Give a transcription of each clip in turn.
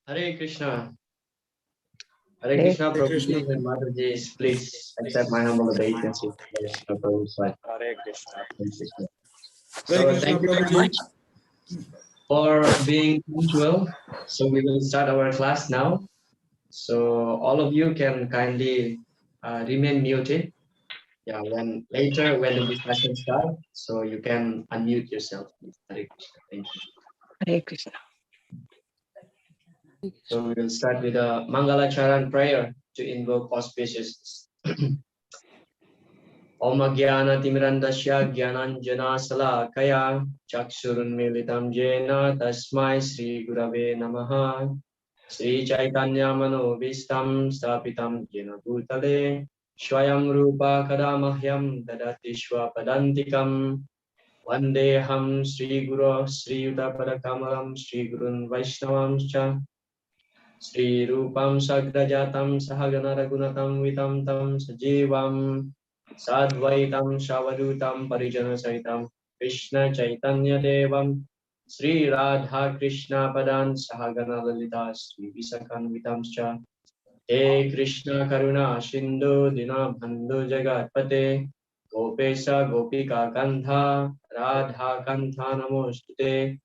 Hare Krishna. Hare Krishna, Prabhuji and Mataji, please accept my humble obeisance. Hare Krishna. So thank you very much for being punctual. So we will start our class now. So all of you can kindly remain muted. Yeah, when the discussion starts, so you can unmute yourself. Hare Krishna. Thank you. Hare Krishna. So we will start with a Mangala Charan prayer to invoke auspiciousness. Om Jnana Timirandasya Jnananjana Salakaya Chakshurunmilitam Jena Tasmai Sri Gurave Namaha Sri Chaitanya Manobhistam Stapitam Jena Bhutale Swayam Rupa Kadamahyam Dadati Padantikam Vandeham Sri Guru Sri Yuta Padakamalam Sri Gurun Vaishnavam Cha Sri Rupam Sagrajatam Sahagana Ragunatam Vitam Tam Sajivam Sadvaitam Shavadutam Parijana Saitam Krishna Chaitanya Devam Sri Radha Krishna Padan Sahagana Lalita Sri Visakan Vitamscha He Krishna Karuna Shindu Dina Bandhu Jagatpate Gopesa Gopika Kantha Radha Kantha Namostute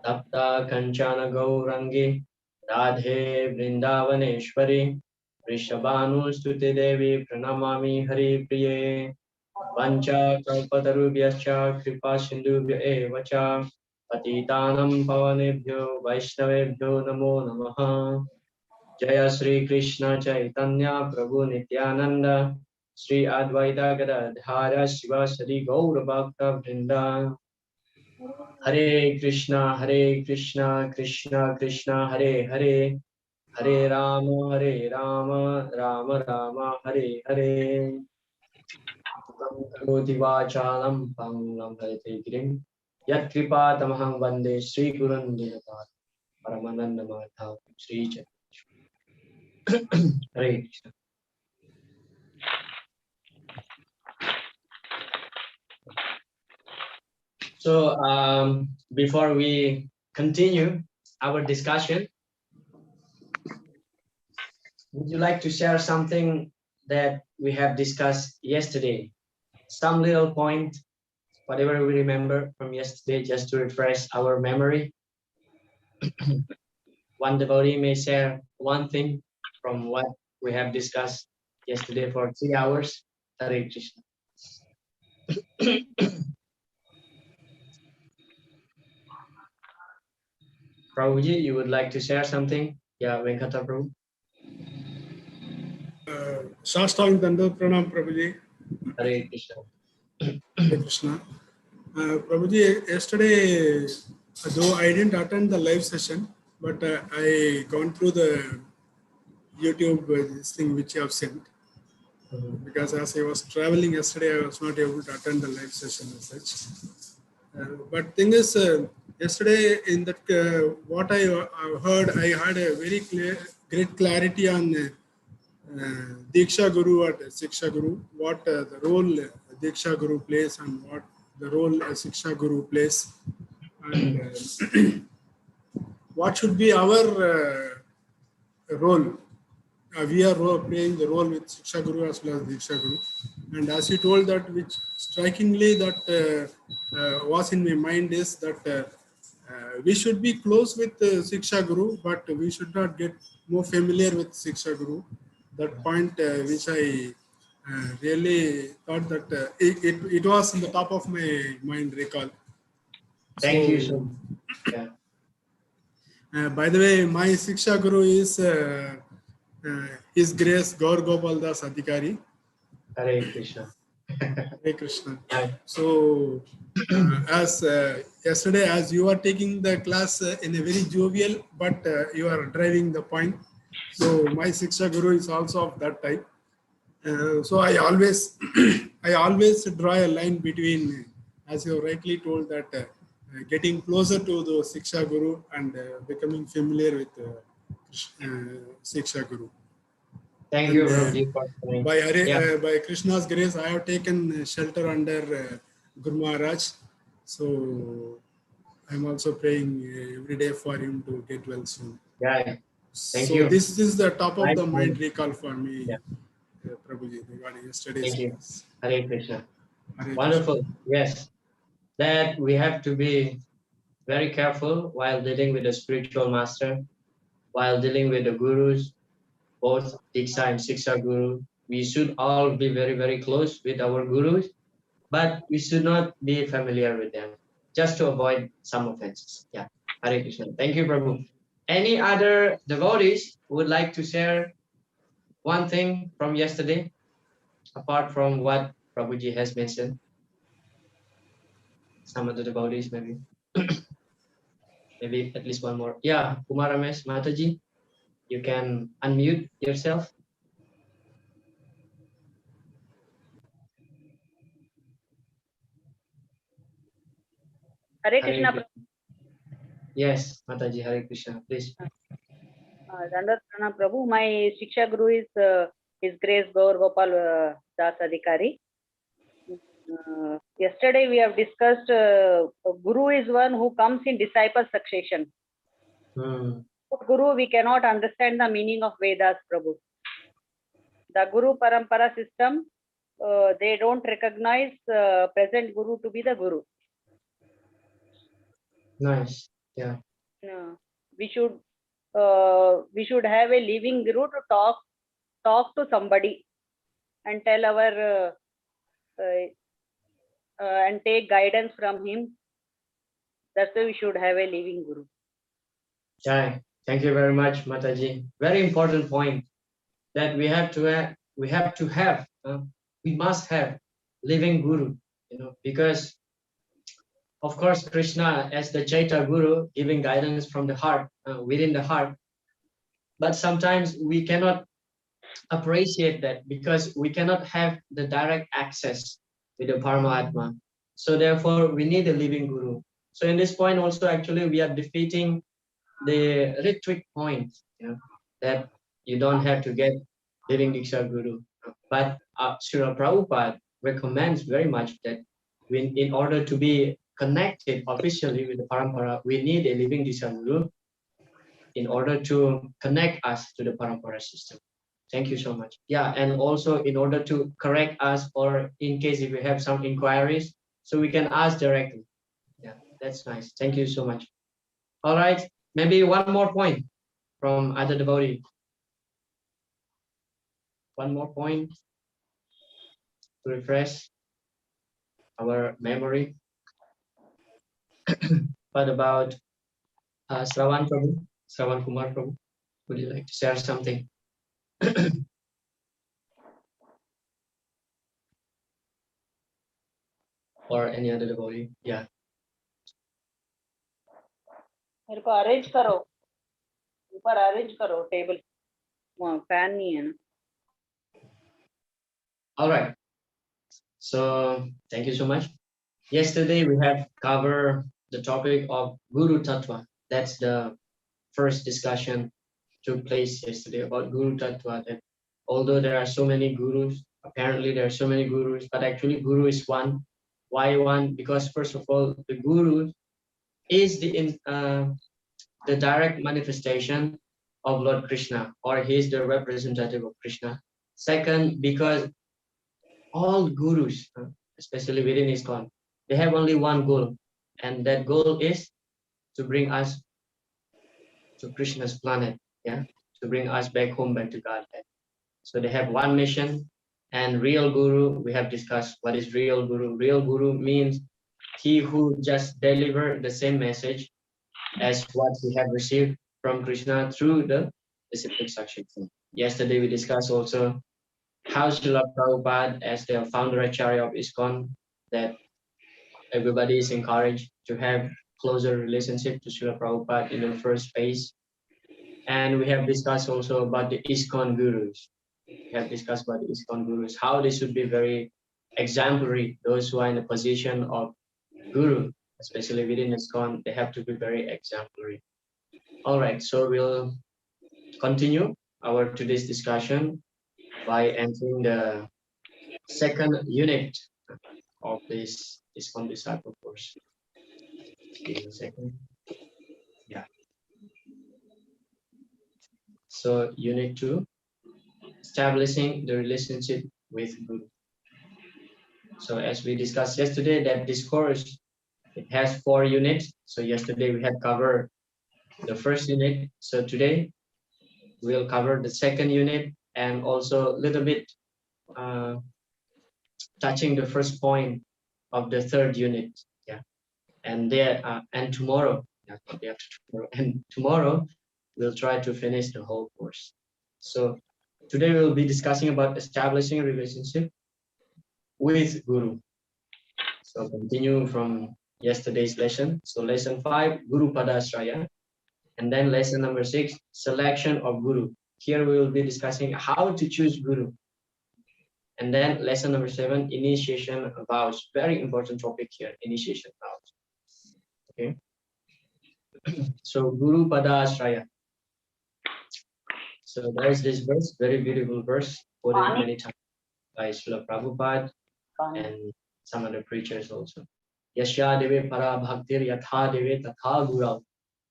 Tapta Kanchana Gaurangi Radhe Vrindavaneshwari Vrishabhanustuti Devi Pranamami Hari Priye Vancha Kalpatarubhyascha Kripa Sindhubhya Evacha Patitanam Pavanebhyo Vaishnavebhyo Namo Namaha Jaya Sri Krishna Chaitanya Prabhu Nityananda Sri Advaita Gadadhara Shiva Sri Gaura Bhakta Vrinda Hare Krishna, Krishna Krishna, Hare Hare, Hare Rama, Rama Rama, Hare Hare. Karoti vachalam pangam harite girim. Yat kripa tamaham vande Sri Gurun Dinapad. Paramananda Madhav Sri Chaitanya. Hare Krishna. So before we continue our discussion, would you like to share something that we have discussed yesterday? Some little point, whatever we remember from yesterday, just to refresh our memory. One devotee may share one thing from what we have discussed yesterday for 3 hours. Hare Krishna. Prabhuji, you would like to share something? Yeah, Venkata Prabhu. Shastang Dandavat Pranam Prabhuji. Hare Krishna. Hare Krishna. Prabhuji, yesterday, though I didn't attend the live session, but I gone through the YouTube this thing which you have sent. Because as I was traveling yesterday, I was not able to attend the live session as such. But thing is, yesterday in that what I heard, I had a very great clarity on Diksha Guru and Siksha Guru, what the role Diksha Guru plays and what the role Siksha Guru plays, and what should be our role. We are playing the role with Siksha Guru as well as Diksha Guru. And as you told that, which strikingly that was in my mind is that we should be close with Siksha Guru, but we should not get more familiar with Siksha Guru. That point which I really thought that it was in the top of my mind recall. Thank you so much. Yeah. By the way, my Siksha Guru is His Grace Gaur Gopal Das Adhikari. Hare Krishna. Hare Krishna. So, as yesterday, as you are taking the class in a very jovial, but you are driving the point. So, my Siksha Guru is also of that type. So, I always draw a line between, as you rightly told, that getting closer to the Siksha Guru and becoming familiar with Siksha Guru. Thank you, Prabhuji. By Krishna's grace, I have taken shelter under Guru Maharaj. So I'm also praying every day for him to get well soon. Yeah. Thank So you. this is the top of Nice. the mind recall for me, Yeah. Prabhuji, regarding yesterday's Thank you. class. Hare Krishna. Hare Wonderful. Krishna. Yes. That we have to be very careful while dealing with the spiritual master, while dealing with the gurus, both Diksha and Siksha Guru. We should all be very, very close with our gurus, but we should not be familiar with them just to avoid some offenses. Yeah. Hare Krishna. Thank you, Prabhu. Any other devotees who would like to share one thing from yesterday, apart from what Prabhuji has mentioned? Some of the devotees, maybe. Maybe at least one more. Yeah, Kumar Ramesh Mataji, you can unmute yourself. Hare Hare Krishna. Krishna. Yes, Mataji, Hare Krishna, please. Dandat Pranam Prabhu. My Shiksha Guru is His Grace Gaur Gopal Das Adhikari. Yesterday we have discussed Guru is one who comes in disciple succession. Guru, we cannot understand the meaning of Vedas, Prabhu. The Guru Parampara system, they don't recognize present Guru to be the Guru. Nice. Yeah. We should have a living Guru to talk to somebody and tell our and take guidance from him. That's why we should have a living Guru. Jai. Thank you very much, Mataji. Very important point that we have to have, we must have living Guru, because of course Krishna as the Chaita Guru giving guidance from the heart, within the heart, but sometimes we cannot appreciate that because we cannot have the direct access with the Paramatma. So therefore we need a living Guru. So in this point also actually we are defeating the rhetoric point, that you don't have to get living Diksha Guru. But Srila Prabhupada recommends very much that in order to be connected officially with the Parampara, we need a living Diksha Guru in order to connect us to the Parampara system. Thank you so much. Yeah, and also in order to correct us, or in case if we have some inquiries, so we can ask directly. Yeah, that's nice. Thank you so much. All right, maybe one more point from other devotee. One more point to refresh our memory. What about Shravan Prabhu? Shravan Kumar Prabhu? Would you like to share something? Or any other devotee? Yeah. मेरे को arrange करो, ऊपर arrange करो table, fan नहीं है ना. All right. So thank you so much. Yesterday we have covered the topic of Guru Tattva. That's the first discussion took place yesterday about Guru Tattva. That although there are so many gurus, apparently there are so many gurus, but actually Guru is one. Why one? Because first of all, the Guru is the direct manifestation of Lord Krishna, or he is the representative of Krishna. Second, because all gurus, especially within ISKCON, they have only one goal, and that goal is to bring us to Krishna's planet, to bring us back home, back to Godhead. So they have one mission, and real guru, we have discussed what is real guru. Real guru means he who just deliver the same message as what we have received from Krishna through the disciplic Sakshita. Yesterday we discussed also how Srila Prabhupada, as the founder Acharya of ISKCON, that everybody is encouraged to have closer relationship to Srila Prabhupada in the first phase. And we have discussed also about the ISKCON gurus. We have discussed about the ISKCON gurus, how they should be very exemplary. Those who are in a position of guru, especially within ISKCON, they have to be very exemplary. All right, so we'll continue our today's discussion by entering the second unit of this ISKCON disciple course. Give me a second. Yeah. So unit 2, establishing the relationship with Guru. So as we discussed yesterday, that this course, it has 4 units. So yesterday we had covered the first unit. So today we'll cover the second unit and also a little bit touching the first point of the third unit. Yeah. And there and tomorrow, yeah, not day after tomorrow, and tomorrow we'll try to finish the whole course. So today we'll be discussing about establishing a relationship with Guru. So continue from yesterday's lesson. So lesson 5, Guru Padasraya. And then lesson number 6, selection of Guru. Here we will be discussing how to choose Guru. And then lesson number 7, initiation vows. Very important topic here, initiation vows. Okay. So Guru Padasraya. So there is this verse, very beautiful verse, quoted many times by Srila Prabhupada and some other preachers also. Yasya deve para bhaktir yatha deve tatha gurav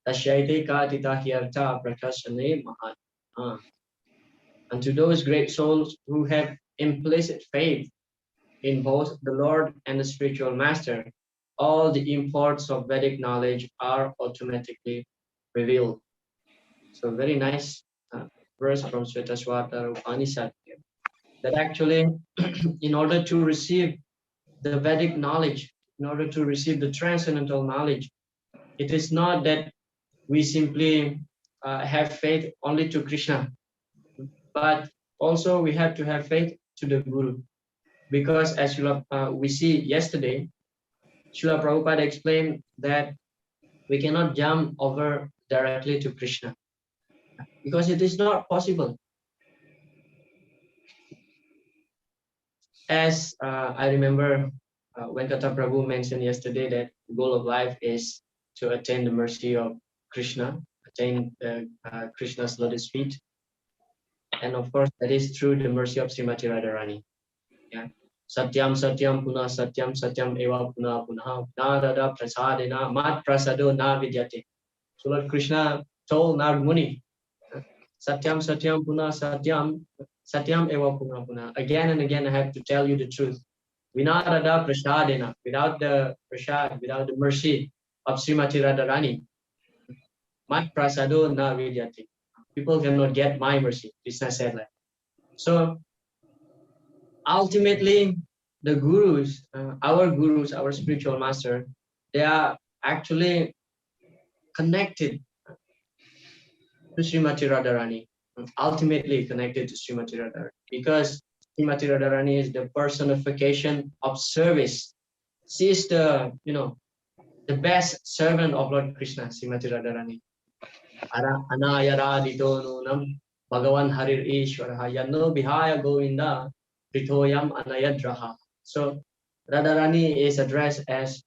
tasyaite katita hyartha prakashane mahat. And to those great souls who have implicit faith in both the Lord and the spiritual master, all the imports of Vedic knowledge are automatically revealed. So very nice verse from Svetasvatara Upanishad here, that actually in order to receive the Vedic knowledge, in order to receive the transcendental knowledge, it is not that we simply have faith only to Krishna, but also we have to have faith to the Guru. Because as we see yesterday, Srila Prabhupada explained that we cannot jump over directly to Krishna, because it is not possible. As I remember Venkata Prabhu mentioned yesterday, that the goal of life is to attain the mercy of Krishna, attain Krishna's lotus feet. And of course, that is through the mercy of Srimati Radharani. Yeah. Satyam Satyam Puna Satyam Satyam Eva Puna Puna Narada Prasadena Mat Prasado Na Vidyate. So Lord Krishna told Narad Muni, Satyam Satyam Puna Satyam Satyam Eva Puna Puna. Again and again I have to tell you the truth. Vinarada Prasadena, without the prasad, without the mercy of Srimati Radharani, Mat Prasado Na Vidyate. People cannot get my mercy. Krishna said like. So ultimately, the gurus, our spiritual master, they are actually connected to Srimati Radharani, ultimately connected to Srimati Radharani, because Srimati Radharani is the personification of service. She is the, the best servant of Lord Krishna, Srimati Radharani. Anayara nunam Bhagavan Harir Ishwaraha Yanno Bihaya Govinda Pritoyam Anayadraha. So Radharani is addressed as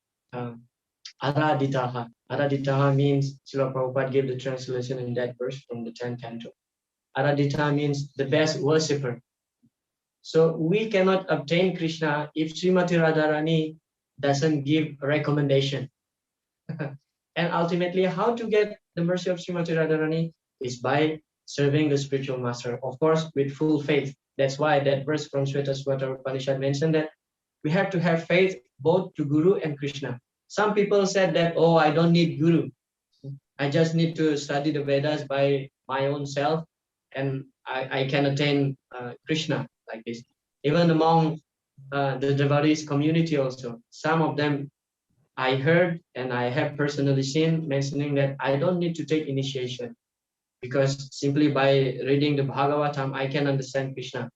Araditaha. Araditaha means, Srila Prabhupada gave the translation in that verse from the 10th canto. Aradita means the best worshipper. So we cannot obtain Krishna if Srimati Radharani doesn't give a recommendation. And ultimately, how to get the mercy of Srimati Radharani is by serving the spiritual master, of course, with full faith. That's why that verse from Svetasvatara Upanishad mentioned that we have to have faith both to Guru and Krishna. Some people said that, oh, I don't need Guru. I just need to study the Vedas by my own self, and I can attain Krishna like this. Even among the devotees community also, some of them I heard and I have personally seen mentioning that I don't need to take initiation, because simply by reading the Bhagavatam, I can understand Krishna.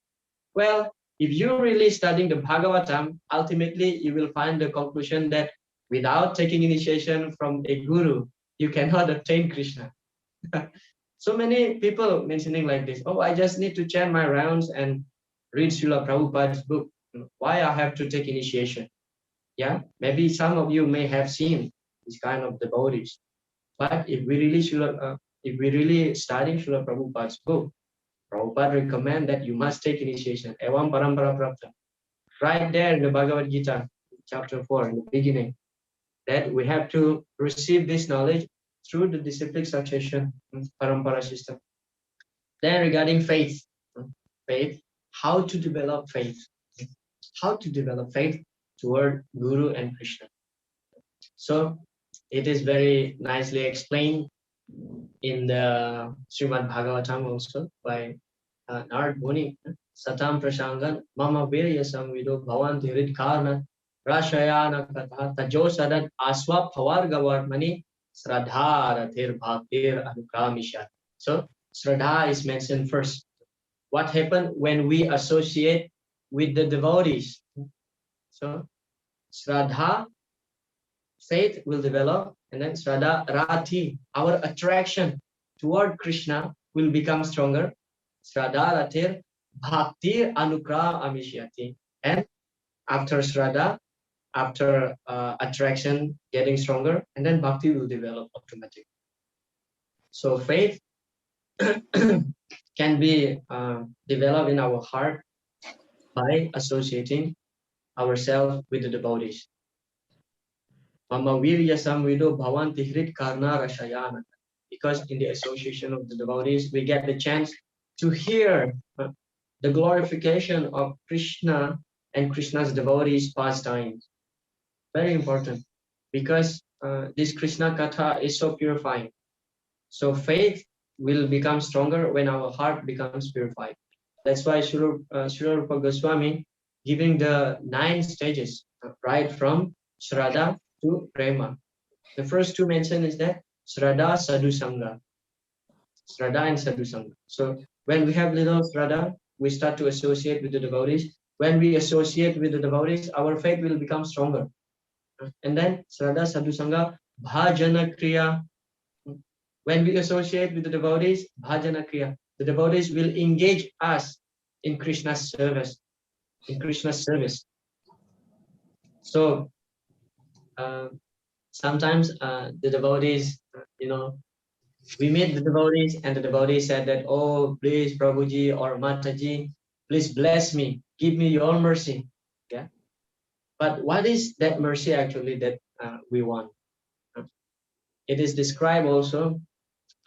Well, if you're really studying the Bhagavatam, ultimately you will find the conclusion that without taking initiation from a guru, you cannot obtain Krishna. So many people mentioning like this, oh, I just need to chant my rounds and read Srila Prabhupada's book. Why I have to take initiation? Yeah, maybe some of you may have seen this kind of devotees. But if we really study Srila Prabhupada's book, Prabhupada recommend that you must take initiation. Evam parampara prapta. Right there in the Bhagavad Gita, chapter 4, in the beginning. that we have to receive this knowledge through the disciplic succession parampara system. Then regarding faith, faith, how to develop faith, how to develop faith toward Guru and Krishna. So it is very nicely explained in the Srimad Bhagavatam also by Narad Muni. Satam Prashangan Mama Virya Samvido Bhavanti Hridkarna Rashayana Katha Tajo Sadat Aswa Pavargavarmani Sradharathir Bhaktir Anukamisha. So Sradha is mentioned first. What happened when we associate with the devotees? So Sradha, faith will develop, and then Sradha Rati, our attraction toward Krishna will become stronger. Sradha Ratir Bhaktir Anukra Amishyati. And after Sradha, after attraction getting stronger, and then Bhakti will develop automatically. So faith can be developed in our heart by associating ourselves with the devotees. Mama virya samvido bhavanti hrit karna rashayana. Because in the association of the devotees, we get the chance to hear the glorification of Krishna and Krishna's devotees' pastimes. Very important, because this Krishna Katha is so purifying. So faith will become stronger when our heart becomes purified. That's why Srila Rupa Goswami giving the 9 stages, right from Shraddha to Prema. The first 2 mentioned is that Shraddha, Sadhu Sangha. Shraddha and Sadhu Sangha. So when we have little Shraddha, we start to associate with the devotees. When we associate with the devotees, our faith will become stronger. And then Shraddha, Sadhu Sangha, Bhajana Kriya. When we associate with the devotees, Bhajana Kriya, the devotees will engage us in Krishna's service. In Krishna's service. So sometimes the devotees, we meet the devotees and the devotees said that, oh, please Prabhuji or Mataji, please bless me, give me your mercy. Yeah. But what is that mercy actually that we want? It is described also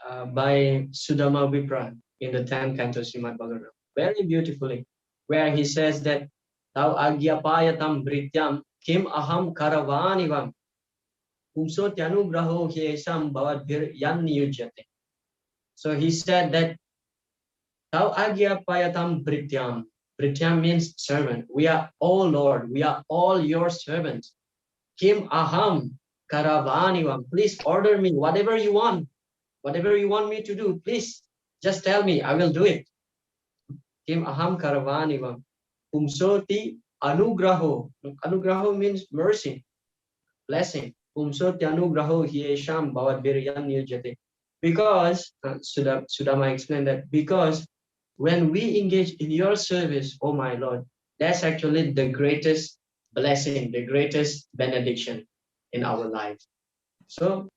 by Sudama Vipra in the 10th canto Srimad Bhagavatam, very beautifully, where he says that Tau agyapayatam brityam kim aham karavanivam umso tyanugraho hyesam bhavadbhir yan niyujyate. So he said that Tau agyapayatam brityam. Brityam means servant. We are all Lord. We are all your servants. Kim aham karavanivam. Please order me whatever you want. Whatever you want me to do, please just tell me. I will do it. Kim aham karavanivam. Umsoti anugraho. Anugraho means mercy, blessing. Umsoti anugraho hyesham bhavadbiryan niyujyate. Because, Sudama explained that, because when we engage in your service, oh my Lord, that's actually the greatest blessing, the greatest benediction in our life. So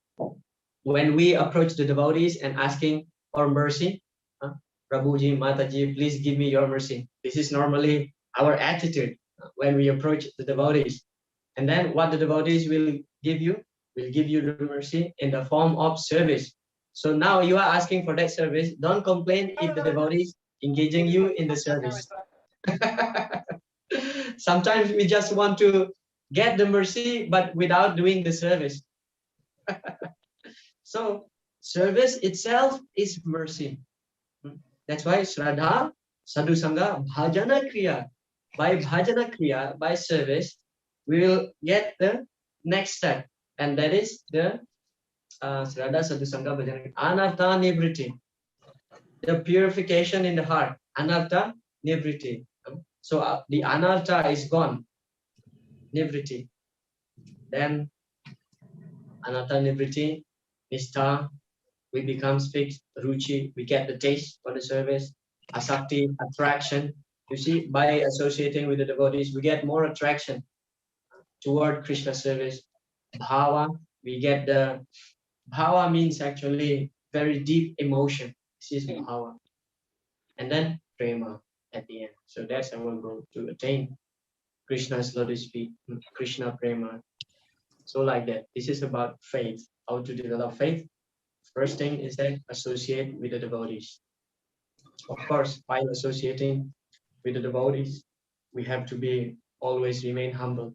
when we approach the devotees and asking for mercy, Prabhuji, Mataji, please give me your mercy. This is normally our attitude when we approach the devotees. And then what the devotees will give you the mercy in the form of service. So now you are asking for that service. Don't complain if the devotees engaging you in the service. Sometimes we just want to get the mercy, but without doing the service. So service itself is mercy. That's why Shraddha, Sadhu Sangha, Bhajana Kriya. By Bhajana Kriya, by service, we will get the next step. And that is the Shraddha, Sadhu Sangha, Bhajana Kriya. Anartha Nivriti. The purification in the heart. Anartha Nivriti. So the Anartha is gone. Nivriti. Then Anartha Nivriti, Nistha, we become fixed, ruchi, we get the taste for the service, asakti, attraction. You see, by associating with the devotees, we get more attraction toward Krishna service. Bhava, we get the, bhava means actually very deep emotion. This is bhava. And then prema at the end. So that's our goal, to attain Krishna's lotus feet, Krishna prema. So like that, this is about faith, how to develop faith. First thing is that associate with the devotees. Of course, while associating with the devotees, we have to be always remain humble.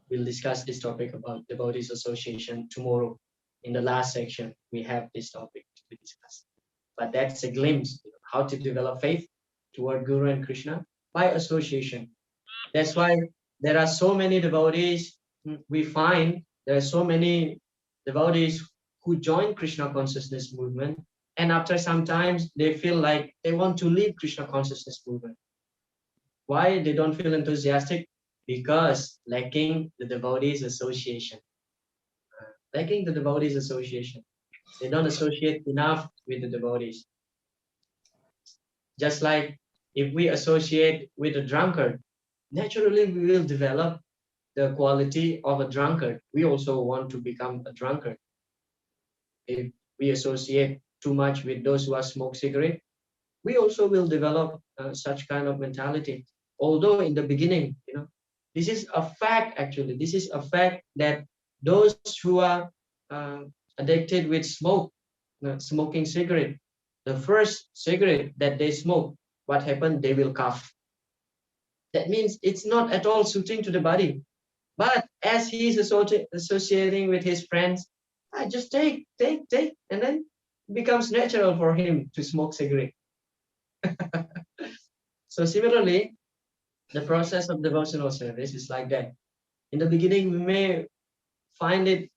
We'll discuss this topic about devotees association tomorrow. In the last section, we have this topic to be discussed. But that's a glimpse, how to develop faith toward Guru and Krishna by association. That's why there are so many devotees. We find there are so many devotees who join Krishna consciousness movement, and after some times they feel like they want to leave Krishna consciousness movement. Why they don't feel enthusiastic? Because lacking the devotees association. Lacking the devotees association. They don't associate enough with the devotees. Just like if we associate with a drunkard, naturally we will develop the quality of a drunkard. We also want to become a drunkard. If we associate too much with those who are smoke cigarette, we also will develop such kind of mentality. Although in the beginning, this is a fact actually. This is a fact that those who are addicted with smoking cigarette, the first cigarette that they smoke, what happened? They will cough. That means it's not at all suiting to the body. But as he is associating with his friends, I just take, and then it becomes natural for him to smoke cigarette. So similarly, the process of devotional service is like that. In the beginning, we may find it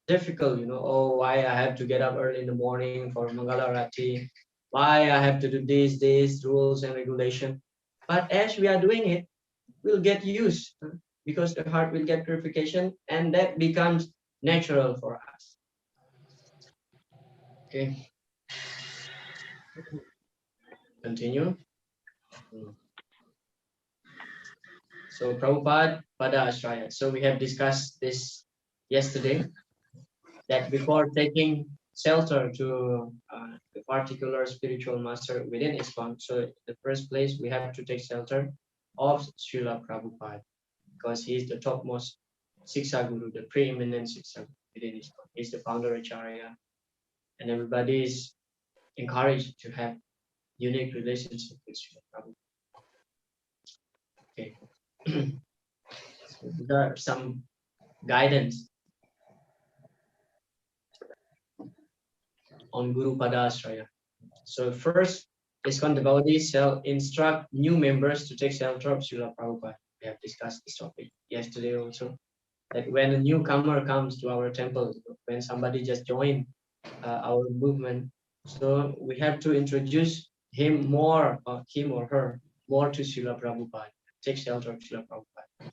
difficult, oh, why I have to get up early in the morning for Mangala Arati, why I have to do these rules and regulation. But as we are doing it, we'll get used because the heart will get purification, and that becomes natural for us. Okay. Continue. So Prabhupada Pada Ashraya. So we have discussed this yesterday, that before taking shelter to a particular spiritual master within ISKCON, so in the first place we have to take shelter of Srila Prabhupada, because he is the topmost Siksha Guru, the preeminent Siksha Guru within ISKCON. He's the founder Acharya, and everybody is encouraged to have unique relationship with Srila Prabhupada. Okay. So there are some guidance on Guru Pada Ashraya. So first, ISKCON devotees shall instruct new members to take shelter of Srila Prabhupada. We have discussed this topic yesterday also, that when a newcomer comes to our temple, when somebody just joined our movement, so we have to introduce him or her more to Srila Prabhupada, take shelter of Srila Prabhupada.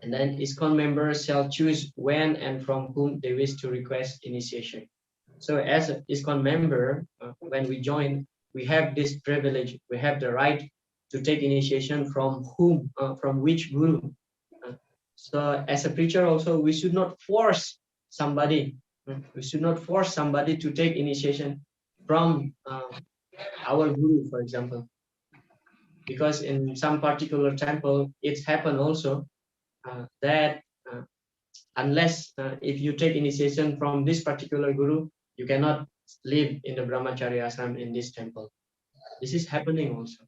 And then ISKCON members shall choose when and from whom they wish to request initiation. So as an ISKCON member, when we join, we have this privilege, we have the right to take initiation from whom, from which guru. So as a preacher also, we should not force somebody, to take initiation from our guru, for example. Because in some particular temple, it's happened also that unless if you take initiation from this particular guru, you cannot live in the brahmacharya ashram in this temple. This is happening also.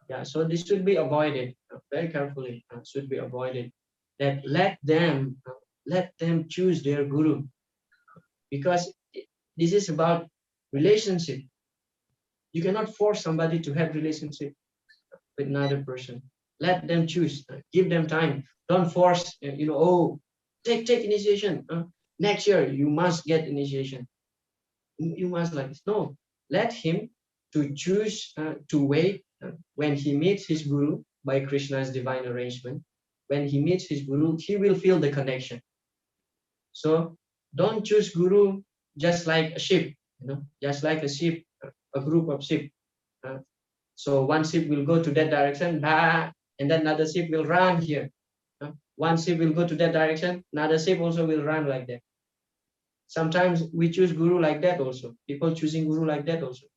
Yeah, so this should be avoided very carefully. Should be avoided. That let them choose their guru, because this is about relationship. You cannot force somebody to have relationship with another person. Let them choose. Give them time. Don't force. Oh, take initiation. Next year you must get initiation. You must like this. No, let him to choose to wait when he meets his guru by Krishna's divine arrangement. When he meets his guru, he will feel the connection. So don't choose guru just like a sheep, just like a sheep, a group of sheep. So one sheep will go to that direction, and then another sheep will run here. One sheep will go to that direction, another sheep also will run like that. Sometimes we choose guru like that also. People choosing guru like that also.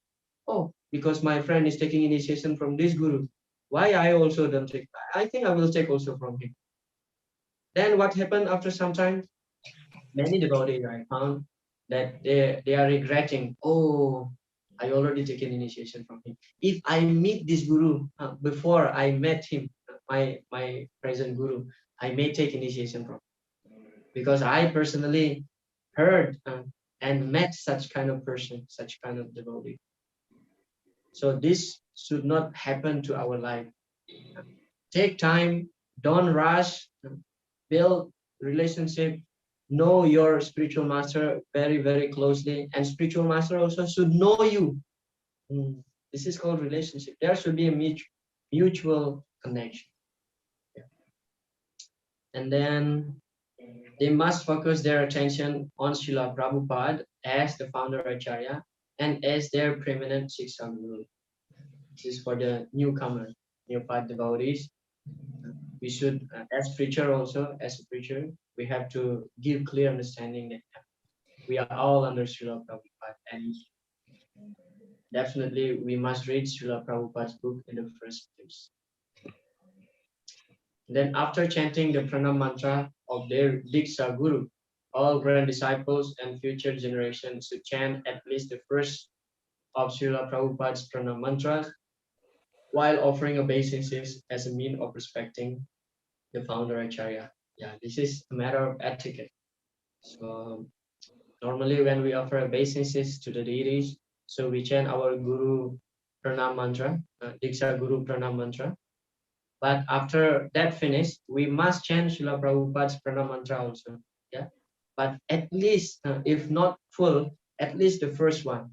Oh, because my friend is taking initiation from this guru, why I also don't take? I think I will take also from him. Then what happened after some time? many devotees I found that they are regretting, oh, I already taken initiation from him. If I meet this guru before I met him, my present guru, I may take initiation from him. Because I personally heard and met such kind of person, such kind of devotee. So this should not happen to our life. Take time, don't rush, build relationship, know your spiritual master very, very closely, and spiritual master also should know you. This is called relationship. There should be a mutual connection. Yeah. And then they must focus their attention on Srila Prabhupada as the founder Acharya and as their preeminent Shiksha Guru. This is for the newcomer, neophyte devotees. We should, as preacher also, as a preacher, we have to give clear understanding that we are all under Srila Prabhupada, and definitely we must read Srila Prabhupada's book in the first place. Then after chanting the pranam mantra of their Diksha Guru, all grand disciples and future generations should chant at least the first of Srila Prabhupada's pranam mantras while offering obeisances as a mean of respecting the founder Acharya. Yeah, this is a matter of etiquette. So normally when we offer obeisances to the deities, so we chant our Guru Pranam Mantra, Diksha Guru Pranam Mantra. But after that finish, we must chant Srila Prabhupada's Pranam Mantra also. Yeah. But at least, if not full, at least the first one.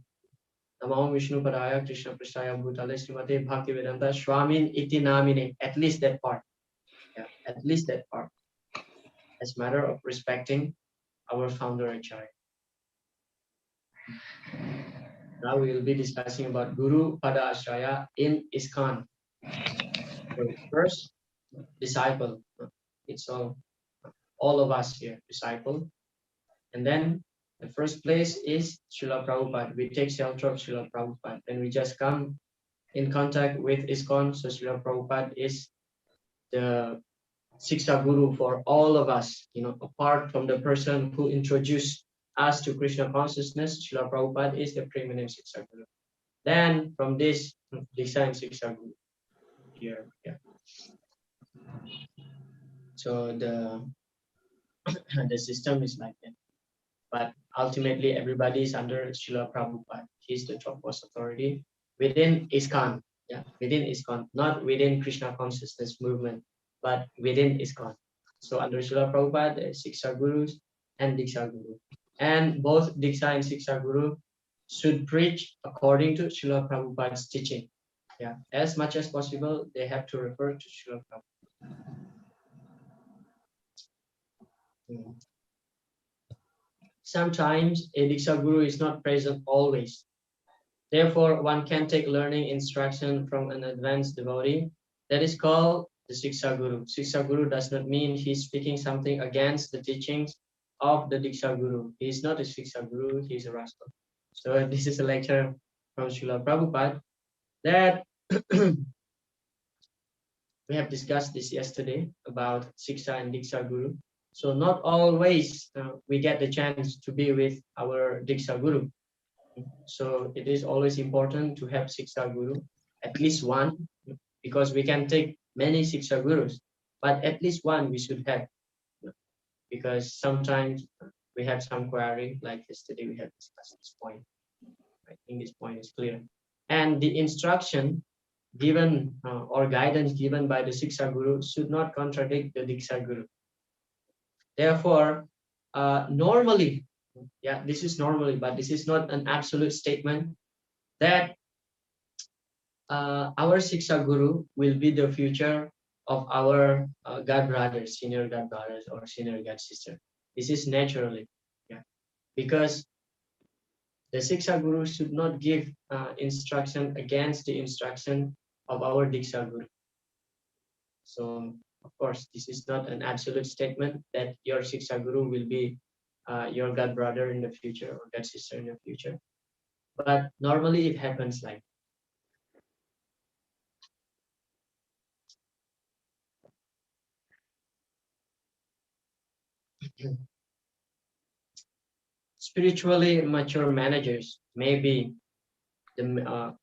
Namo Vishnu Padaya Krishna Prasthaya Bhutale Srimate Bhaktivedanta Swamin Iti Namine. At least that part. Yeah, at least that part. As a matter of respecting our founder Acharya. Now we will be discussing about Guru Pada Ashraya in ISKCON. So first, disciple. It's all of us here, disciple. And then the first place is Srila Prabhupada. We take shelter of Srila Prabhupada. Then we just come in contact with ISKCON. So Srila Prabhupada is the Siksha Guru for all of us. Apart from the person who introduced us to Krishna consciousness, Srila Prabhupada is the preeminent Siksha Guru. Then from this, Diksha and Siksha Guru here. Yeah. So the system is like that. But ultimately, everybody is under Srila Prabhupada. He's the topmost authority within ISKCON. Yeah, within ISKCON, not within Krishna consciousness movement, but within ISKCON. So under Srila Prabhupada, there are Siksha Gurus and Diksha Guru. And both Diksha and Siksha Guru should preach according to Srila Prabhupada's teaching. Yeah, as much as possible, they have to refer to Srila Prabhupada. Sometimes a Diksha Guru is not present always. Therefore, one can take learning instruction from an advanced devotee. That is called the Siksha Guru. Siksha Guru does not mean he's speaking something against the teachings of the Diksha Guru. He is not a Siksha Guru, he is a rascal. So this is a lecture from Srila Prabhupada that we have discussed this yesterday about Siksha and Diksha Guru. So not always we get the chance to be with our Diksha Guru. So it is always important to have Siksha Guru, at least one, because we can take many Siksha Gurus, but at least one we should have, because sometimes we have some query, like yesterday we have discussed this point. I think this point is clear. And the instruction given or guidance given by the Siksha Guru should not contradict the Diksha Guru. Therefore, normally, yeah, this is normally, but this is not an absolute statement that our Siksha Guru will be the future of our God brothers, senior God brothers or senior God sister. This is naturally, yeah, because the Siksha Guru should not give instruction against the instruction of our Diksha Guru. So, of course, this is not an absolute statement that your Siksha Guru will be your God brother in the future or God sister in the future. But normally it happens like spiritually mature managers may be the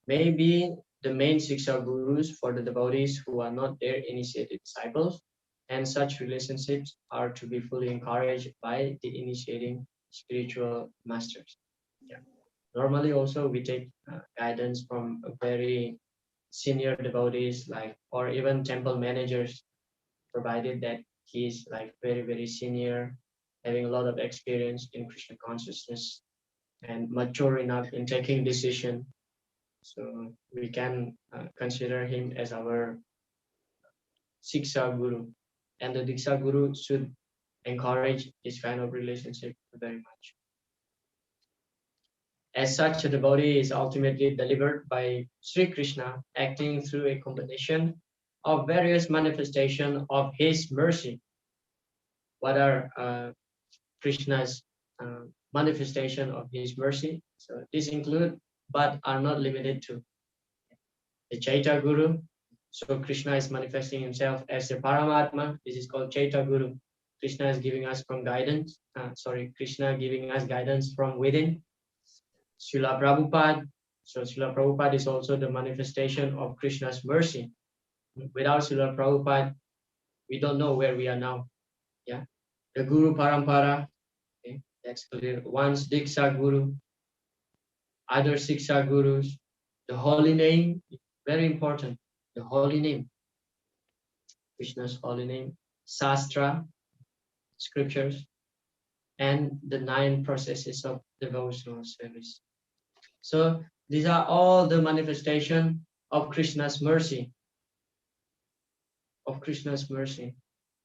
main Siksha gurus for the devotees who are not their initiated disciples, and such relationships are to be fully encouraged by the initiating spiritual masters. Yeah. Normally, also we take guidance from a very senior devotees, like, or even temple managers, provided that he is like very senior, having a lot of experience in Krishna consciousness and mature enough in taking decision. So we can consider him as our Siksha Guru. And the Diksha Guru should encourage this kind of relationship very much. As such, a devotee is ultimately delivered by Sri Krishna, acting through a combination of various manifestations of his mercy. What are Krishna's manifestation of his mercy? So these include, but are not limited to, the Chaita Guru. So Krishna is manifesting himself as the Paramatma. This is called Chaita Guru. Krishna is giving us Krishna giving us guidance from within. Srila Prabhupada. So Srila Prabhupada is also the manifestation of Krishna's mercy. Without Srila Prabhupada, we don't know where we are now. Yeah. The Guru Parampara, okay, that's clear. One's Diksha Guru, other Siksha Gurus. The holy name, very important. The holy name, Krishna's holy name, Shastra, scriptures, and the 9 processes of devotional service. So these are all the manifestation of Krishna's mercy,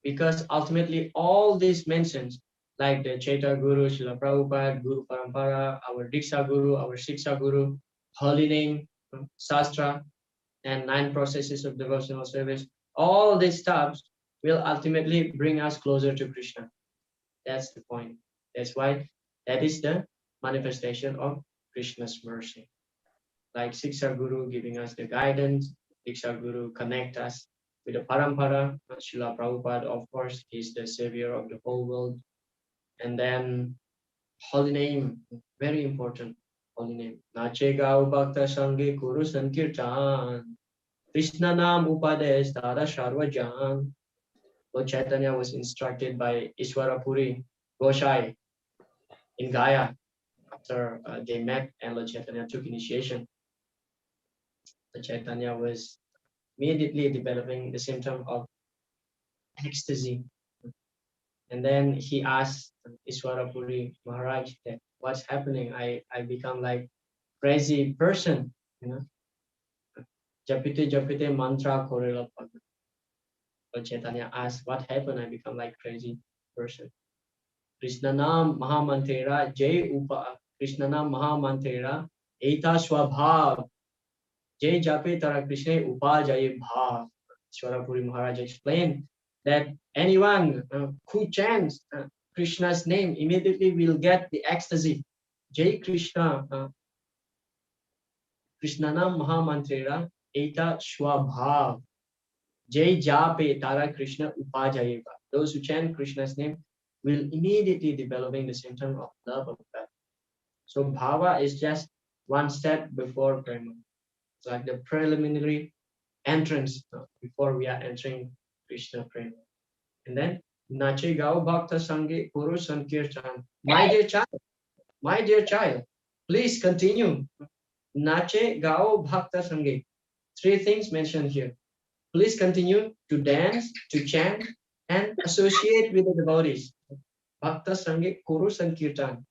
because ultimately all these mentions, like the Chaita Guru, Srila Prabhupada, Guru Parampara, our Diksha Guru, our Siksha Guru, holy name, Shastra, and 9 processes of devotional service, all these stuff will ultimately bring us closer to Krishna. That's the point. That's why that is the manifestation of Krishna's mercy. Like Siksha Guru giving us the guidance, Diksha Guru connect us with the Parampara. Srila Prabhupada, of course, is the savior of the whole world. And then holy name, very important, holy name. Nache gao bhakta sange kuru sankirtan. Krishna nam upadesh dada sharvajan. Lord Chaitanya was instructed by Ishwarapuri Goshai in Gaya after they met and Lord Chaitanya took initiation. Lord Chaitanya was immediately developing the symptom of ecstasy. And then he asked Ishwarapuri Maharaj that what's happening? I become like crazy person, you know. Japite japite mantra korela. Lord Chaitanya asked, what happened? I become like crazy person. Krishna Nam Mahamantera Jai Upa Krishna Nam Mahamantera Eta Swabhav Jai Jape Tara Krishna Upa Jai Bhav. Shwarapuri Maharaj explained that anyone who chants Krishna's name immediately will get the ecstasy. Jai Krishna Krishna Nam Mahamantera Eta Swabhav Jai Jape Tara Krishna Upa Jai Bhav. Those who chant Krishna's name will immediately developing the symptom of love of God. So bhava is just one step before prema. It's like the preliminary entrance before we are entering Krishna prema. And then Nache Gao Bhakta Sange Kuru Sankirtan. My dear child, please continue. Nache Gao Bhakta Sange. 3 things mentioned here. Please continue to dance, to chant, and associate with the devotees. Bhakta Sange Kuru Sankirtan.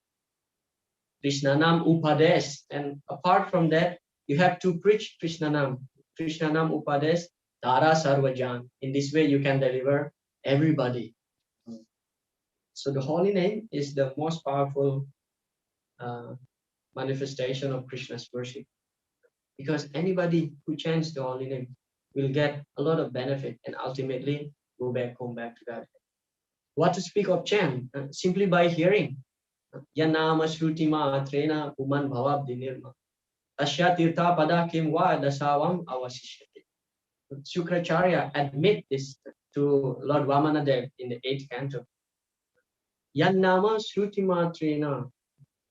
Krishna Nam Upadesh. And apart from that, you have to preach Krishna Nam. Krishna Nam Upadesh Tara Sarvajan. In this way, you can deliver everybody. So the holy name is the most powerful manifestation of Krishna's worship. Because anybody who chants the holy name will get a lot of benefit and ultimately go back home, back to God. What to speak of chant? Simply by hearing. Yanama Shruti Matrena Uman Bhavabdi Nirma. Asya Tirtha Pada Kim Va Dasavam Avasishyati. Shukracharya admit this to Lord Vamanadev in the 8th canto. Yanama Shruti Matrena.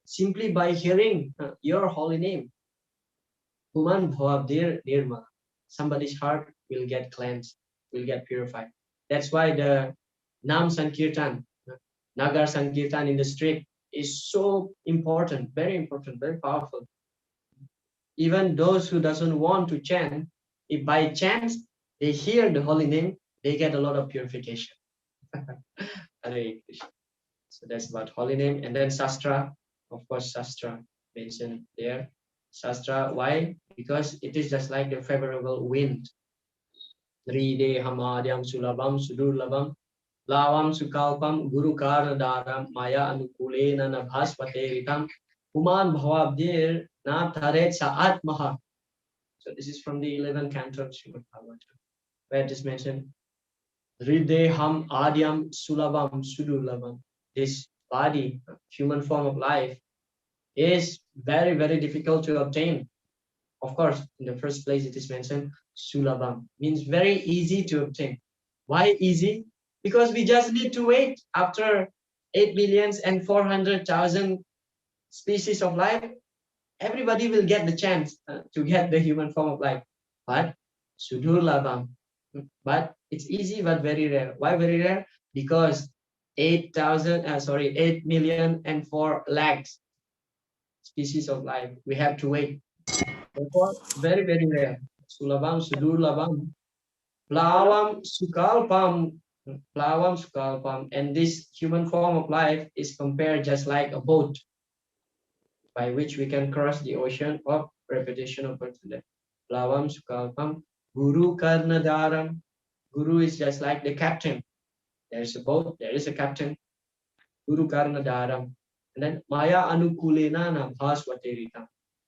simply by hearing your holy name. Human bhavabdir nirma. Somebody's heart will get cleansed, will get purified. That's why the Nam Sankirtan, Nagar Sankirtan in the street is so important, very powerful. Even those who doesn't want to chant, if by chance they hear the holy name, they get a lot of purification. Hare Krishna. So that's about holy name. And then Sastra, of course, Sastra mentioned there. Sastra, why? Because it is just like the favorable wind. Ride Hamadyam Sulabam Sudurlabam Lavam Sukalpam Guru Karnadaram Maya Anukulena Nabhaspateritam Human Bhavabdir Na Taret Sa'at Maha. So this is from the 11th canto of Srimad Bhagavatam, where it is mentioned Rideham Adyam Sulabam Sudurlabam. This body, human form of life, is very difficult to obtain. Of course, in the first place, it is mentioned Sulabam, means very easy to obtain. Why easy? Because we just need to wait after 8,400,000 species of life. Everybody will get the chance to get the human form of life. But Sudurlabam. But it's easy, but very rare. Why very rare? Because 8,000,000,004 species of life. We have to wait. Therefore, very rare. Sulabam, Sudurlabam, Plavam, Sukalpam, Plavam, Sukalpam. And this human form of life is compared just like a boat by which we can cross the ocean of repetition of birth and death. Plavam, Sukalpam, Guru Karnadaram. Guru is just like the captain. There is a boat, there is a captain. Guru Karnadaram. And then Maya Anukulena Bhasvateritam.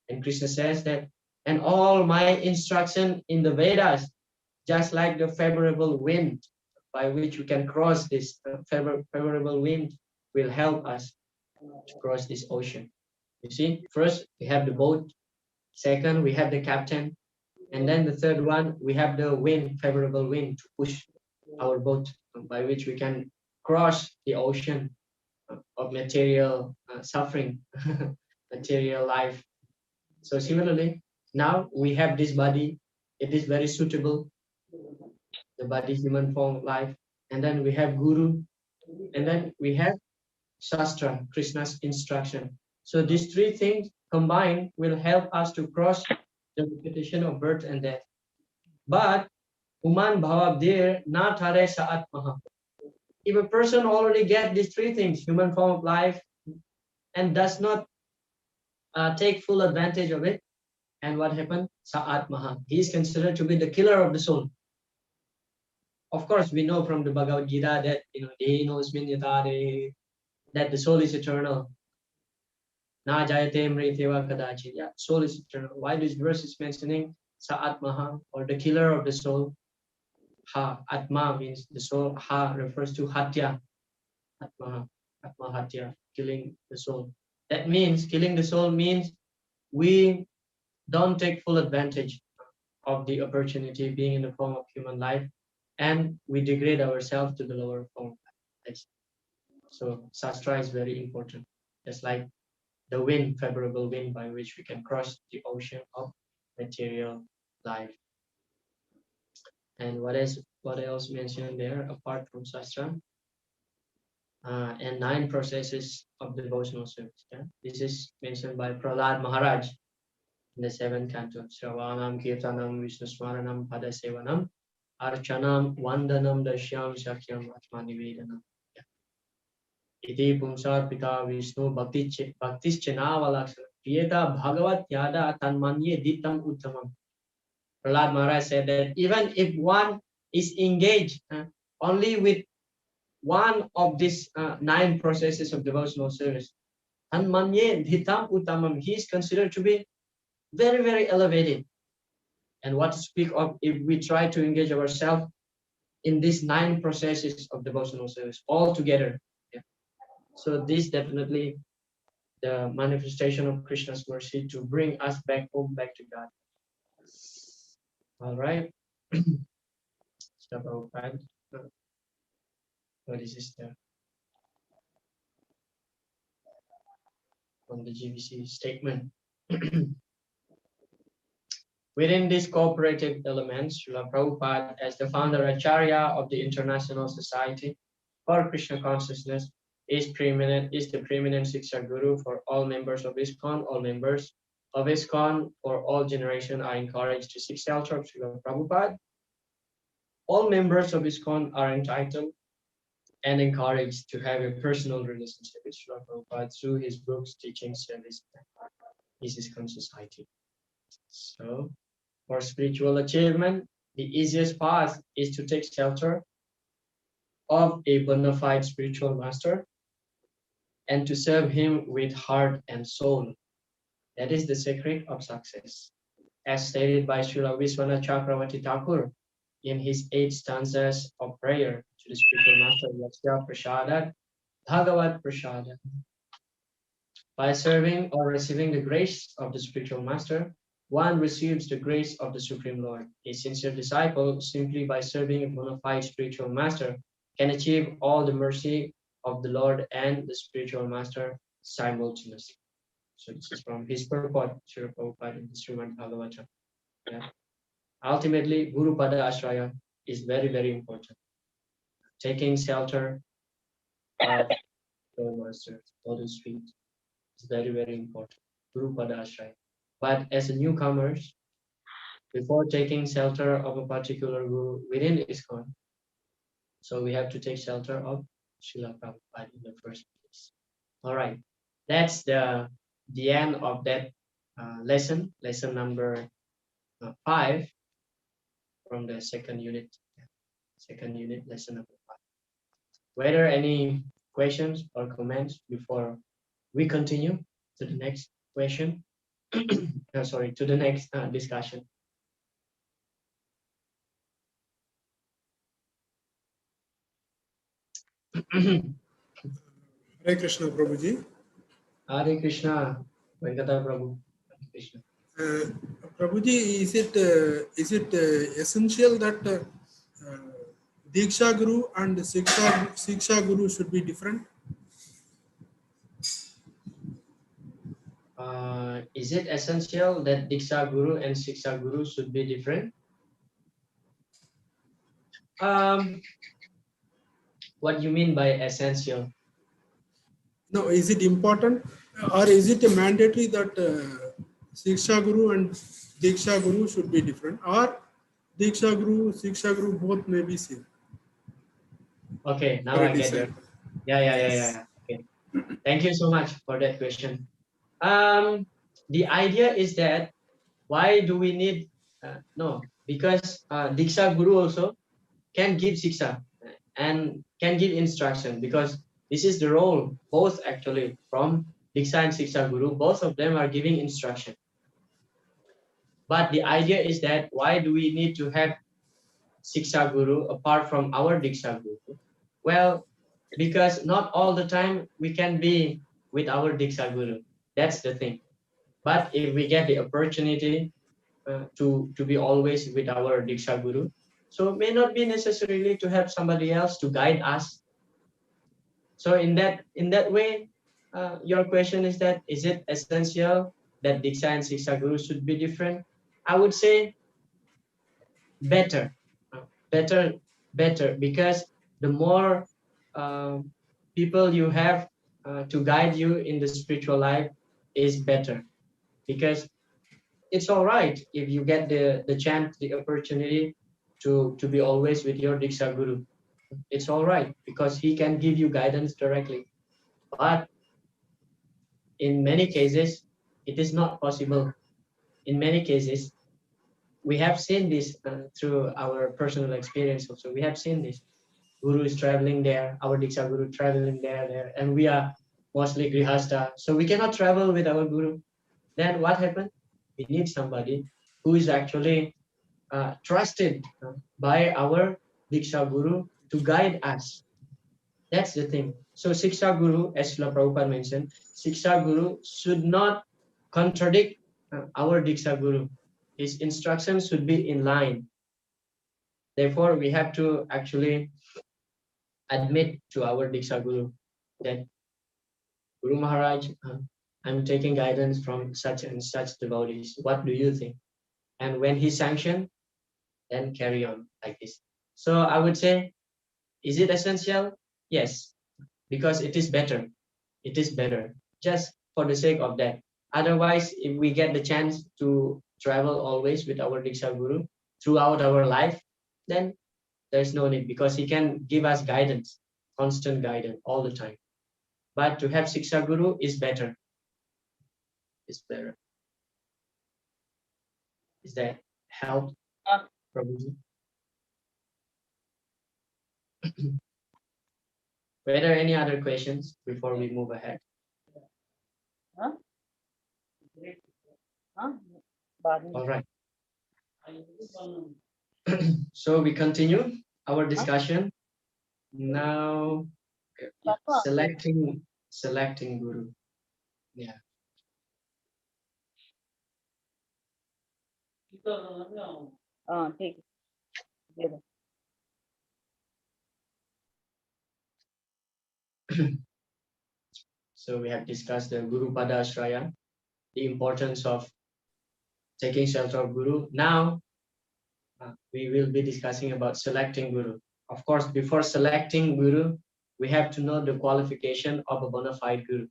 And Krishna says that, and all my instruction in the Vedas, just like the favorable wind by which we can cross this favorable wind, will help us to cross this ocean. You see, first we have the boat, second we have the captain, and then the third one we have the wind, favorable wind to push our boat by which we can cross the ocean of material suffering, material life. So similarly, now we have this body, it is very suitable, the body, human form of life, and then we have Guru, and then we have Shastra, Krishna's instruction. So these three things combined will help us to cross the repetition of birth and death. But Uman Bhavabdir na thare sa'at maha. If a person already get these three things, human form of life, and does not take full advantage of it, and what happened? Sa'at maha. He is considered to be the killer of the soul. Of course, we know from the Bhagavad Gita that that the soul is eternal. Na jayate mriteva kadachit. Yeah, soul is eternal. Why this verse is mentioning Sa'at maha, or the killer of the soul? Ha, Atma means the soul. Ha refers to Hatya. Atma, Atma Hatya, killing the soul. That means killing the soul means we don't take full advantage of the opportunity being in the form of human life, and we degrade ourselves to the lower form. So Sastra is very important. Just like the wind, favorable wind by which we can cross the ocean of material life. And what else mentioned there apart from Sastra? And 9 processes of devotional service. Yeah? This is mentioned by Prahlad Maharaj in the 7th canto. Shravanam, Kirtanam, Vishnusmaranam, Padasevanam, Archanam, Vandanam, Dashyam, Shakyam, Atmanivedanam. Iti Pumsar Pita Vishnu Bhaktischanavalakshana Priyeta Bhagavat Yada Tanmanye Ditam Uttamam. Prahlad Maharaj said that even if one is engaged only with one of these 9 processes of devotional service, Tanmanye Ditam Uttamam, he is considered to be very elevated. And what to speak of if we try to engage ourselves in these 9 processes of devotional service all together. Yeah. So this definitely the manifestation of Krishna's mercy to bring us back home, back to God. All right. Step over. What is this there? from the GBC statement. Within these cooperative elements, Srila Prabhupada, as the founder Acharya of the International Society for Krishna Consciousness, is the preeminent Siksha Guru for all members of ISKCON. All members of ISKCON for all generations are encouraged to seek shelter of Srila Prabhupada. All members of ISKCON are entitled and encouraged to have a personal relationship with Srila Prabhupada through his books, teachings, and his ISKCON society. So, for spiritual achievement, the easiest path is to take shelter of a bona fide spiritual master and to serve him with heart and soul. That is the secret of success. As stated by Srila Vishwanath Chakravarti Thakur in his 8 stanzas of prayer to the spiritual master, Yasya Prasada, Bhagavat Prasada. By serving or receiving the grace of the spiritual master, one receives the grace of the Supreme Lord. A sincere disciple, simply by serving a bona fide spiritual master, can achieve all the mercy of the Lord and the spiritual master simultaneously. So this is from his purport, Srila Prabhupada in the Srimad Bhagavatam. Yeah. Ultimately, Guru Pada Ashraya is very, very important. Taking shelter of the master, Lotus feet, is very, very important. Guru Pada Ashraya. But as a newcomers, before taking shelter of a particular guru within ISKCON, so we have to take shelter of Srila Prabhupada in the first place. All right, that's the end of that lesson number 5 from the second unit. Lesson number 5. Were there any questions or comments before we continue to the next question? Sorry, to the next discussion. Hare Krishna, Prabhuji. Hare Krishna, Venkata Prabhu. Hare Krishna. Prabhuji, is it essential that Diksha Guru and Siksha Guru should be different? Is it essential that Diksha Guru and Siksha Guru should be different? What do you mean by essential? No, is it important or is it mandatory that Siksha Guru and Diksha Guru should be different, or Diksha Guru, Siksha Guru both may be same? Okay, now I get it. Yeah. Okay. Thank you so much for that question. The idea is that why do we need no, because Diksha Guru also can give Siksha and can give instruction, because this is the role both actually from Diksha and Siksha Guru, both of them are giving instruction. But the idea is that why do we need to have Siksha Guru apart from our Diksha Guru? Well, because not all the time we can be with our Diksha Guru. That's the thing. But if we get the opportunity to be always with our Diksha Guru, so it may not be necessarily to have somebody else to guide us. So in that way, your question is that, is it essential that Diksha and Siksha Guru should be different? I would say better, because the more people you have to guide you in the spiritual life is better, because it's all right if you get the chance, the opportunity to be always with your Diksha Guru. It's all right because he can give you guidance directly. But in many cases, it is not possible. In many cases, we have seen this through our personal experience also. We have seen this. Guru is traveling there, our Diksha Guru traveling there, and we are mostly Grihasta. So we cannot travel with our Guru. Then what happened? We need somebody who is actually trusted by our Diksha Guru to guide us. That's the thing. So Siksha Guru, as Srila Prabhupada mentioned, Siksha Guru should not contradict our Diksha Guru. His instructions should be in line. Therefore, we have to actually admit to our Diksha Guru that Guru Maharaj, I'm taking guidance from such and such devotees. What do you think? And when he sanctioned, then carry on like this. So I would say, is it essential? Yes, because it is better. It is better just for the sake of that. Otherwise, if we get the chance to travel always with our Diksha Guru throughout our life, then there's no need because he can give us guidance, constant guidance all the time. But to have Siksha Guru is better. Is better. Is that help, Prabhuji? Were there any other questions before we move ahead? Huh? Huh? All right. So we continue our discussion. Now, selecting Guru. Yeah. ठीक है. So we have discussed the Guru Pada Ashraya, the importance of taking shelter of Guru. Now we will be discussing about selecting Guru. Of course, before selecting Guru, we have to know the qualification of a bona fide Guru.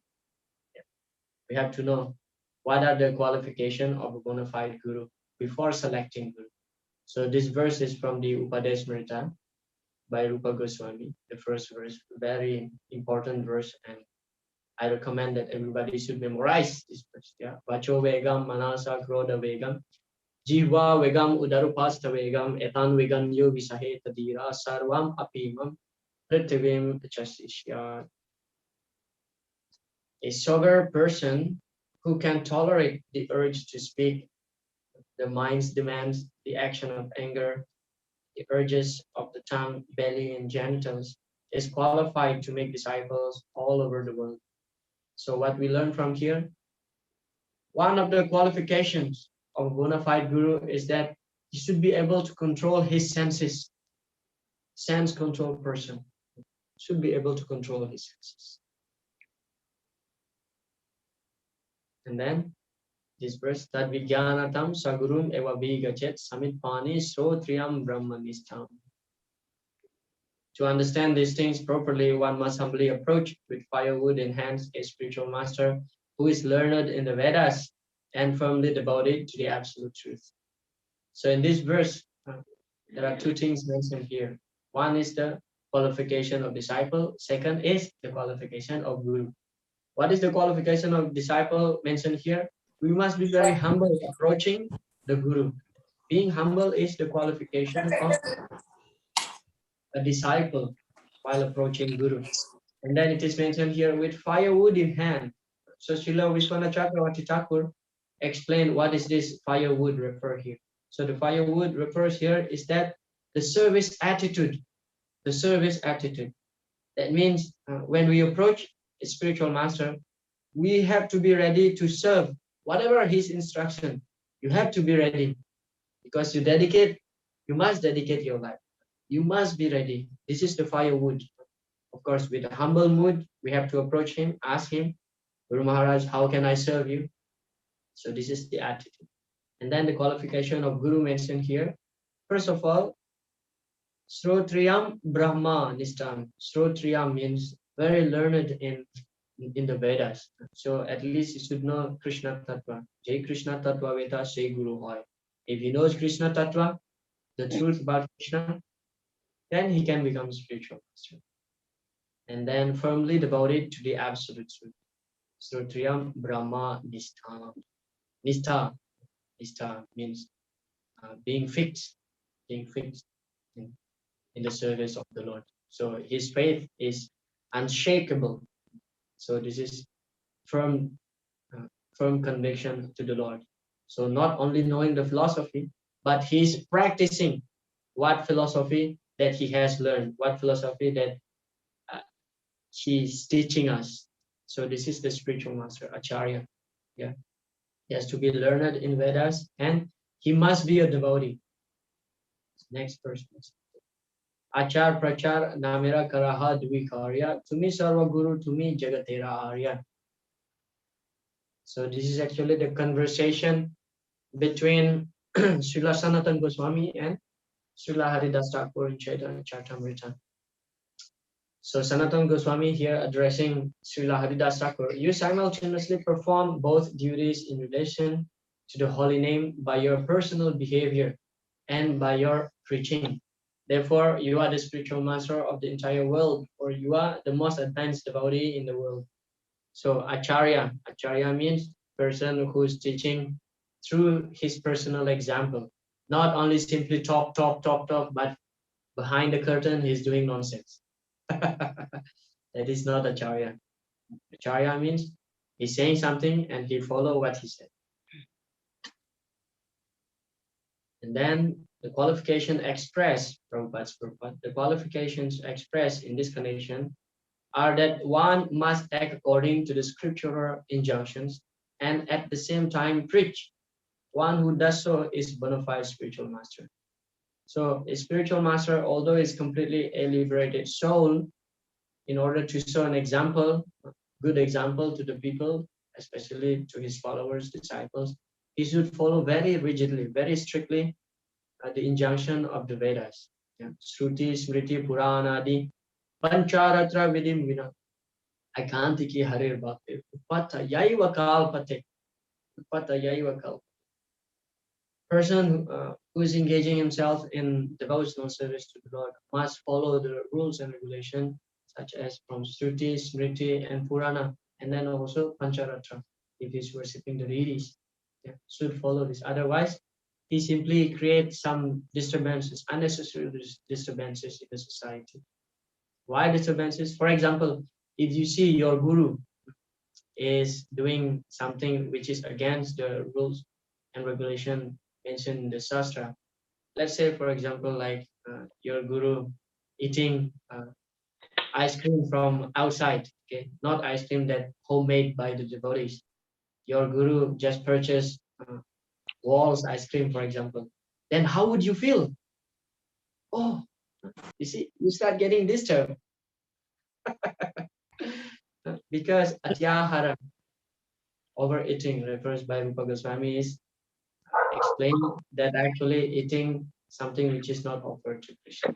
We have to know what are the qualification of a bona fide Guru before selecting Guru. So this verse is from the Upadesmrita by Rupa Goswami, the first verse, very important verse, and I recommend that everybody should memorize this verse. Yeah, Vacho Vegam Manasa Krodha Vegam Jiva Vegam Udarupasta Vegam Etan Vegan Yo Visahe Tadira Sarvam Apimam Prithivim Chasishya. A sober person who can tolerate the urge to speak, the mind's demands, the action of anger, the urges of the tongue, belly, and genitals, is qualified to make disciples all over the world. So what we learn from here, one of the qualifications of a bona fide guru is that he should be able to control his senses. Sense control person should be able to control his senses. And then this verse, that vijnanatam sagurum eva vigachet samit pani srotriyam brahmanistam. To understand these things properly, one must humbly approach with firewood in hands a spiritual master who is learned in the Vedas and firmly devoted to the absolute truth. So in this verse, there are two things mentioned here. One is the qualification of disciple. Second is the qualification of guru. What is the qualification of disciple mentioned here? We must be very humble approaching the guru. Being humble is the qualification of a disciple while approaching Guru. And then it is mentioned here with firewood in hand. So Srila Vishwanath Chakravarti Thakur explained what is this firewood refer here. So the firewood refers here is that the service attitude. The service attitude. That means when we approach a spiritual master, we have to be ready to serve whatever his instruction. You have to be ready because you must dedicate your life. You must be ready. This is the firewood. Of course, with a humble mood, we have to approach him, ask him, Guru Maharaj, how can I serve you? So this is the attitude. And then the qualification of Guru mentioned here. First of all, Srotriyam Brahma Nistam. Srotriyam means very learned in the Vedas. So at least you should know Krishna Tattva. Jai Krishna Tattva Veda Jai Guru Hoy. If he knows Krishna Tattva, the truth about Krishna, then he can become spiritual master. And then firmly devoted to the absolute truth. Srotriyam Brahma Nishtha. Nishtha means being fixed in the service of the Lord. So his faith is unshakable. So this is firm conviction to the Lord. So not only knowing the philosophy, but he's practicing what philosophy that he has learned, what philosophy that he's teaching us. So this is the spiritual master, Acharya. Yeah, he has to be learned in Vedas, and he must be a devotee. Next person. Achar prachar namera karaha dvikarya tumi sarva guru tumi jagatera arya. So this is actually the conversation between Srila Sanatana Goswami and Srila Haridas Thakur in Chaitanya Charitamrita. So Sanatana Goswami here addressing Srila Haridas Thakur, you simultaneously perform both duties in relation to the holy name by your personal behavior and by your preaching. Therefore, you are the spiritual master of the entire world, or you are the most advanced devotee in the world. So Acharya means person who is teaching through his personal example. Not only simply talk, but behind the curtain he's doing nonsense. That is not Acharya. Acharya means he's saying something and he follow what he said. And then the qualification expressed, the qualifications expressed in this connection are that one must act according to the scriptural injunctions and at the same time preach. One who does so is bona fide spiritual master. So a spiritual master, although is completely a liberated soul, in order to show an example, good example to the people, especially to his followers, disciples, he should follow very rigidly, very strictly the injunction of the Vedas. Yeah. Shruti, Smriti, Purana, Adi, Pancharatra Vidim Vina, Akantiki Harir Bhakti, Upata Yaiva Kalpate, Upata Yaiva Kalpate. Person who is engaging himself in devotional service to the Lord must follow the rules and regulations such as from Shruti, Smriti, and Purana, and then also Pancharatra, if he's worshipping the deities. Yeah, should follow this. Otherwise, he simply creates some disturbances, unnecessary disturbances in the society. Why disturbances? For example, if you see your guru is doing something which is against the rules and regulation mentioned in the Shastra, let's say, for example, like your guru eating ice cream from outside, okay, not ice cream that homemade by the devotees. Your guru just purchased Walls ice cream, for example. Then how would you feel? Oh, you see, you start getting disturbed because atyahara, overeating, refers by Rupa Goswami is explained that actually eating something which is not offered to Krishna.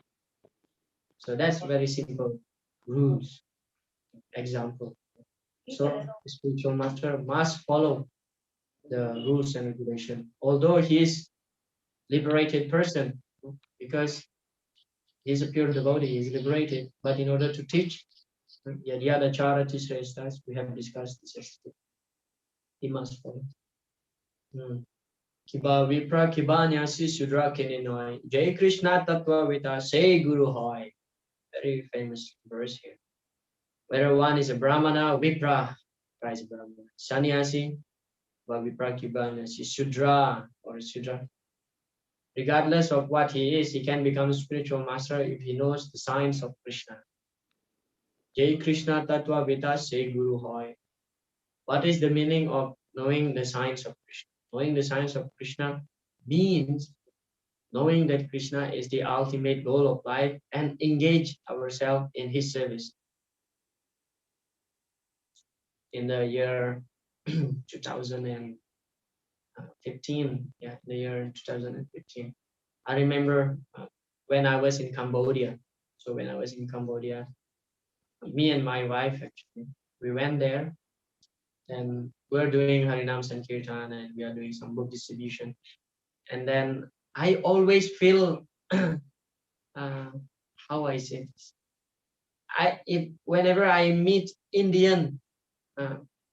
So that's very simple rules, example. So the spiritual master must follow the rules and regulation, although he is liberated person, because he's a pure devotee, he's liberated, but in order to teach Yadyada Charati Sreshtas, we have discussed this yesterday. He must follow. Kiba Vipra Kiba Nyasi Sudra Keninoi Jai Krishna Tattva Vita Say Guru Hoy. Very famous verse here. Whether one is a Brahmana, Vipra, is a Brahmana, Sannyasi, Vipra Kiba Nyasi Sudra or Sudra. Regardless of what he is, he can become a spiritual master if he knows the signs of Krishna. Jai Krishna Tattva Vita Say Guru Hoy. What is the meaning of knowing the signs of Krishna? Knowing the signs of Krishna means knowing that Krishna is the ultimate goal of life and engage ourselves in his service. In the year 2015, yeah, the year 2015, I remember when I was in Cambodia. So when I was in Cambodia, me and my wife, actually, we went there and we're doing Harinam Sankirtan and we are doing some book distribution. And then I always feel, how I say this, whenever I meet Indian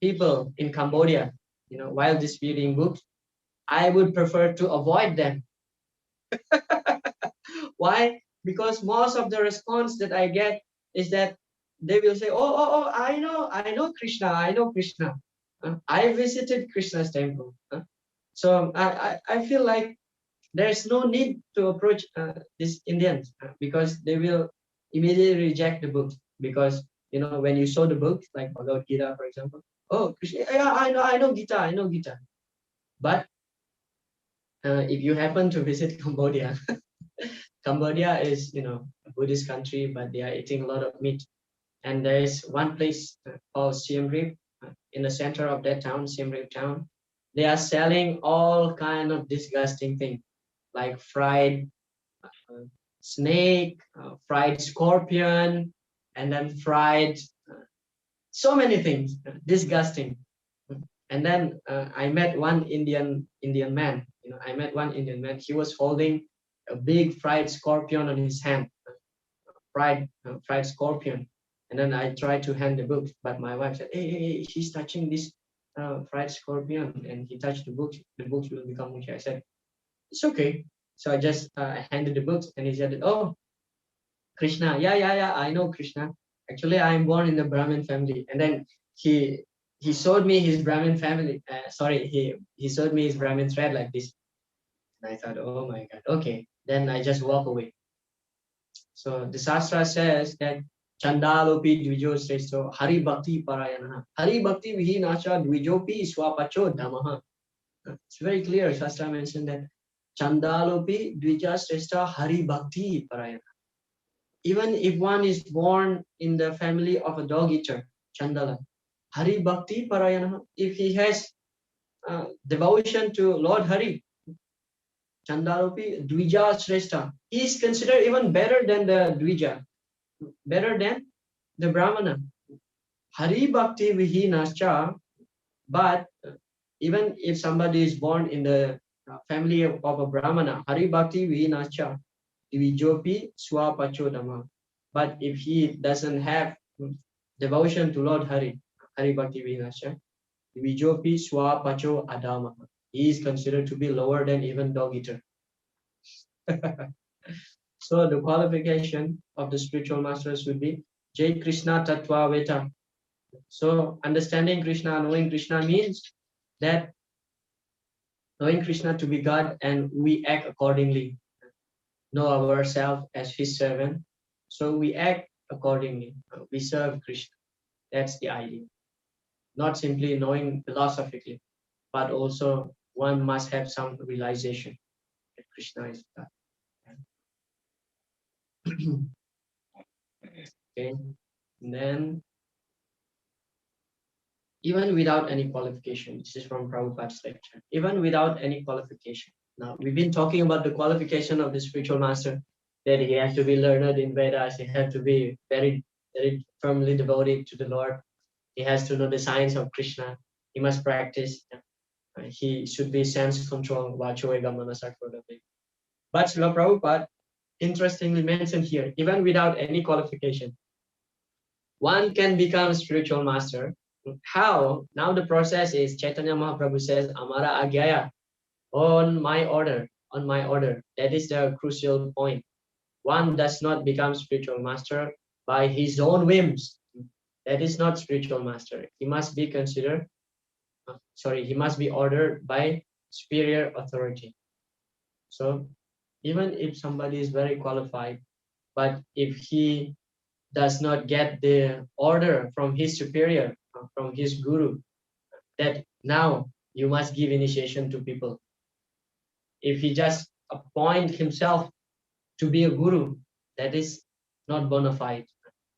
people in Cambodia, while distributing books, I would prefer to avoid them. Why? Because most of the response that I get is that they will say, oh, I know Krishna, I know Krishna. I visited Krishna's temple. So I feel like there's no need to approach these Indians because they will immediately reject the book. Because when you saw the book, like Bhagavad Gita, for example, oh Krishna, yeah, I know Gita. But if you happen to visit Cambodia, Cambodia is a Buddhist country, but they are eating a lot of meat. And there is one place called Siem Reap. in the center of that town, Simri town. They are selling all kind of disgusting things like fried snake, fried scorpion, and then fried so many things, disgusting. And then I met one Indian man. I met one Indian man. He was holding a big fried scorpion on his hand, fried scorpion. And then I tried to hand the book, but my wife said, "Hey, he's touching this fried scorpion," and he touched the books. The books will become mushy. I said, "It's okay." So I just handed the books, and he said, "Oh, Krishna, yeah, I know Krishna. Actually, I'm born in the Brahmin family." And then he showed me his Brahmin family. He showed me his Brahmin thread like this. And I thought, oh my God, okay. Then I just walk away. So the Shastra says that Chandalopi Dvijo Sresto Hari Bhakti Parayana. Hari Bhakti Vihinacha Dvijopi Swapacho Dhamaha. It's very clear. Shastra mentioned that Chandalopi Dvija Sresta Hari Bhakti Parayana. Even if one is born in the family of a dog eater, Chandala, Hari Bhakti Parayana, if he has devotion to Lord Hari, Chandalopi Dvija Sresta, he is considered even better than the Dvija, better than the Brahmana. Hari Bhakti Vihinascha, but even if somebody is born in the family of a Brahmana, Hari Bhakti Vihinascha, Dvijopi Swapachodama. But if he doesn't have devotion to Lord Hari, Hari Bhakti Vihinascha, Dvijopi Swapacho Adama. He is considered to be lower than even dog eater. So the qualification of the spiritual masters would be Jai Krishna Tattva Veta. So understanding Krishna, knowing Krishna means that knowing Krishna to be God, and we act accordingly. Know ourselves as his servant. So we act accordingly. We serve Krishna. That's the idea. Not simply knowing philosophically, but also one must have some realization that Krishna is God. Okay. And then even without any qualification, this is from Prabhupada's lecture, even without any qualification. Now, we've been talking about the qualification of the spiritual master, that he has to be learned in Vedas, he has to be very, very firmly devoted to the Lord, he has to know the science of Krishna, he must practice, he should be sense control, Vachoega Manasakrodave. But Srila Prabhupada interestingly mentioned here, even without any qualification, one can become spiritual master. How? Now the process is Chaitanya Mahaprabhu says, Amara Agyaya, on my order, on my order. That is the crucial point. One does not become spiritual master by his own whims. That is not spiritual master. He must be considered, he must be ordered by superior authority. So even if somebody is very qualified, but if he does not get the order from his superior, from his guru, that now you must give initiation to people. If he just appoint himself to be a guru, that is not bona fide,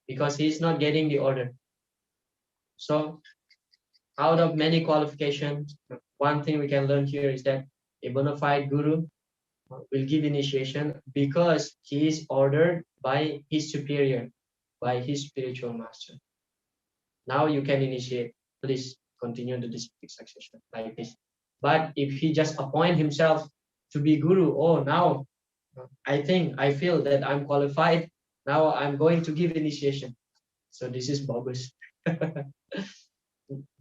because he is not getting the order. So out of many qualifications, one thing we can learn here is that a bona fide guru will give initiation because he is ordered by his superior, by his spiritual master. Now you can initiate. Please continue the district succession like this. But if he just appoint himself to be guru, oh, now I feel that I'm qualified. Now I'm going to give initiation. So this is bogus.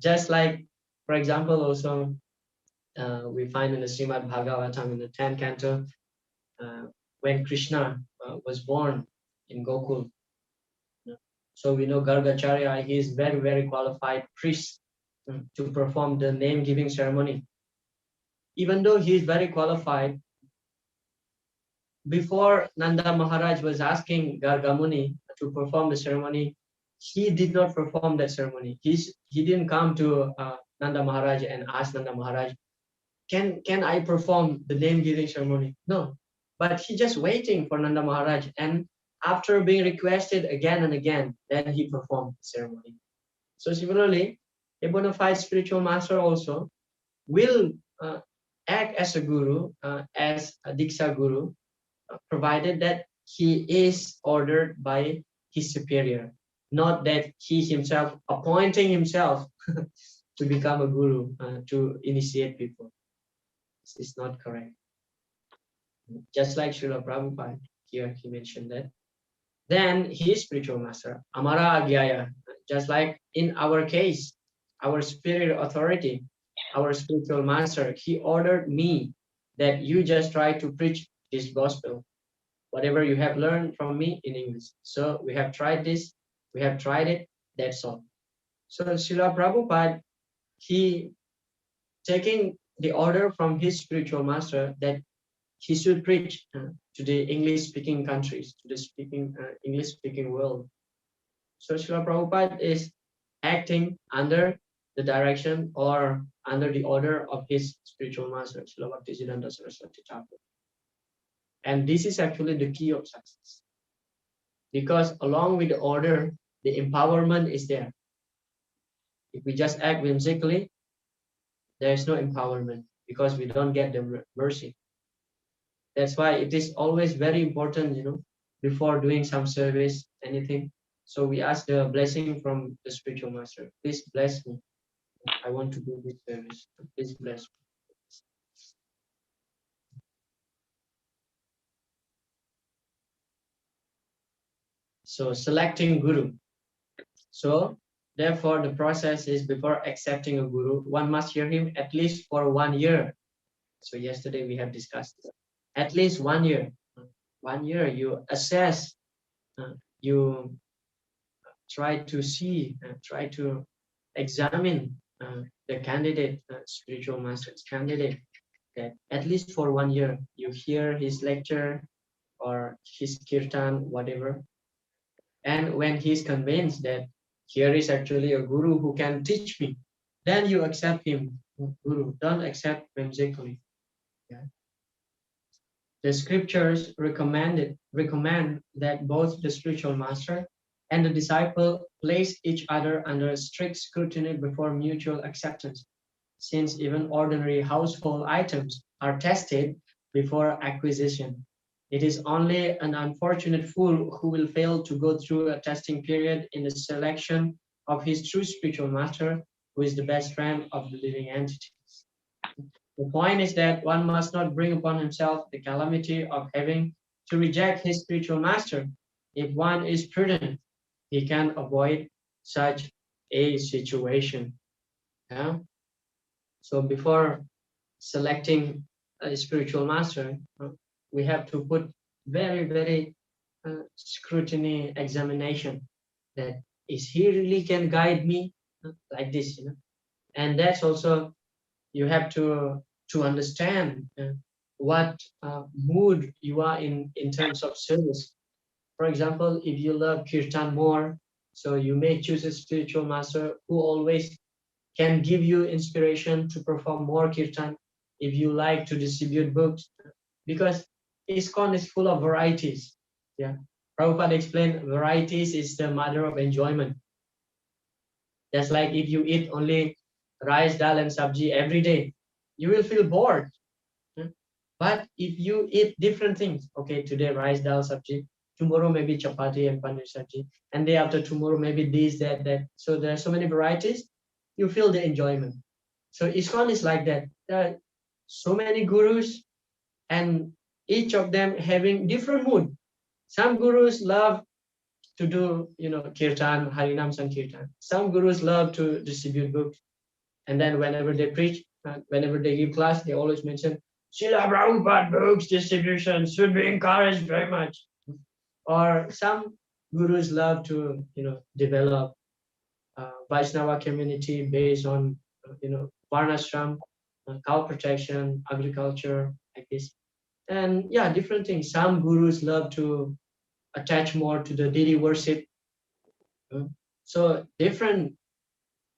Just like, for example, also we find in the Srimad Bhagavatam in the 10th canto, when Krishna was born in Gokul. So we know Gargacharya, he is very, very qualified priest to perform the name-giving ceremony. Even though he is very qualified, before Nanda Maharaj was asking Gargamuni to perform the ceremony, he did not perform that ceremony. He didn't come to Nanda Maharaj and ask Nanda Maharaj, can I perform the name-giving ceremony? No, but he just waiting for Nanda Maharaj, and after being requested again and again, then he performed the ceremony. So similarly, a bona fide spiritual master also will act as a guru, as a Diksha guru, provided that he is ordered by his superior, not that he himself appointing himself to become a guru, to initiate people. This is not correct. Just like Srila Prabhupada, here he mentioned that. Then his spiritual master, Amara Agyaya, just like in our case, our superior authority, our spiritual master, he ordered me that you just try to preach this gospel, whatever you have learned from me in English. So we have tried this, we have tried it, that's all. So Srila Prabhupada, he taking the order from his spiritual master that he should preach to the English-speaking countries, to the English-speaking world. So Srila Prabhupada is acting under the direction or under the order of his spiritual master, Srila Bhaktisiddhanta Saraswati Thakur. And this is actually the key of success. Because along with the order, the empowerment is there. If we just act whimsically, there is no empowerment because we don't get the mercy. That's why it is always very important, before doing some service, anything. So we ask the blessing from the spiritual master. Please bless me. I want to do this service. Please bless me. So selecting guru. So therefore the process is before accepting a guru, one must hear him at least for 1 year. So yesterday we have discussed this. At least 1 year. 1 year you assess, you try to see, try to examine the candidate, spiritual master's candidate, that at least for 1 year you hear his lecture or his kirtan, whatever. And when he's convinced that here is actually a guru who can teach me, then you accept him, guru. Don't accept whimsically. Yeah. The scriptures recommend that both the spiritual master and the disciple place each other under strict scrutiny before mutual acceptance, since even ordinary household items are tested before acquisition. It is only an unfortunate fool who will fail to go through a testing period in the selection of his true spiritual master, who is the best friend of the living entities. The point is that one must not bring upon himself the calamity of having to reject his spiritual master. If one is prudent, he can avoid such a situation. Yeah? So before selecting a spiritual master, we have to put very, very scrutiny examination that is he really can guide me like this, and that's also you have to understand what mood you are in terms of service. For example, if you love kirtan more, so you may choose a spiritual master who always can give you inspiration to perform more kirtan. If you like to distribute books, because ISKCON is full of varieties. Yeah, Prabhupada explained varieties is the mother of enjoyment. Just like if you eat only rice, dal, and sabji every day, you will feel bored. But if you eat different things, okay, today rice, dal, sabji, tomorrow maybe chapati and paneer sabji, and day after tomorrow maybe this, that, that. So there are so many varieties, you feel the enjoyment. So ISKCON is like that. There are so many gurus, and each of them having different mood. Some gurus love to do, kirtan, Harinam Sankirtan. Some gurus love to distribute books. And then whenever they preach, whenever they give class, they always mention, Srila Prabhupada books distribution should be encouraged very much. Or some gurus love to, develop Vaishnava community based on, Varnashram, cow protection, agriculture, like this. And yeah, different things. Some gurus love to attach more to the deity worship. So different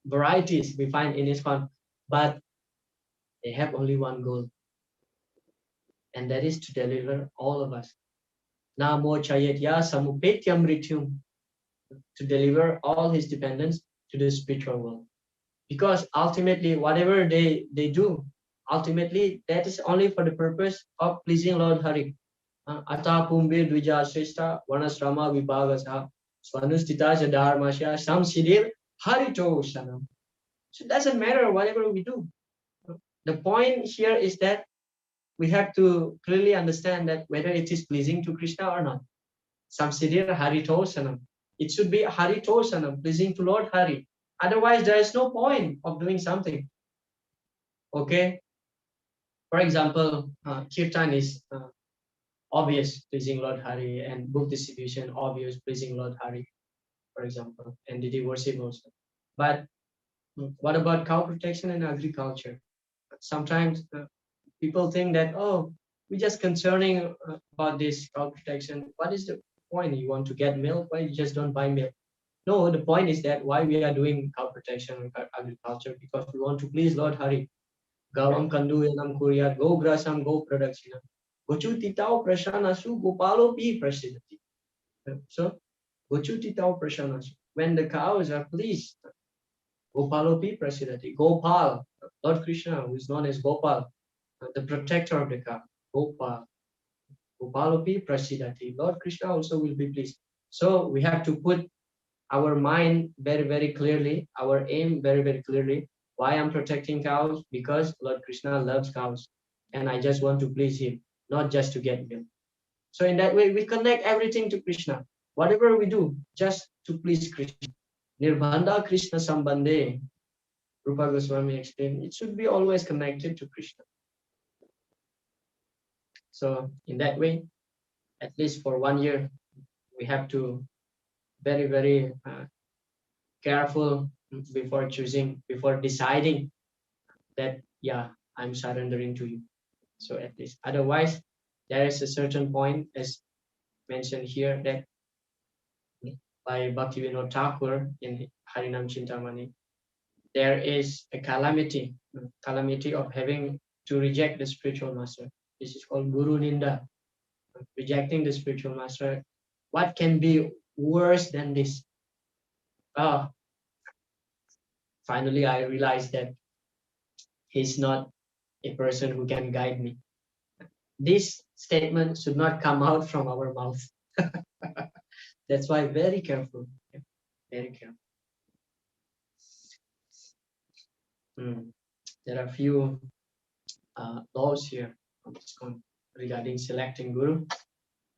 varieties we find in ISKCON, but they have only one goal, and that is to deliver all of us. Namo Chayatya Samupetyam Rityum, to deliver all his dependents to the spiritual world. because ultimately whatever they do, ultimately that is only for the purpose of pleasing Lord Hari. Ata pumbe dvija shrestha vanasrama vibhagasa swanustita dharmasya samsidir harito sanam. So it doesn't matter whatever we do. The point here is that we have to clearly understand that whether it is pleasing to Krishna or not. Samsidir harito sanam. It should be harito sanam, pleasing to Lord Hari. Otherwise, there is no point of doing something. Okay. For example, kirtan is obvious, pleasing Lord Hari, and book distribution, obvious, pleasing Lord Hari, for example, and deity worship also. But what about cow protection and agriculture? Sometimes people think that, oh, we're just concerning about this cow protection. What is the point? You want to get milk? Why you just don't buy milk? No, the point is that why we are doing cow protection and agriculture, because we want to please Lord Hari. Gavam kandu yanam kuryat go grasam go production. Gochu titao prashanasu gopalo pi prasidati. So gochu titao prashanasu. When the cows are pleased, gopalo pi prasidati. Gopal, Lord Krishna, who is known as Gopal, the protector of the cow. Gopal. Gopalo pi prasidati. Lord Krishna also will be pleased. So we have to put our mind very, very clearly, our aim very, very clearly. Why I'm protecting cows? Because Lord Krishna loves cows and I just want to please him, not just to get milk. So in that way, we connect everything to Krishna. Whatever we do, just to please Krishna. Nirbandha Krishna Sambandhe, Rupa Goswami explained, it should be always connected to Krishna. So in that way, at least for 1 year, we have to very, very careful before choosing, before deciding that, yeah, I'm surrendering to you. So at least, otherwise, there is a certain point, as mentioned here, that by Bhaktivinoda Thakur in Harinam Chintamani, there is a calamity of having to reject the spiritual master. This is called Guru Ninda, rejecting the spiritual master. What can be worse than this? Finally, I realized that he's not a person who can guide me. This statement should not come out from our mouth. That's why very careful, very careful. There are few laws here on ISKCON regarding selecting guru.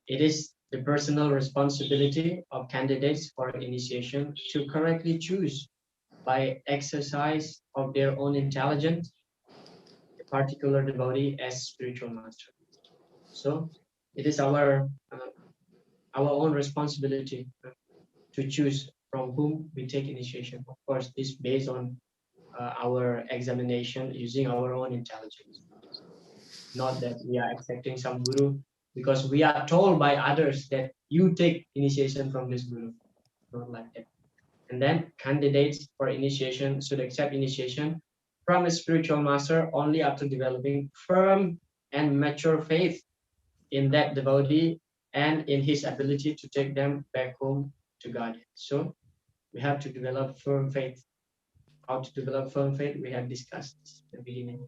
It is the personal responsibility of candidates for initiation to correctly choose by exercise of their own intelligence a particular devotee as spiritual master. So it is our own responsibility to choose from whom we take initiation. Of course, this based on our examination using our own intelligence. Not that we are accepting some guru because we are told by others that you take initiation from this guru. Not like that. And then candidates for initiation should accept initiation from a spiritual master only after developing firm and mature faith in that devotee and in his ability to take them back home to God. So we have to develop firm faith. How to develop firm faith, we have discussed this at the beginning.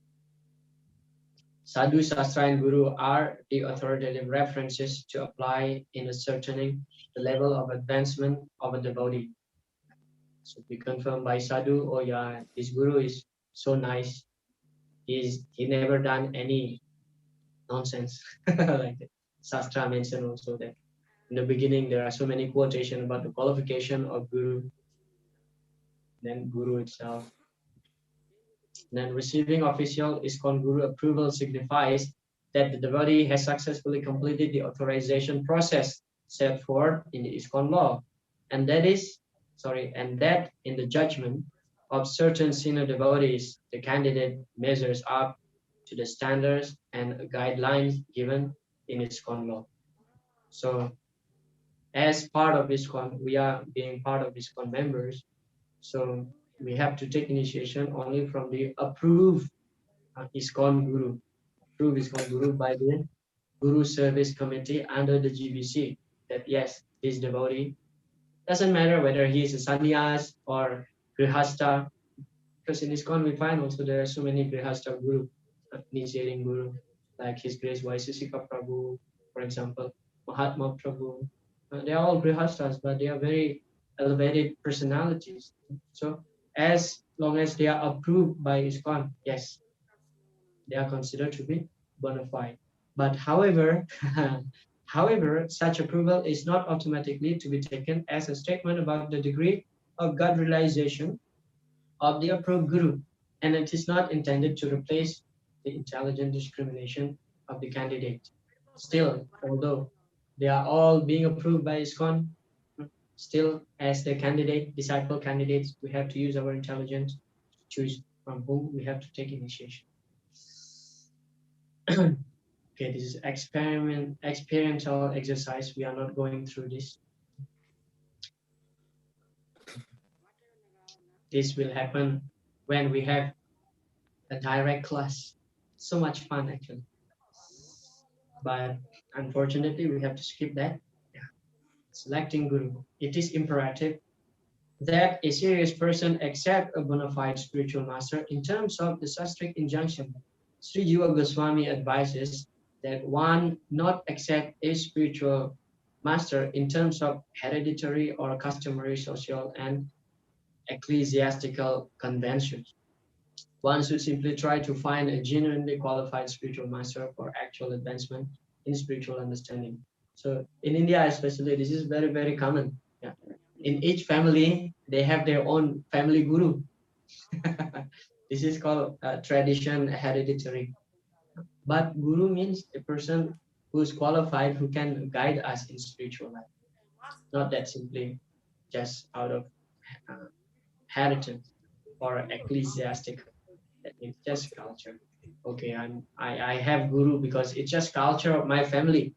Sadhu, Shastra, and Guru are the authoritative references to apply in ascertaining the level of advancement of a devotee. So we confirm by Sadhu, oh yeah, this Guru is so nice. He never done any nonsense. Like that. Shastra mentioned also that in the beginning there are so many quotations about the qualification of Guru, then Guru itself. Then receiving official ISKCON Guru approval signifies that the devotee has successfully completed the authorization process set forth in the ISKCON law, and that in the judgment of certain senior devotees, the candidate measures up to the standards and guidelines given in ISKCON law. So, as part of ISKCON, we are being part of ISKCON members, so we have to take initiation only from the approved ISKCON Guru by the Guru Service Committee under the GBC. That yes, this devotee doesn't matter whether he is a sannyas or grihasta, Because in ISKCON we find also there are so many Grihastha Guru, initiating Guru, like His Grace Vaisesika Prabhu, for example, Mahatma Prabhu. They are all Grihasthas, but they are very elevated personalities. So as long as they are approved by ISKCON, yes, they are considered to be bona fide. But however, however, such approval is not automatically to be taken as a statement about the degree of God realization of the approved guru, and it is not intended to replace the intelligent discrimination of the candidate. Still, although they are all being approved by ISKCON, still as the candidate, disciple candidates, we have to use our intelligence to choose from whom we have to take initiation. Okay, this is experiential exercise. We are not going through this. This will happen when we have a direct class. So much fun actually. But unfortunately, we have to skip that. Yeah. Selecting guru. It is imperative that a serious person accept a bona fide spiritual master in terms of the sastric injunction. Sri Jiva Goswami advises that one not accept a spiritual master in terms of hereditary or customary social and ecclesiastical conventions. One should simply try to find a genuinely qualified spiritual master for actual advancement in spiritual understanding. So in India especially, this is very, very common. Yeah. In each family, they have their own family guru. This is called tradition hereditary. But guru means a person who is qualified, who can guide us in spiritual life. Not that simply just out of uh, inheritance or ecclesiastical. That means just culture. Okay, I have guru because it's just culture of my family.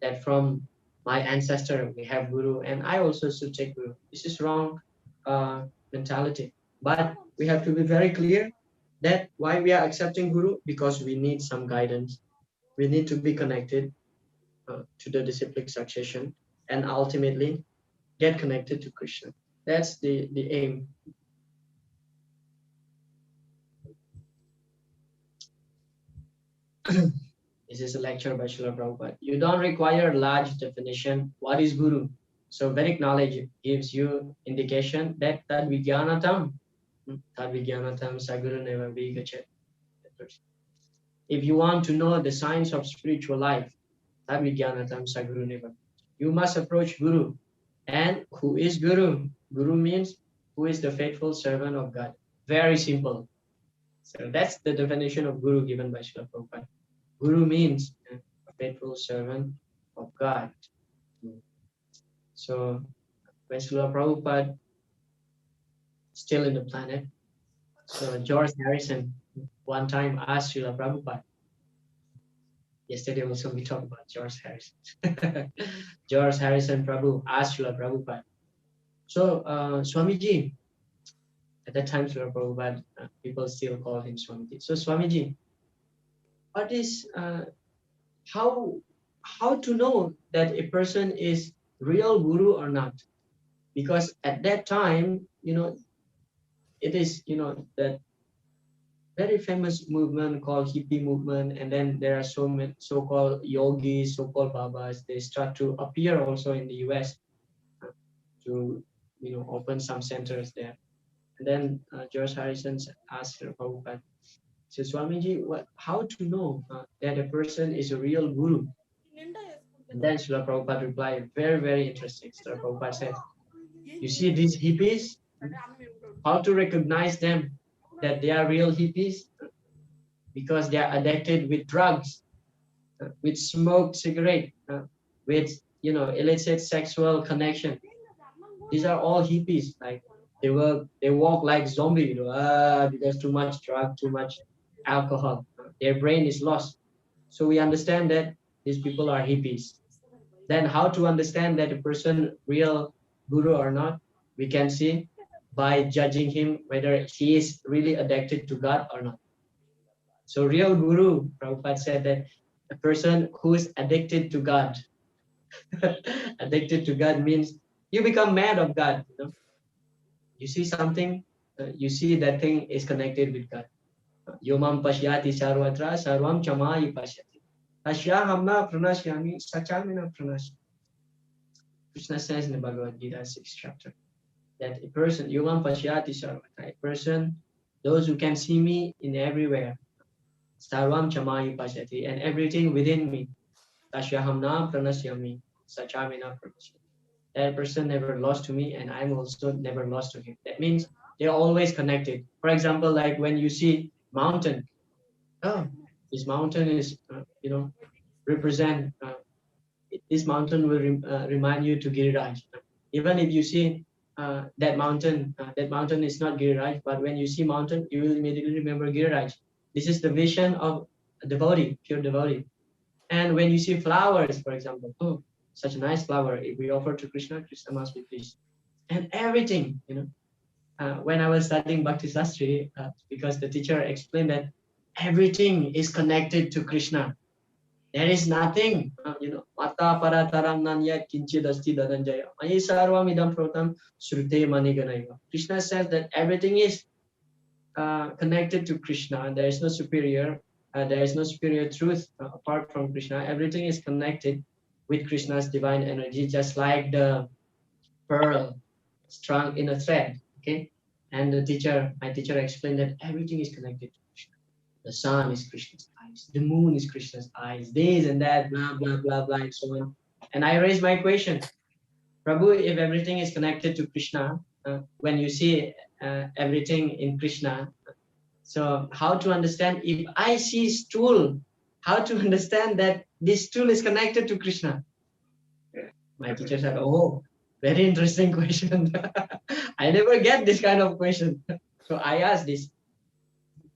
That from my ancestor we have guru, and I also should take guru. This is wrong mentality. But we have to be very clear that why we are accepting guru, because we need some guidance. We need to be connected to the disciplic succession, and ultimately get connected to Krishna. That's the aim. This is a lecture by Srila Prabhupada. You don't require large definition. What is Guru? So Vedic knowledge gives you indication that Tad Vijnanatam, Tad Vijnanatam Saguru Neva Vigachet. If you want to know the science of spiritual life, Tad Vijnanatam Saguru Neva, you must approach Guru. And who is Guru? Guru means who is the faithful servant of God. Very simple. So that's the definition of Guru given by Srila Prabhupada. Guru means a faithful servant of God. So when Srila Prabhupada still in the planet, so George Harrison one time asked Srila Prabhupada. Yesterday also we talked about George Harrison. George Harrison Prabhu asked Srila Prabhupada. So Swamiji, at that time Srila Prabhupada, people still call him Swamiji. So Swamiji, what is how to know that a person is real guru or not? Because at that time, it is, that very famous movement called hippie movement, and then there are so many so-called yogis, so-called babas. They start to appear also in the US to, open some centers there. And then George Harrison asked Prabhupada, so Swamiji, how to know that a person is a real guru? And then Srila Prabhupada replied, very, very interesting. Srila Prabhupada said, you see these hippies, how to recognize them that they are real hippies? Because they are addicted with drugs, with smoked cigarette, with, illicit sexual connection. These are all hippies. Like they walk like zombie, because too much drug, too much alcohol. Their brain is lost. So we understand that these people are hippies. Then how to understand that a person real guru or not? We can see by judging him whether he is really addicted to God or not. So real guru, Prabhupada said that a person who is addicted to God. Addicted to God means you become mad of God. You see something you see that thing is connected with God. Yomam pashyati sarvatra sarvam chamayi pashyati. Ashyahamna pranashyami sachamina pranashyami. Krishna says in the Bhagavad Gita, 6th chapter, that a person, Yomam pashyati sarvatra, a person, those who can see me in everywhere, sarvam chamayi pashyati, and everything within me, tasyahamna pranasyami sachamina pranashyami. That person never lost to me, and I'm also never lost to him. That means they're always connected. For example, like when you see mountain, oh, this mountain is, represent, this mountain will remind you to Giriraj. Even if you see that mountain is not Giriraj, but when you see mountain, you will immediately remember Giriraj. This is the vision of a devotee, pure devotee. And when you see flowers, for example, oh, such a nice flower, if we offer to Krishna, Krishna must be pleased. And everything, when I was studying Bhakti Sastri, because the teacher explained that everything is connected to Krishna. There is nothing, Mata parataram nanyat kinchid asti dharanjaya. Mayi sarvam idam protam shrute maniganaiva. Krishna says that everything is connected to Krishna. There is no superior. There is no superior truth apart from Krishna. Everything is connected with Krishna's divine energy, just like the pearl strung in a thread. Okay, and my teacher explained that everything is connected to Krishna. The sun is Krishna's eyes, the moon is Krishna's eyes, this and that, blah blah blah blah, and so on. And I raised my question, Prabhu, if everything is connected to Krishna, when you see everything in Krishna, so how to understand if I see stool, how to understand that this stool is connected to Krishna? My teacher said, oh, very interesting question. I never get this kind of question. So I asked this,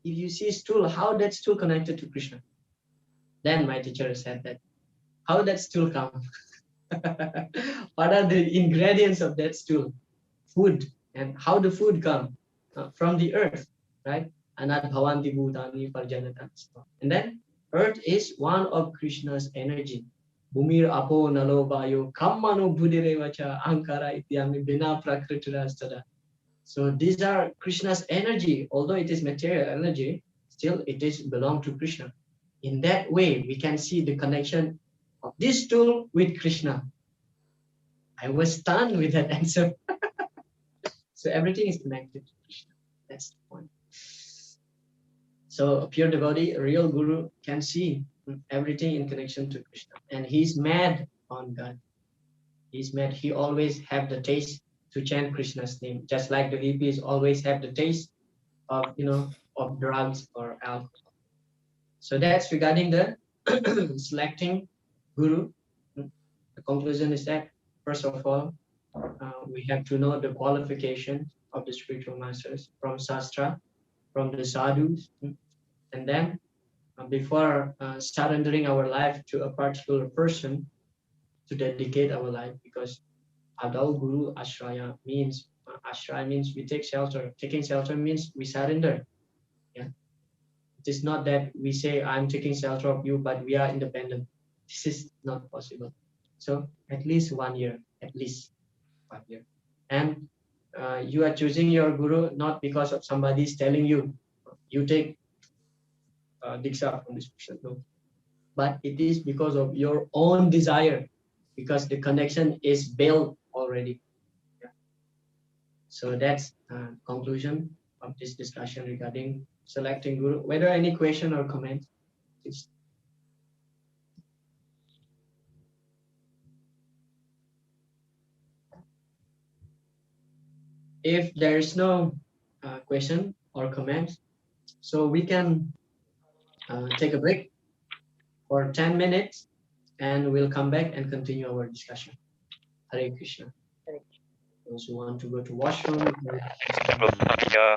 if you see stool, how that stool connected to Krishna? Then my teacher said that, how that stool come? What are the ingredients of that stool? Food. And how the food come? From the earth, right? Anat bhavanti bhutani parjanatan. And then earth is one of Krishna's energy. Bhumir apo nalo vayo kammano bhudirevacha ankara ityami bina prakritirastada. So these are Krishna's energy. Although it is material energy, still it is belong to Krishna. In that way, we can see the connection of this tool with Krishna. I was stunned with that answer. So everything is connected to Krishna. That's the point. So a pure devotee, a real guru, can see everything in connection to Krishna. And he's mad on God. He's mad. He always have the taste to chant Krishna's name, just like the hippies always have the taste of, of drugs or alcohol. So that's regarding the selecting guru. The conclusion is that, first of all, we have to know the qualification of the spiritual masters from Shastra, from the sadhus, and then before surrendering our life to a particular person, to dedicate our life, because Adal Guru Ashraya means we take shelter. Taking shelter means we surrender. Yeah. It is not that we say I'm taking shelter of you, but we are independent. This is not possible. So at least 1 year, at least 1 year. And you are choosing your guru not because of somebody is telling you, you take Diksha from this person. No. But it is because of your own desire, because the connection is built already. Yeah. So that's conclusion of this discussion regarding selecting guru. Whether any question or comment, please. If there is no question or comment, so we can take a break for 10 minutes and we'll come back and continue our discussion. Hare Krishna. Those who want to go to washroom. Yeah.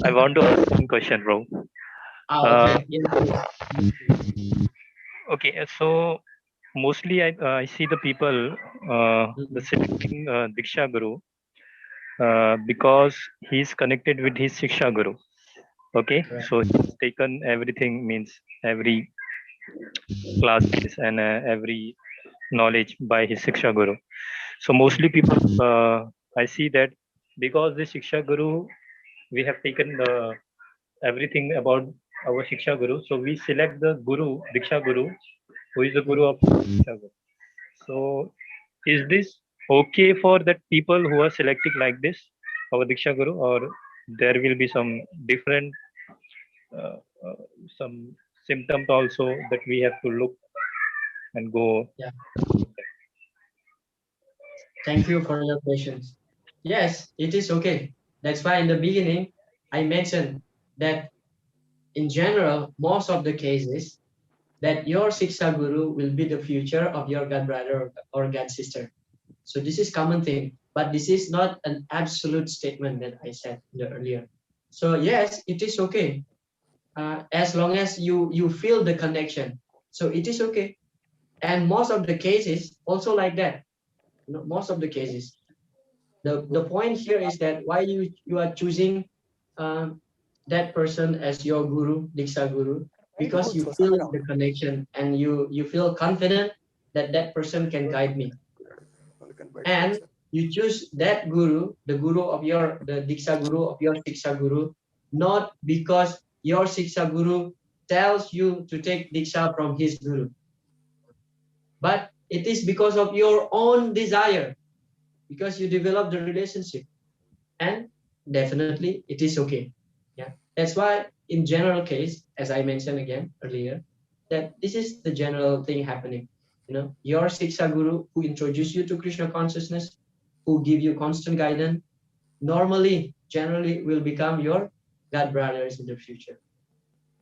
I want to ask one question, bro. Okay. Okay, so mostly I see the people the selecting Diksha Guru because he's connected with his Shiksha Guru. Okay, Correct. so he's taken everything, means every classes and every knowledge by his Shiksha Guru. So mostly people, I see that because the Shiksha Guru, we have taken everything about our Shiksha Guru. So we select the Guru, Diksha Guru, who is the Guru of Shiksha Guru. So is this okay for that people who are selecting like this, our Diksha Guru, or there will be some different uh, uh, some symptoms also that we have to look and go? Yeah. Thank you for your questions. Yes, it is okay. That's why in the beginning, I mentioned that in general, most of the cases, that your Siksha Guru will be the future of your God brother or God sister. So this is common thing, but this is not an absolute statement that I said earlier. So yes, it is okay as long as you feel the connection. So it is okay, and most of the cases also like that. Most of the cases. The point here is that why you are choosing um, that person as your guru, Diksha Guru, because you feel the connection and you feel confident that that person can guide me. And you choose that guru, the guru of your, the Diksha Guru of your Diksha Guru, not because your Diksha Guru tells you to take Diksha from his guru, but it is because of your own desire, because you develop the relationship. And definitely it is okay. Yeah, that's why in general case, as I mentioned again earlier, that this is the general thing happening. Your Siksha Guru who introduce you to Krishna consciousness, who give you constant guidance, normally generally will become your God brothers in the future.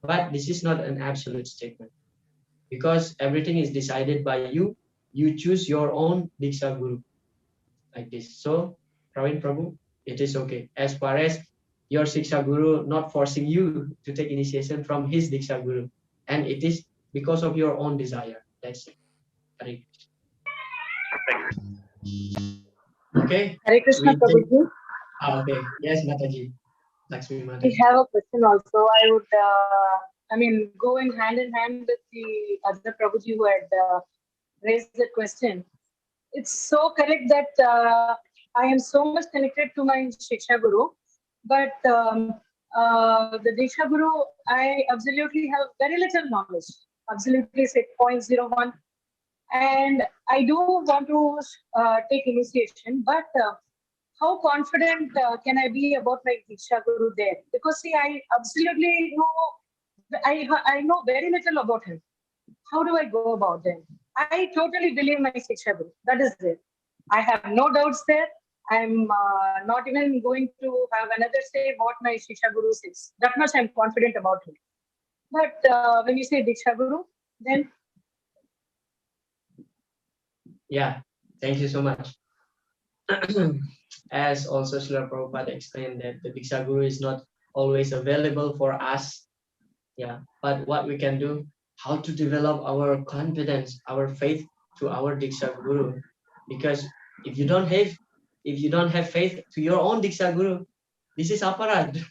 But this is not an absolute statement, because everything is decided by you. You choose your own Diksha Guru like this. So, Praveen Prabhu, it is okay. As far as your Siksha Guru not forcing you to take initiation from his Diksha Guru, and it is because of your own desire. That's it. Hare Krishna. Okay. Hare Krishna, We take, Prabhuji. okay. Yes, Mataji. Lakshmi I Mataji. have a question also. I would, going hand in hand with the other Prabhuji who had raised the question. It's so correct that I am so much connected to my Shiksha Guru, but the Diksha Guru, I absolutely have very little knowledge. Absolutely, say 0.01. And I do want to take initiation, but how confident can I be about my Diksha Guru there? Because see, I absolutely know, I know very little about him. How do I go about them? I totally believe my Shiksha Guru. That is it. I have no doubts there. I'm not even going to have another say what my Shiksha Guru says. That much I'm confident about him. But when you say Diksha Guru, then Yeah. Thank you so much. As also Srila Prabhupada explained that the Diksha Guru is not always available for us. Yeah, but what we can do, how to develop our confidence, our faith to our Diksha Guru. Because if you don't have, faith to your own Diksha Guru, this is aparad.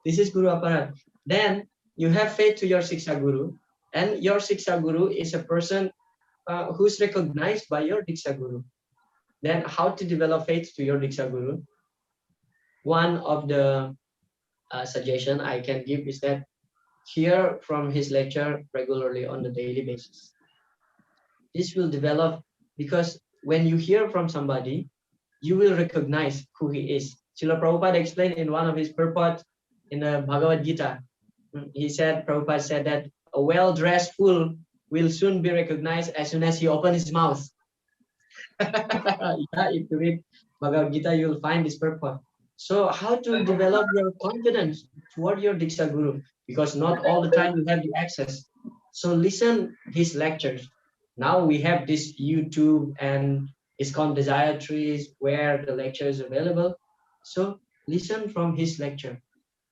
This is Guru aparad. Then you have faith to your Siksha Guru, and your Siksha Guru is a person who's recognized by your Diksha Guru. Then how to develop faith to your Diksha Guru? One of the suggestion I can give is that hear from his lecture regularly on a daily basis. This will develop because when you hear from somebody, you will recognize who he is. Srila Prabhupada explained in one of his purport in the Bhagavad Gita. Prabhupada said that a well-dressed fool will soon be recognized as soon as he opens his mouth. Yeah, if you read Bhagavad Gita, you'll find this purport. So how to develop your confidence toward your Diksha Guru? Because not all the time you have the access. So listen his lectures. Now we have this YouTube and ISKCON Desire Trees where the lecture is available. So listen from his lecture.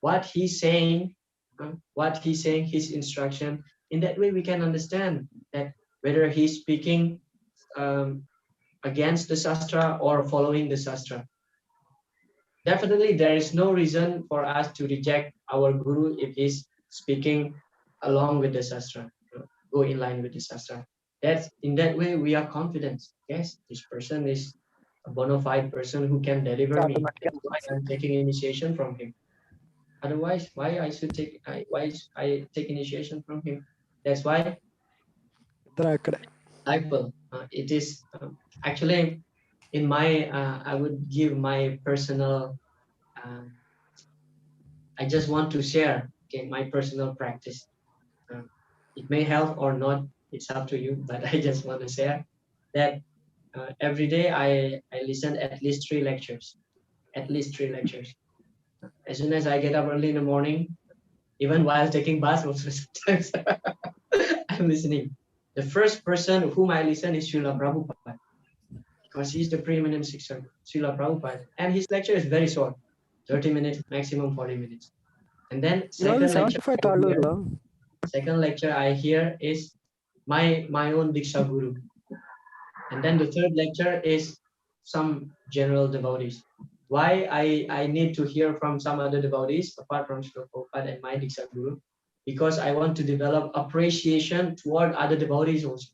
What he's saying, his instruction. In that way, we can understand that whether he's speaking um, against the Shastra or following the Shastra. Definitely, there is no reason for us to reject our Guru if he's speaking along with the Shastra, go in line with the Shastra. That's in that way we are confident. Yes, this person is a bona fide person who can deliver me. That's why I'm taking initiation from him. Otherwise, why I take initiation from him? That's why disciple. It is actually in my. I would give my personal. Uh, I just want to share. Okay, my personal practice. Uh, it may help or not. It's up to you. But I just want to share that every day I listen at least 3 lectures. At least 3 lectures. As soon as I get up early in the morning, even while taking bath, also sometimes I'm listening. The first person whom I listen is Srila Prabhupada, because he's the preeminent Sikha, Srila Prabhupada. And his lecture is very short, 30 minutes, maximum 40 minutes. And then second lecture I hear is my own Diksha Guru. And then the third lecture is some general devotees. Why I need to hear from some other devotees apart from Srila Prabhupada and my Diksha Guru? Because I want to develop appreciation toward other devotees also.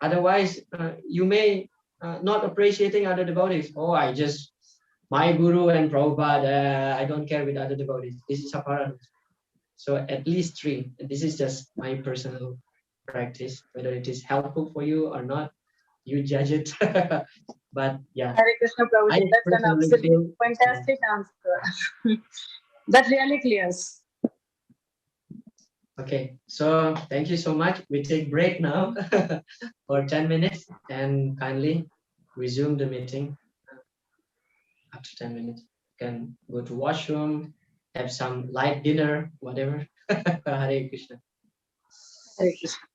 Otherwise, you may not appreciating other devotees. Oh, my Guru and Prabhupada, I don't care with other devotees. This is apparent. So at least 3. And this is just my personal practice. Whether it is helpful for you or not, you judge it. But yeah, Hare Krishna I Prabhuji, that's an personally absolute feel fantastic answer. That really clears. okay. So thank you so much. We take break now for 10 minutes and kindly resume the meeting after 10 minutes. You can go to washroom, have some light dinner, whatever. Hare Krishna. Hare Krishna.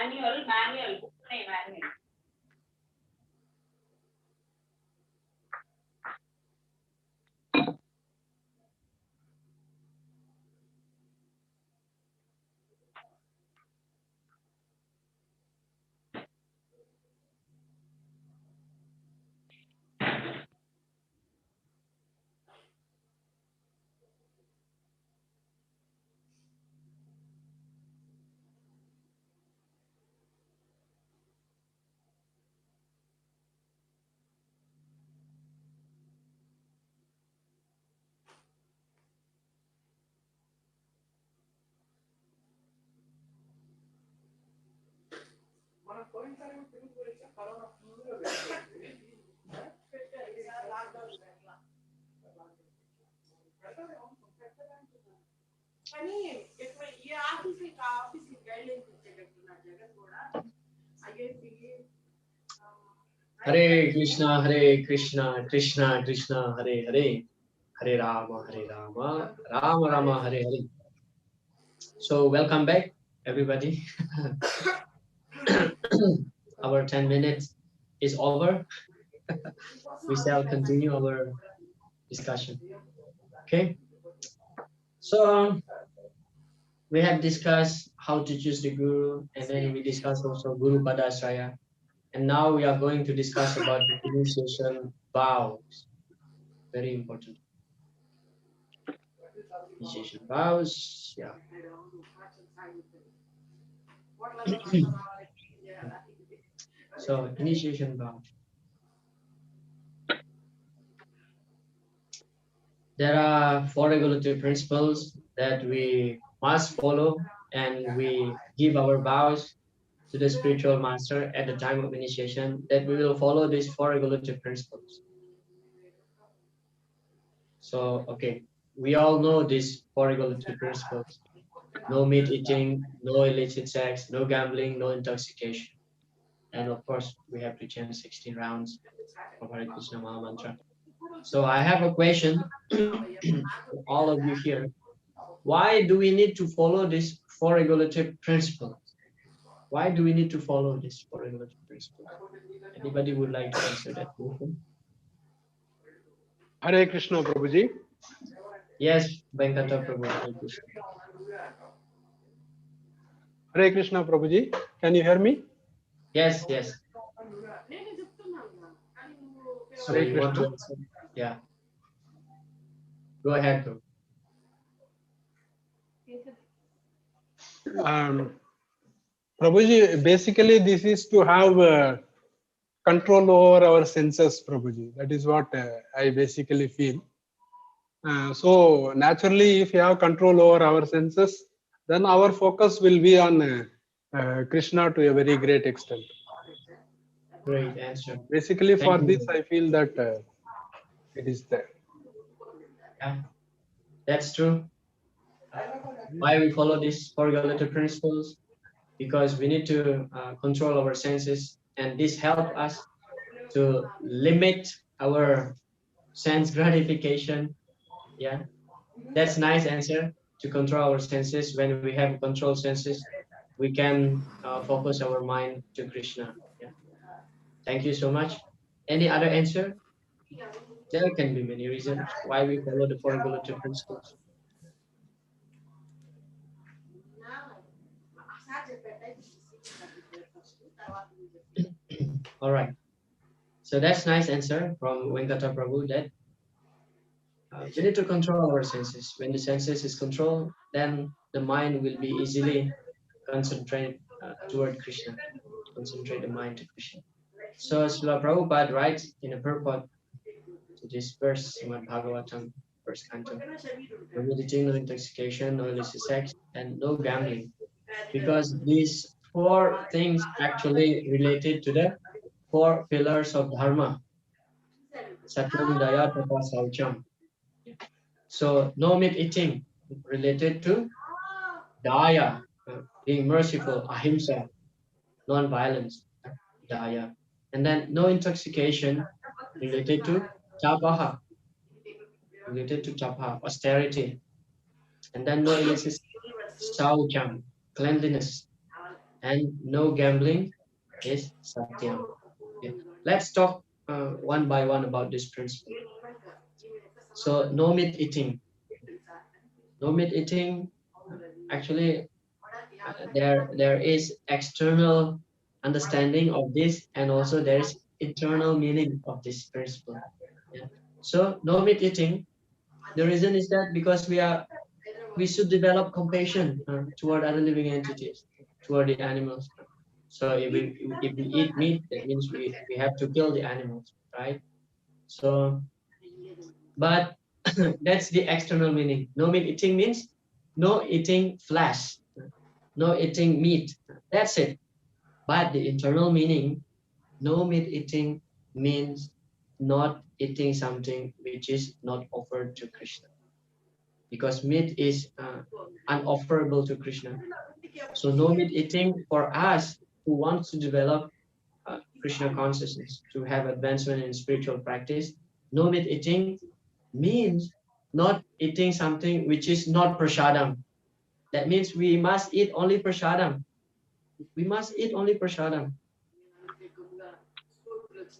manual, book name manual. Hare Krishna, Hare Krishna, Krishna Krishna, Hare Hare, Hare Rama, Rama Rama, Hare Hare. So welcome back, everybody. Our 10 minutes is over. We shall continue our discussion. Okay. So we have discussed how to choose the guru, and then we discussed also Guru Padasraya. And now we are going to discuss about the initiation vows. Very important. Initiation vows, yeah. So initiation vow. There are 4 regulative principles that we must follow, and we give our vows to the spiritual master at the time of initiation that we will follow these 4 regulative principles. So, okay, we all know these 4 regulative principles. No meat eating, no illicit sex, no gambling, no intoxication. And of course, we have to chant 16 rounds of Hare Krishna Maha Mantra. So I have a question for all of you here. Why do we need to follow these 4 regulative principles? Why do we need to follow these 4 regulative principles? Anybody would like to answer that question? Hare Krishna, Prabhuji. Yes, Venkata Prabhu. Hare Krishna. Hare Krishna, Prabhuji. Can you hear me? Yes, yes. So Hare you want to Krishna. answer? Yeah. Go ahead, bro. Prabhuji, basically this is to have control over our senses, Prabhuji. That is what I basically feel. So naturally, if you have control over our senses, then our focus will be on Krishna to a very great extent. Great answer. Basically, for Thank you. this, I feel that it is there. Yeah, that's true. Why we follow these 4 regulative principles? Because we need to control our senses, and this help us to limit our sense gratification. Yeah, that's nice answer. To control our senses. When we have controlled senses, we can focus our mind to Krishna. Yeah. Thank you so much. Any other answer? There can be many reasons why we follow the 4 regulative principles. All right. So that's nice answer from Venkata Prabhu that we need to control our senses. When the senses is controlled, then the mind will be easily concentrate toward Krishna. Concentrate the mind to Krishna. So Srila Prabhupada writes in a purport to this verse, Srimad Bhagavatam, first canto, no eating, no intoxication, no illicit sex, and no gambling. Because these 4 things actually related to the 4 pillars of Dharma. Satyam, Daya, Tapa, Saucham. So no meat eating related to Daya, being merciful, Ahimsa, non-violence, Daya. And then no intoxication related to Tapaha, austerity. And then no illicit Saucham, cleanliness. and no gambling is satyam. Okay. Let's talk one by one about this principle. So no meat eating. No meat eating, actually there is external understanding of this, and also there is internal meaning of this principle. Yeah. So no meat eating, the reason is that because we should develop compassion toward other living entities, toward the animals. So if we eat meat, that means we have to kill the animals, right? So, but that's the external meaning. No meat eating means no eating flesh, no eating meat. That's it. But the internal meaning, no meat eating means not eating something which is not offered to Krishna, because meat is unofferable to Krishna. So no meat eating for us who wants to develop Krishna consciousness, to have advancement in spiritual practice, no meat eating means not eating something which is not prasadam. That means we must eat only prasadam. We must eat only prasadam.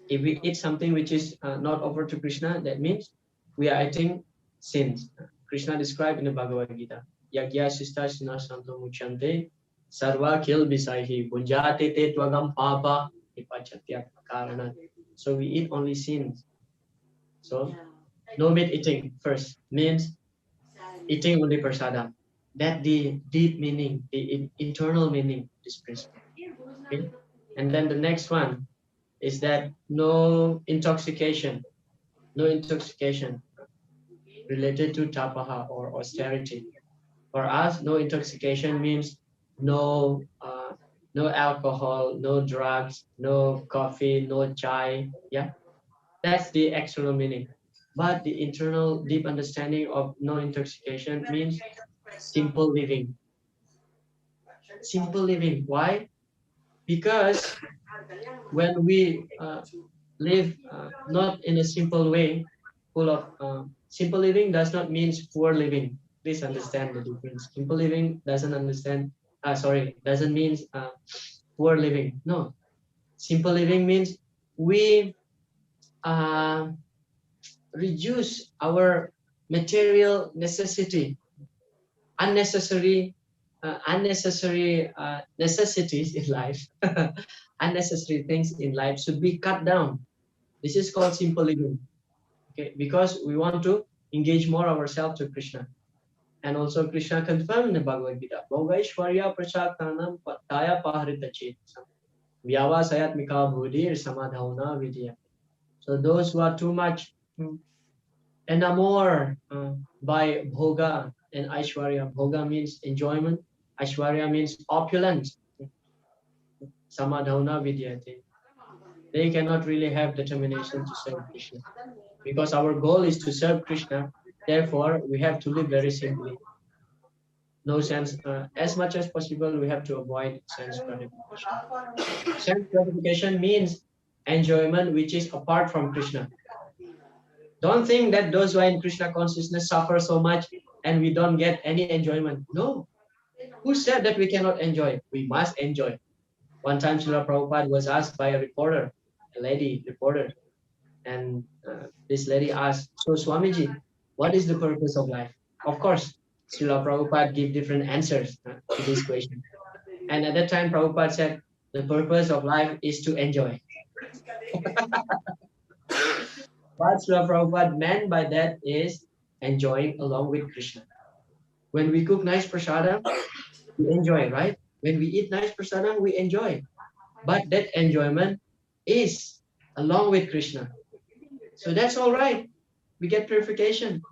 If we eat something which is not offered to Krishna, that means we are eating sins. Krishna described in the Bhagavad Gita, Yagya Sista Sinasanto Muchante Sarva Kil Bisaihi Bunjate Te Twagam Papa Ipachatya Karana. So we eat only sins. So no meat eating first means eating only prasadam. That the deep meaning, the internal meaning of this principle. Okay? And then the next one is that no intoxication, no intoxication related to tapaha or austerity. For us, no intoxication means no alcohol, no drugs, no coffee, no chai. Yeah, that's the external meaning. But the internal deep understanding of no intoxication means simple living. Simple living. Why? Because when we live not in a simple way, full of simple living does not mean poor living. Please understand the difference. Simple living doesn't mean poor living. No, simple living means we uh, reduce our material necessity, unnecessary necessities in life, unnecessary things in life should be cut down. This is called simple living. Okay, because we want to engage more ourselves to Krishna. And also Krishna confirmed in the Bhagavad Gita, Bhogaishwarya Prachaktanam Taya Paharita Chetasam Vyavasayatmika Buddhir Samadhauna Vidya. So those who are too much enamored by Bhoga and Aishwarya. Bhoga means enjoyment, Aishwarya means opulence. Samadhauna Vidyate. They cannot really have determination to serve Krishna. Because our goal is to serve Krishna, therefore we have to live very simply. No sense, as much as possible, we have to avoid sense gratification. Sense gratification means enjoyment which is apart from Krishna. Don't think that those who are in Krishna consciousness suffer so much and we don't get any enjoyment. No. Who said that we cannot enjoy? We must enjoy. One time Srila Prabhupada was asked by a reporter, a lady reporter, and this lady asked, so Swamiji, what is the purpose of life? Of course, Srila Prabhupada gave different answers to this question. And at that time, Prabhupada said, the purpose of life is to enjoy. What Srila Prabhupada meant by that is enjoying along with Krishna. When we cook nice prasadam, we enjoy, right? When we eat nice prasadam, we enjoy. But that enjoyment is along with Krishna. So that's all right. We get purification.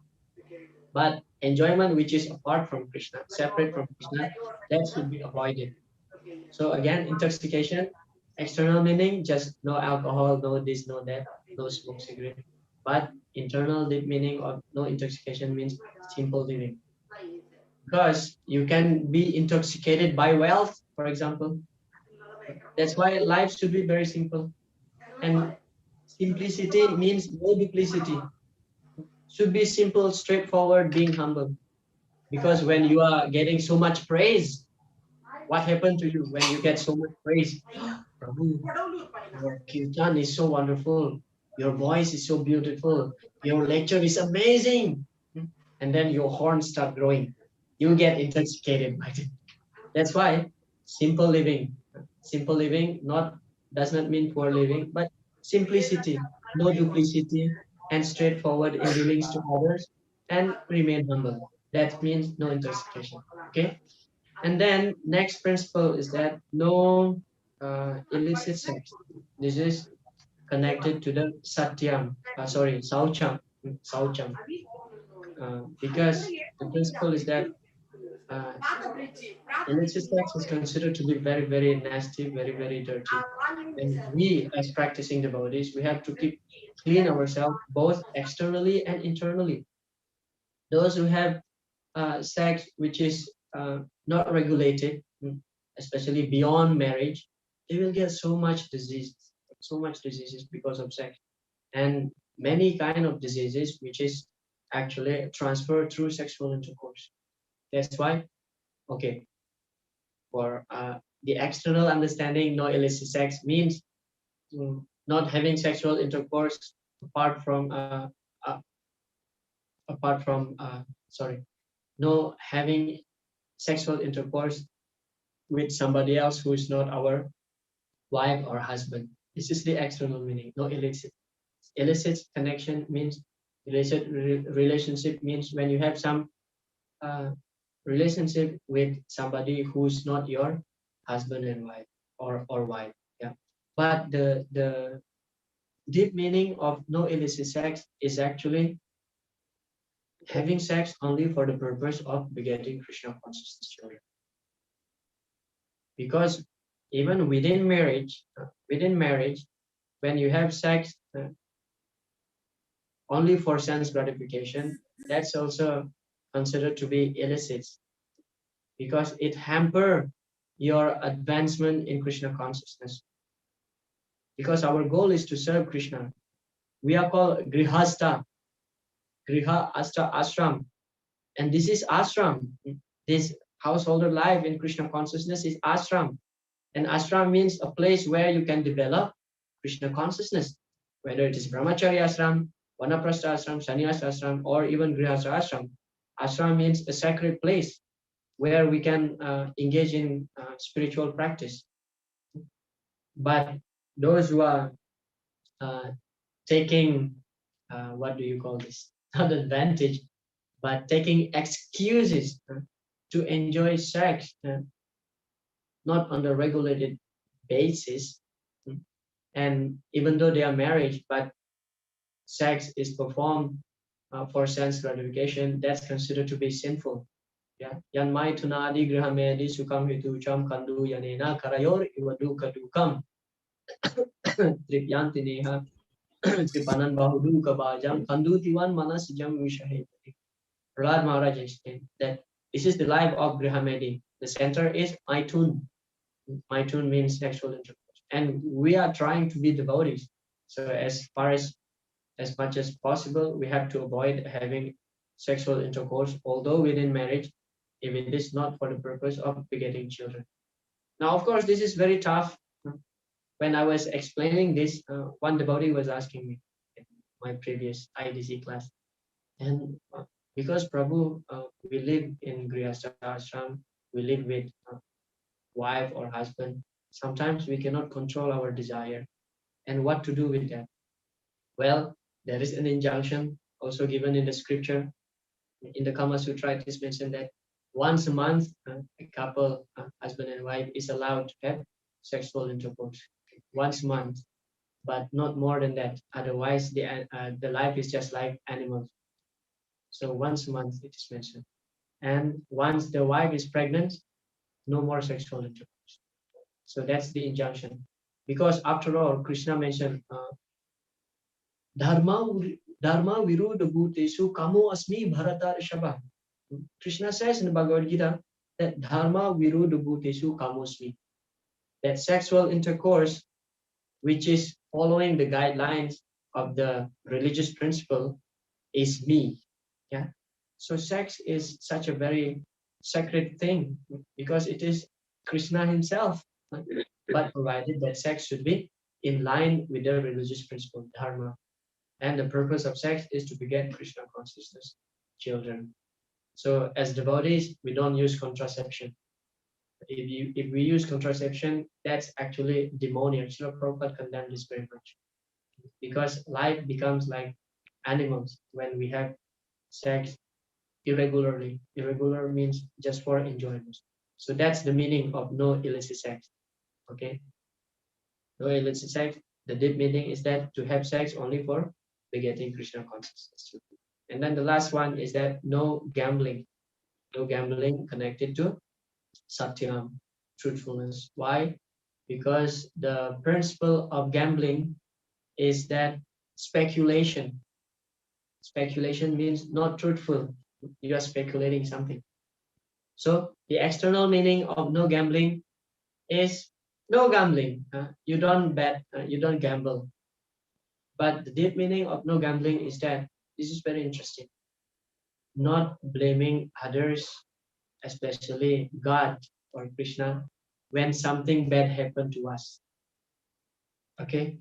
But enjoyment which is apart from Krishna, separate from Krishna, that should be avoided. So again, intoxication, external meaning, just no alcohol, no this, no that, no smoke cigarette. But internal deep meaning of no intoxication means simple living. Because you can be intoxicated by wealth, for example. That's why life should be very simple. And simplicity means no duplicity. Should be simple, straightforward, being humble. Because when you are getting so much praise, What happened to you when you get so much praise? Prabhu, your kirtan is so wonderful. Your voice is so beautiful. Your lecture is amazing. And then your horns start growing. You get intoxicated by it. That's why simple living not does not mean poor living, but simplicity, no duplicity, and straightforward in dealings to others, and remain humble. That means no intoxication. Okay. And then next principle is that no illicit sex. This is connected to the satyam, saucham, saucham, because the principle is that uh, illicit sex is considered to be very, very nasty, very, very dirty. And we, as practicing devotees, we have to keep clean ourselves both externally and internally. Those who have sex which is not regulated, especially beyond marriage, they will get so much diseases because of sex, and many kind of diseases which is actually transferred through sexual intercourse. That's why, okay, for the external understanding, no illicit sex means not having sexual intercourse apart from uh, apart from no having sexual intercourse with somebody else who is not our wife or husband. This is the external meaning. No illicit. Illicit connection means illicit relationship means when you have some uh, relationship with somebody who's not your husband and wife or wife. Yeah. But the deep meaning of no illicit sex is actually having sex only for the purpose of begetting Krishna consciousness children. Because even within marriage, when you have sex only for sense gratification, that's also considered to be illicit because it hamper your advancement in Krishna consciousness. Because our goal is to serve Krishna. We are called grihasta, griha asta ashram, and this is ashram. This householder life in Krishna consciousness is ashram, and ashram means a place where you can develop Krishna consciousness, whether it is brahmacharya ashram, vanaprastha ashram, sannyasa ashram, or even grihastha ashram. Ashram means a sacred place where we can engage in spiritual practice. But those who are uh, taking, what do you call this? Not advantage, but taking excuses to enjoy sex, not on the regulated basis. And even though they are married, but sex is performed for sense gratification, that's considered to be sinful. Yeah. Yanmai tunadi grihamedi sukam hitucham kandu yanena karayor ivadu kadukam tripyanti neha kripanan bahudu kabajam kandu tivan manas jam vishahe. Prahlad Maharaj explained that this is the life of Grihamedi. The center is Maitun. Maitun means sexual intercourse. And we are trying to be devotees. So as much as possible, we have to avoid having sexual intercourse, although within marriage, if it is not for the purpose of begetting children. Now, of course, this is very tough. When I was explaining this, one devotee was asking me in my previous IDC class, and because Prabhu, we live in Grihastha ashram, we live with wife or husband. Sometimes we cannot control our desire, and what to do with that? Well, there is an injunction also given in the scripture. In the Kama Sutra, it is mentioned that once a month, a couple, husband and wife, is allowed to have sexual intercourse once a month, but not more than that. Otherwise, the life is just like animals. So once a month, it is mentioned. And once the wife is pregnant, no more sexual intercourse. So that's the injunction. Because after all, Krishna mentioned dharma dharma viruddha bhutesu kamo asmi bharata rishabha. Krishna says in the Bhagavad Gita that dharma viruddha bhutesu kamo asmi. That sexual intercourse, which is following the guidelines of the religious principle, is me. Yeah. So sex is such a very sacred thing because it is Krishna himself. But provided that sex should be in line with the religious principle, dharma. And the purpose of sex is to beget Krishna consciousness children. So as devotees, we don't use contraception. If we use contraception, that's actually demoniac. Srila Prabhupada condemned this very much. Because life becomes like animals when we have sex irregularly. Irregular means just for enjoyment. So that's the meaning of no illicit sex. Okay? No illicit sex. The deep meaning is that to have sex only for begetting Krishna consciousness. And then the last one is that no gambling. No gambling connected to satyam, truthfulness. Why? Because the principle of gambling is that speculation. Speculation means not truthful. You are speculating something. So the external meaning of no gambling is no gambling. You don't bet, you don't gamble. But the deep meaning of no gambling is that this is very interesting. Not blaming others, especially God or Krishna, when something bad happened to us. Okay,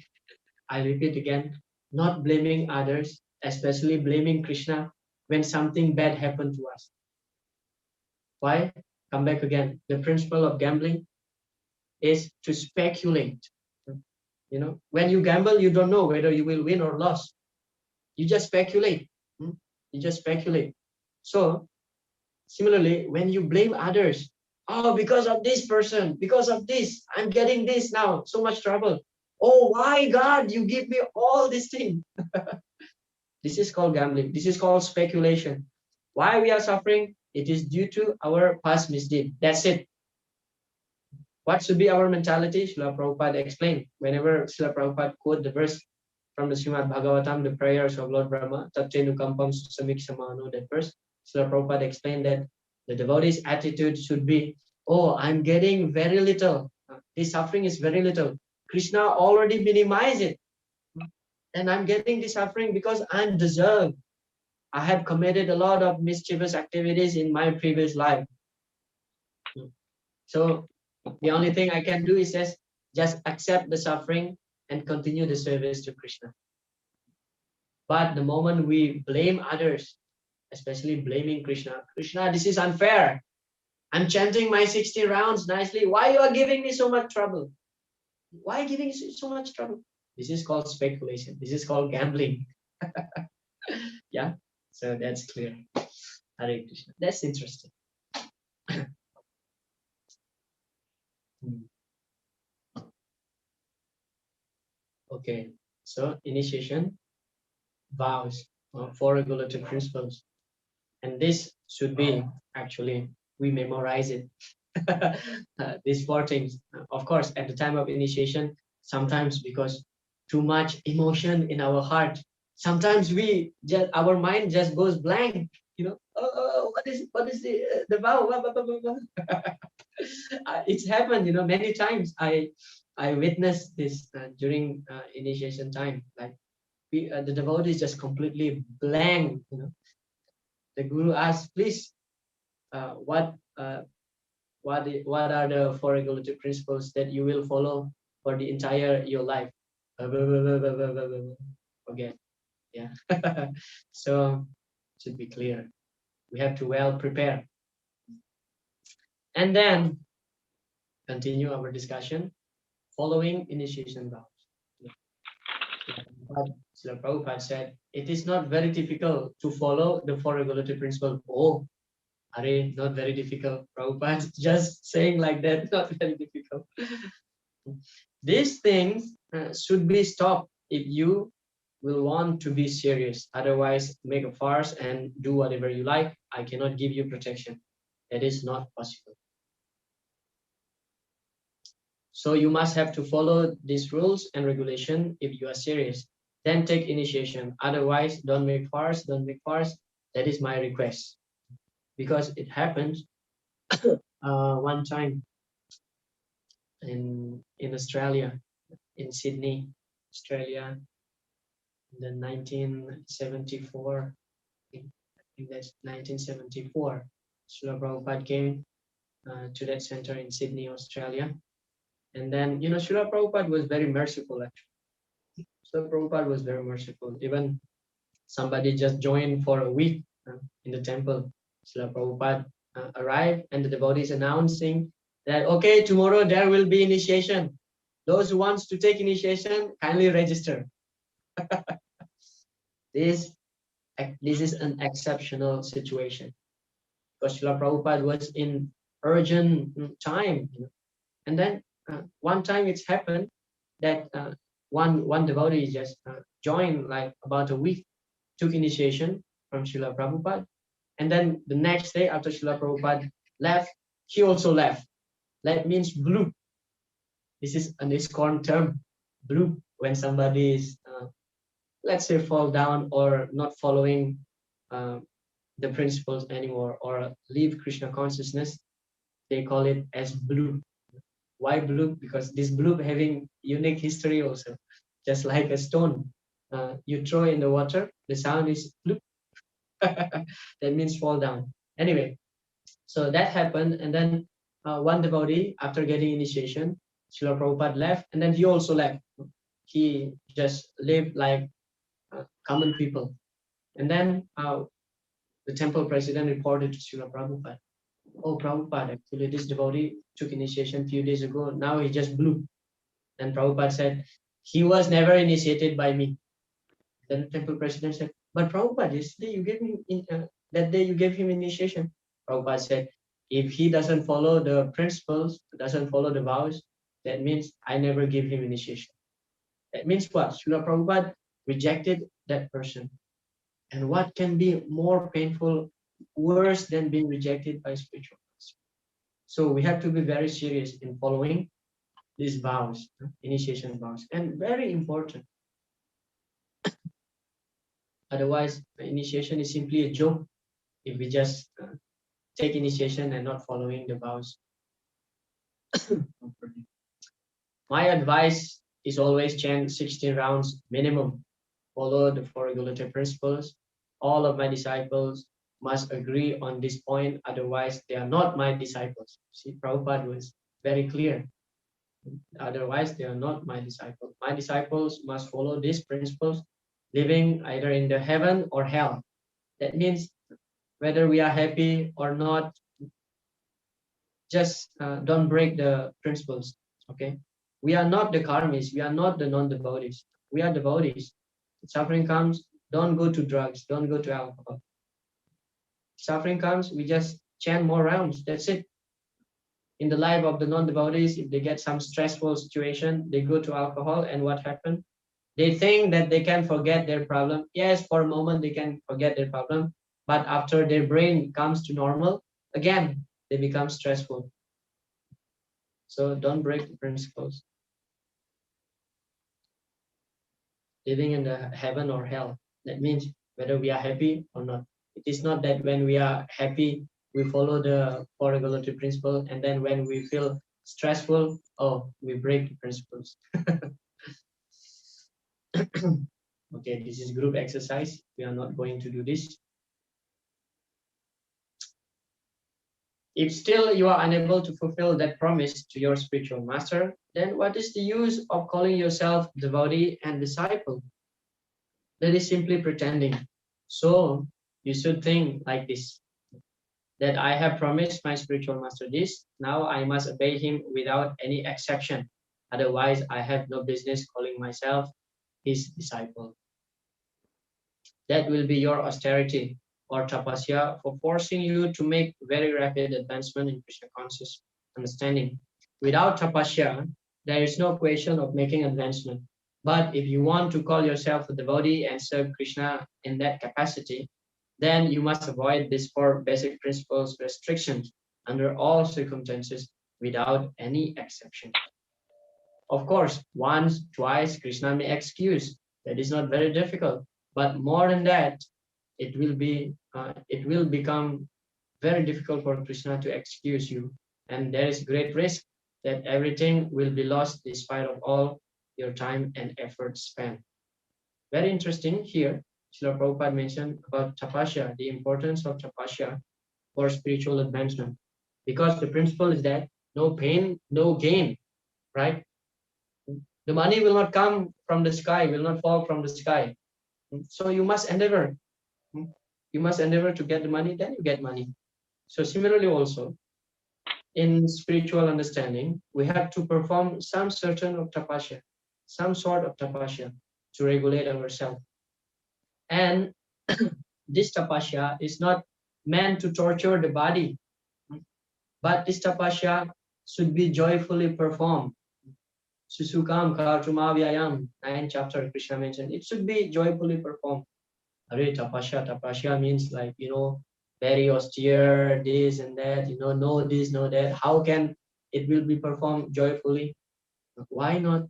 I repeat again, not blaming others, especially blaming Krishna when something bad happened to us. Why? Come back again. The principle of gambling is to speculate. You know, when you gamble, you don't know whether you will win or lose. You just speculate. You just speculate. So similarly, when you blame others, oh, because of this person, because of this, I'm getting this now, so much trouble. Oh, why God, you give me all these things? This is called gambling. This is called speculation. Why we are suffering? It is due to our past misdeed. That's it. What should be our mentality? Srila Prabhupada explained. Whenever Srila Prabhupada quote the verse from the Srimad Bhagavatam, the prayers of Lord Brahma, Tattenukampam Samikshamano, that verse, Srila Prabhupada explained that the devotee's attitude should be, oh, I'm getting very little. This suffering is very little. Krishna already minimized it. And I'm getting this suffering because I'm deserved. I have committed a lot of mischievous activities in my previous life. So the only thing I can do is just accept the suffering and continue the service to Krishna. But the moment we blame others, especially blaming Krishna, Krishna, this is unfair. I'm chanting my 60 rounds nicely. Why you are giving me so much trouble? Why giving you so much trouble? This is called speculation. This is called gambling. Yeah, so that's clear. Hare Krishna. That's interesting. Okay, so initiation, vows, four regulative principles. And this should be, actually, we memorize it. These four things. Of course, at the time of initiation, sometimes because too much emotion in our heart, sometimes our mind just goes blank. You know, what is the vow? It's happened, you know, many times. I witnessed this during initiation time. Like the devotee is just completely blank. You know, the guru asks, please, what are the four regulative principles that you will follow for the entire your life? Okay, yeah. So should be clear. We have to well prepare, and then continue our discussion following initiation vows. Srila Prabhupada said, it is not very difficult to follow the four regulative principles. Oh, Are not very difficult. Prabhupada just saying like that, not very difficult. These things should be stopped if you will want to be serious. Otherwise, make a farce and do whatever you like. I cannot give you protection. That is not possible. So you must have to follow these rules and regulation if you are serious. Then take initiation. Otherwise, don't make farce, don't make farce. That is my request. Because it happened one time in Australia, in Sydney, Australia, in the 1974. I think that's 1974. Srila Prabhupada came to that center in Sydney, Australia. And then, Srila Prabhupada was very merciful, actually. So Prabhupada was very merciful. Even somebody just joined for a week in the temple. Srila Prabhupada arrived, and the devotees announcing that, okay, tomorrow there will be initiation. Those who wants to take initiation, kindly register. This is an exceptional situation, because Srila Prabhupada was in urgent time. And then one time it's happened that one devotee just joined like about a week, took initiation from Srila Prabhupada. And then the next day after Srila Prabhupada left, he also left. That means blue. This is an ISKCON term, blue, when somebody is, let's say, fall down or not following the principles anymore or leave Krishna consciousness, they call it as blue. Why blue? Because this blue having unique history also, just like a stone. You throw in the water, the sound is blue. That means fall down. Anyway, so that happened, and then one devotee, after getting initiation, Srila Prabhupada left, and then he also left. He just lived like common people. And then the temple president reported to Srila Prabhupada, oh, Prabhupada, actually this devotee took initiation a few days ago, now he just blew. And Prabhupada said, he was never initiated by me. Then the temple president said, but Prabhupada, yesterday you gave him, that day you gave him initiation. Prabhupada said, if he doesn't follow the principles, doesn't follow the vows, that means I never give him initiation. That means what? Srila Prabhupada rejected that person. And what can be more painful, worse than being rejected by spiritual master? So we have to be very serious in following these vows, initiation vows, and very important. Otherwise, initiation is simply a joke if we just take initiation and not following the vows. My advice is always chant 16 rounds minimum. Follow the four regulative principles. All of my disciples must agree on this point, otherwise they are not my disciples. See, Prabhupada was very clear. Otherwise, they are not my disciples. My disciples must follow these principles, living either in the heaven or hell. That means whether we are happy or not, just don't break the principles. Okay, we are not the karmis, we are not the non-devotees, we are devotees. If suffering comes, don't go to drugs, don't go to alcohol. If suffering comes, we just chant more rounds, that's it. In the life of the non-devotees, if they get some stressful situation, they go to alcohol, and what happened? They think that they can forget their problem. Yes, for a moment they can forget their problem, but after their brain comes to normal, again, they become stressful. So don't break the principles. Living in the heaven or hell, that means whether we are happy or not. It is not that when we are happy, we follow the four regulative principle, and then when we feel stressful, oh, we break the principles. Okay, this is group exercise. We are not going to do this. If still you are unable to fulfill that promise to your spiritual master, then what is the use of calling yourself devotee and disciple? That is simply pretending. So you should think like this, that I have promised my spiritual master this, now I must obey him without any exception. Otherwise, I have no business calling myself his disciple. That will be your austerity or tapasya for forcing you to make very rapid advancement in Krishna conscious understanding. Without tapasya, there is no question of making advancement. But if you want to call yourself a devotee and serve Krishna in that capacity, then you must avoid these four basic principles restrictions under all circumstances without any exception. Of course, once, twice, Krishna may excuse. That is not very difficult. But more than that, it will become very difficult for Krishna to excuse you, and there is great risk that everything will be lost despite of all your time and effort spent. Very interesting here, Srila Prabhupada mentioned about tapasya, the importance of tapasya for spiritual advancement. because the principle is that no pain, no gain, right? The money will not come from the sky, will not fall from the sky. So you must endeavor. You must endeavor to get the money, then you get money. So similarly also, in spiritual understanding, we have to perform some certain of tapasya, some sort of tapasya to regulate ourselves. And this tapasya is not meant to torture the body, but this tapasya should be joyfully performed. Susukam Kartumavyayam, 9th chapter, Krishna mentioned, it should be joyfully performed. Are tapasya, tapasya means like, very austere, this and that, no this, no that. How can it will be performed joyfully? Why not?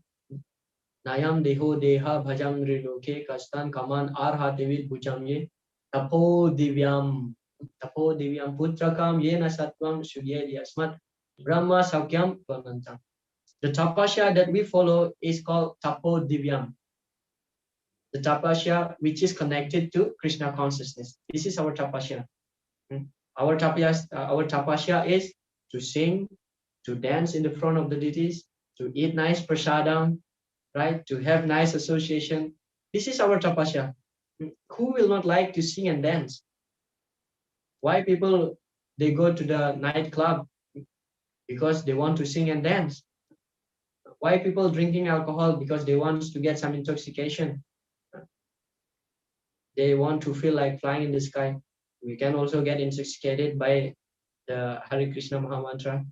Nayam deho deha bhajam riloke kastan kaman arha devit bhujam ye tapo divyam putrakam yena satvam shudyedi asmat brahma saukyam vanantam. The tapasya that we follow is called tapo divyam. The tapasya which is connected to Krishna consciousness. This is our tapasya. Our tapasya is to sing, to dance in the front of the deities, to eat nice prasadam, right? To have nice association. This is our tapasya. Who will not like to sing and dance? Why people they go to the nightclub? Because they want to sing and dance. Why people drinking alcohol? Because they want to get some intoxication. They want to feel like flying in the sky. We can also get intoxicated by the Hare Krishna Mahamantra.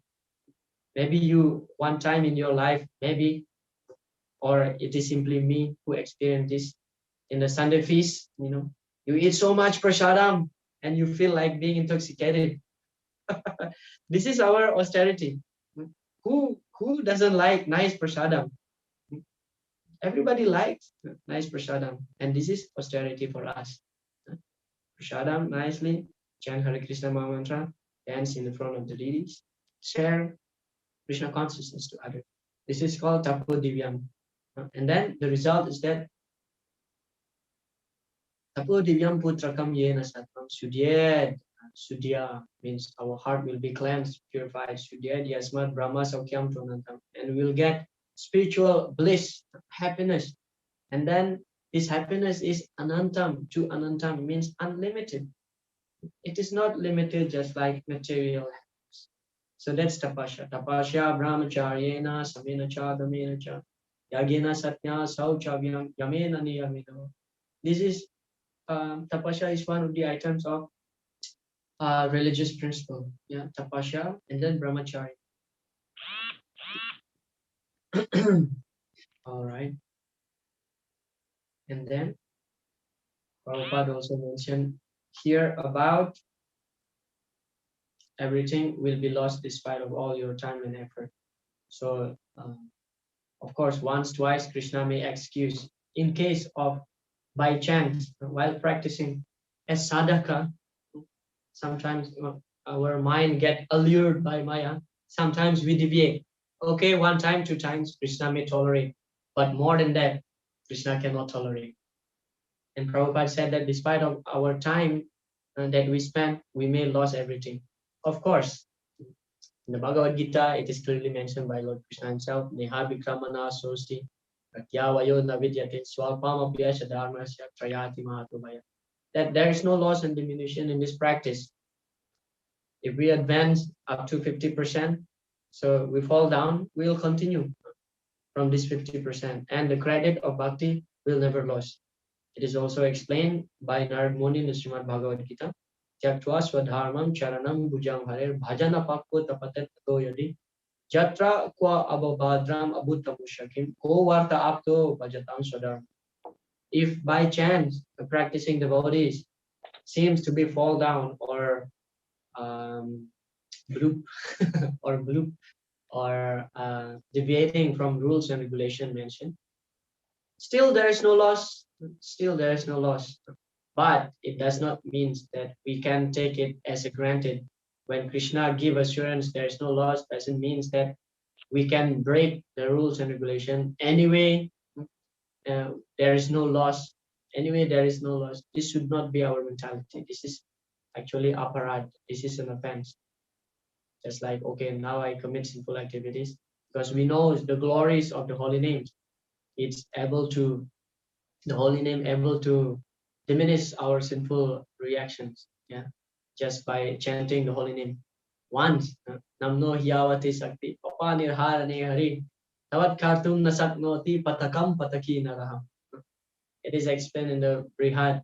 Maybe you one time in your life, maybe, or it is simply me who experienced this in the Sunday feast. You eat so much prasadam and you feel like being intoxicated. This is our austerity. Who doesn't like nice prasadam? Everybody likes nice prasadam, and this is austerity for us. Prasadam nicely, chant Hare Krishna Mahamantra, dance in the front of the deities, share Krishna consciousness to others. This is called Tapo Divyam. And then the result is that Tapo Divyam Putrakam Yena Satvam Sudyed. Sudya means our heart will be cleansed, purified. Sudyed Yasmat Brahma Saukyam Tonantam. And we'll get spiritual bliss, happiness. And then this happiness is Anantam. To Anantam means unlimited. It is not limited just like material happiness. So that's tapasya. Tapasya brahmacharyena samena cha damena cha yagena satya sauchavyam yamena niyamino. This is tapasya is one of the items of religious principle. Yeah, tapasya and then brahmacharya. All right. And then Prabhupada also mentioned here about everything will be lost despite of all your time and effort. So of course, once, twice, Krishna may excuse. In case of by chance, while practicing as sadhaka, sometimes our mind get allured by Maya. Sometimes we deviate. Okay, one time, two times, Krishna may tolerate. But more than that, Krishna cannot tolerate. And Prabhupada said that despite of our time that we spend, we may lose everything. Of course, in the Bhagavad Gita, it is clearly mentioned by Lord Krishna himself, Neha Vikramana Sosti, Pratyavayo Navidyate Swalpam Apyasha Dharmasya Trayati Mahatubhaya. That there is no loss and diminution in this practice. If we advance up to 50%, so we fall down, we will continue from this 50%. And the credit of bhakti will never lose. It is also explained by Narad Muni in the Srimad Bhagavad Gita. Tyaktva swadharmam charanam bhujam harer bhajana pakko tapatat tato yadi jatra kwa ababadram abutamushakim ko varta apto bhajatam swadharmam. If by chance the practicing devotees seems to be fall down or bloop or bloop or deviating from rules and regulation mentioned, still there is no loss. Still there is no loss. But it does not mean that we can take it as a granted. When Krishna give assurance there is no loss, doesn't mean that we can break the rules and regulation. Anyway, there is no loss. Anyway, there is no loss. This should not be our mentality. This is actually aparad. This is an offense. Just like, okay, now I commit sinful activities because we know the glories of the holy name. It's able to, the holy name able to diminish our sinful reactions. Yeah, just by chanting the holy name once. Namno Hyavati Sakti Papa Nirharane Hari Tavat Kartum Nasaknoti Patakam Pataki Naraham. It is explained in the Brihad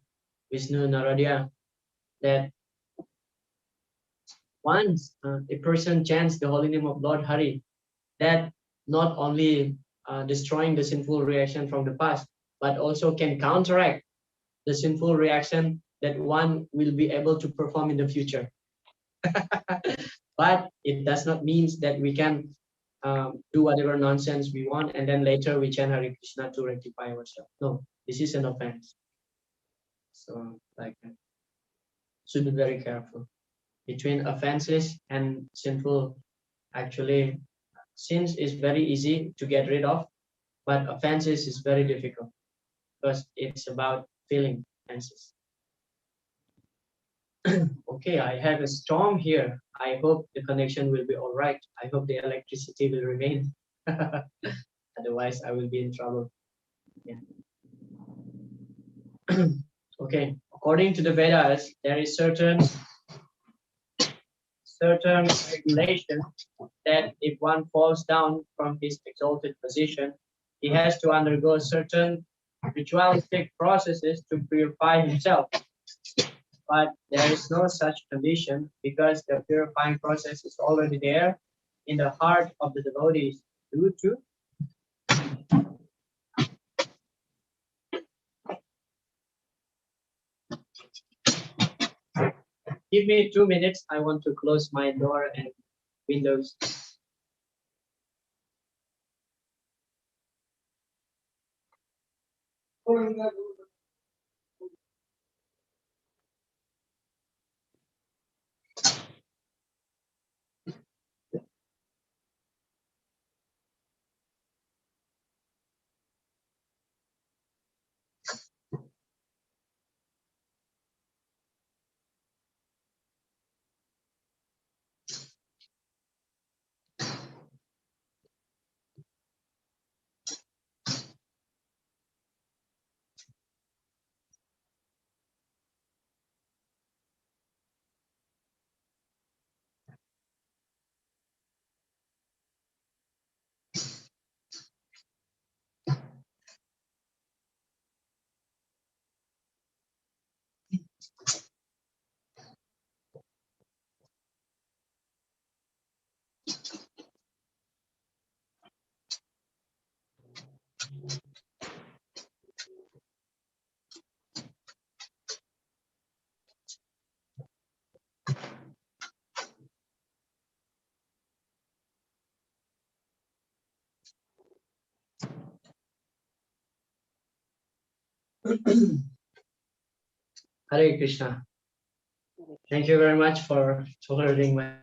Vishnu Naradiya that once a person chants the holy name of Lord Hari, that not only destroying the sinful reaction from the past, but also can counteract the sinful reaction that one will be able to perform in the future. But it does not mean that we can do whatever nonsense we want and then later we chant Hare Krishna to rectify ourselves. No, this is an offense. So like that. Should be very careful between offenses and sinful. Actually, sins is very easy to get rid of, but offenses is very difficult because it's about feeling offenses. Okay, I have a storm here. I hope the connection will be all right. I hope the electricity will remain. Otherwise, I will be in trouble. Yeah. Okay, according to the Vedas, there is certain regulation that if one falls down from his exalted position, he has to undergo certain ritualistic processes to purify himself. But there is no such condition because the purifying process is already there in the heart of the devotees due to Give me 2 minutes. I want to close my door and windows. Hare Krishna. Thank you very much for tolerating my.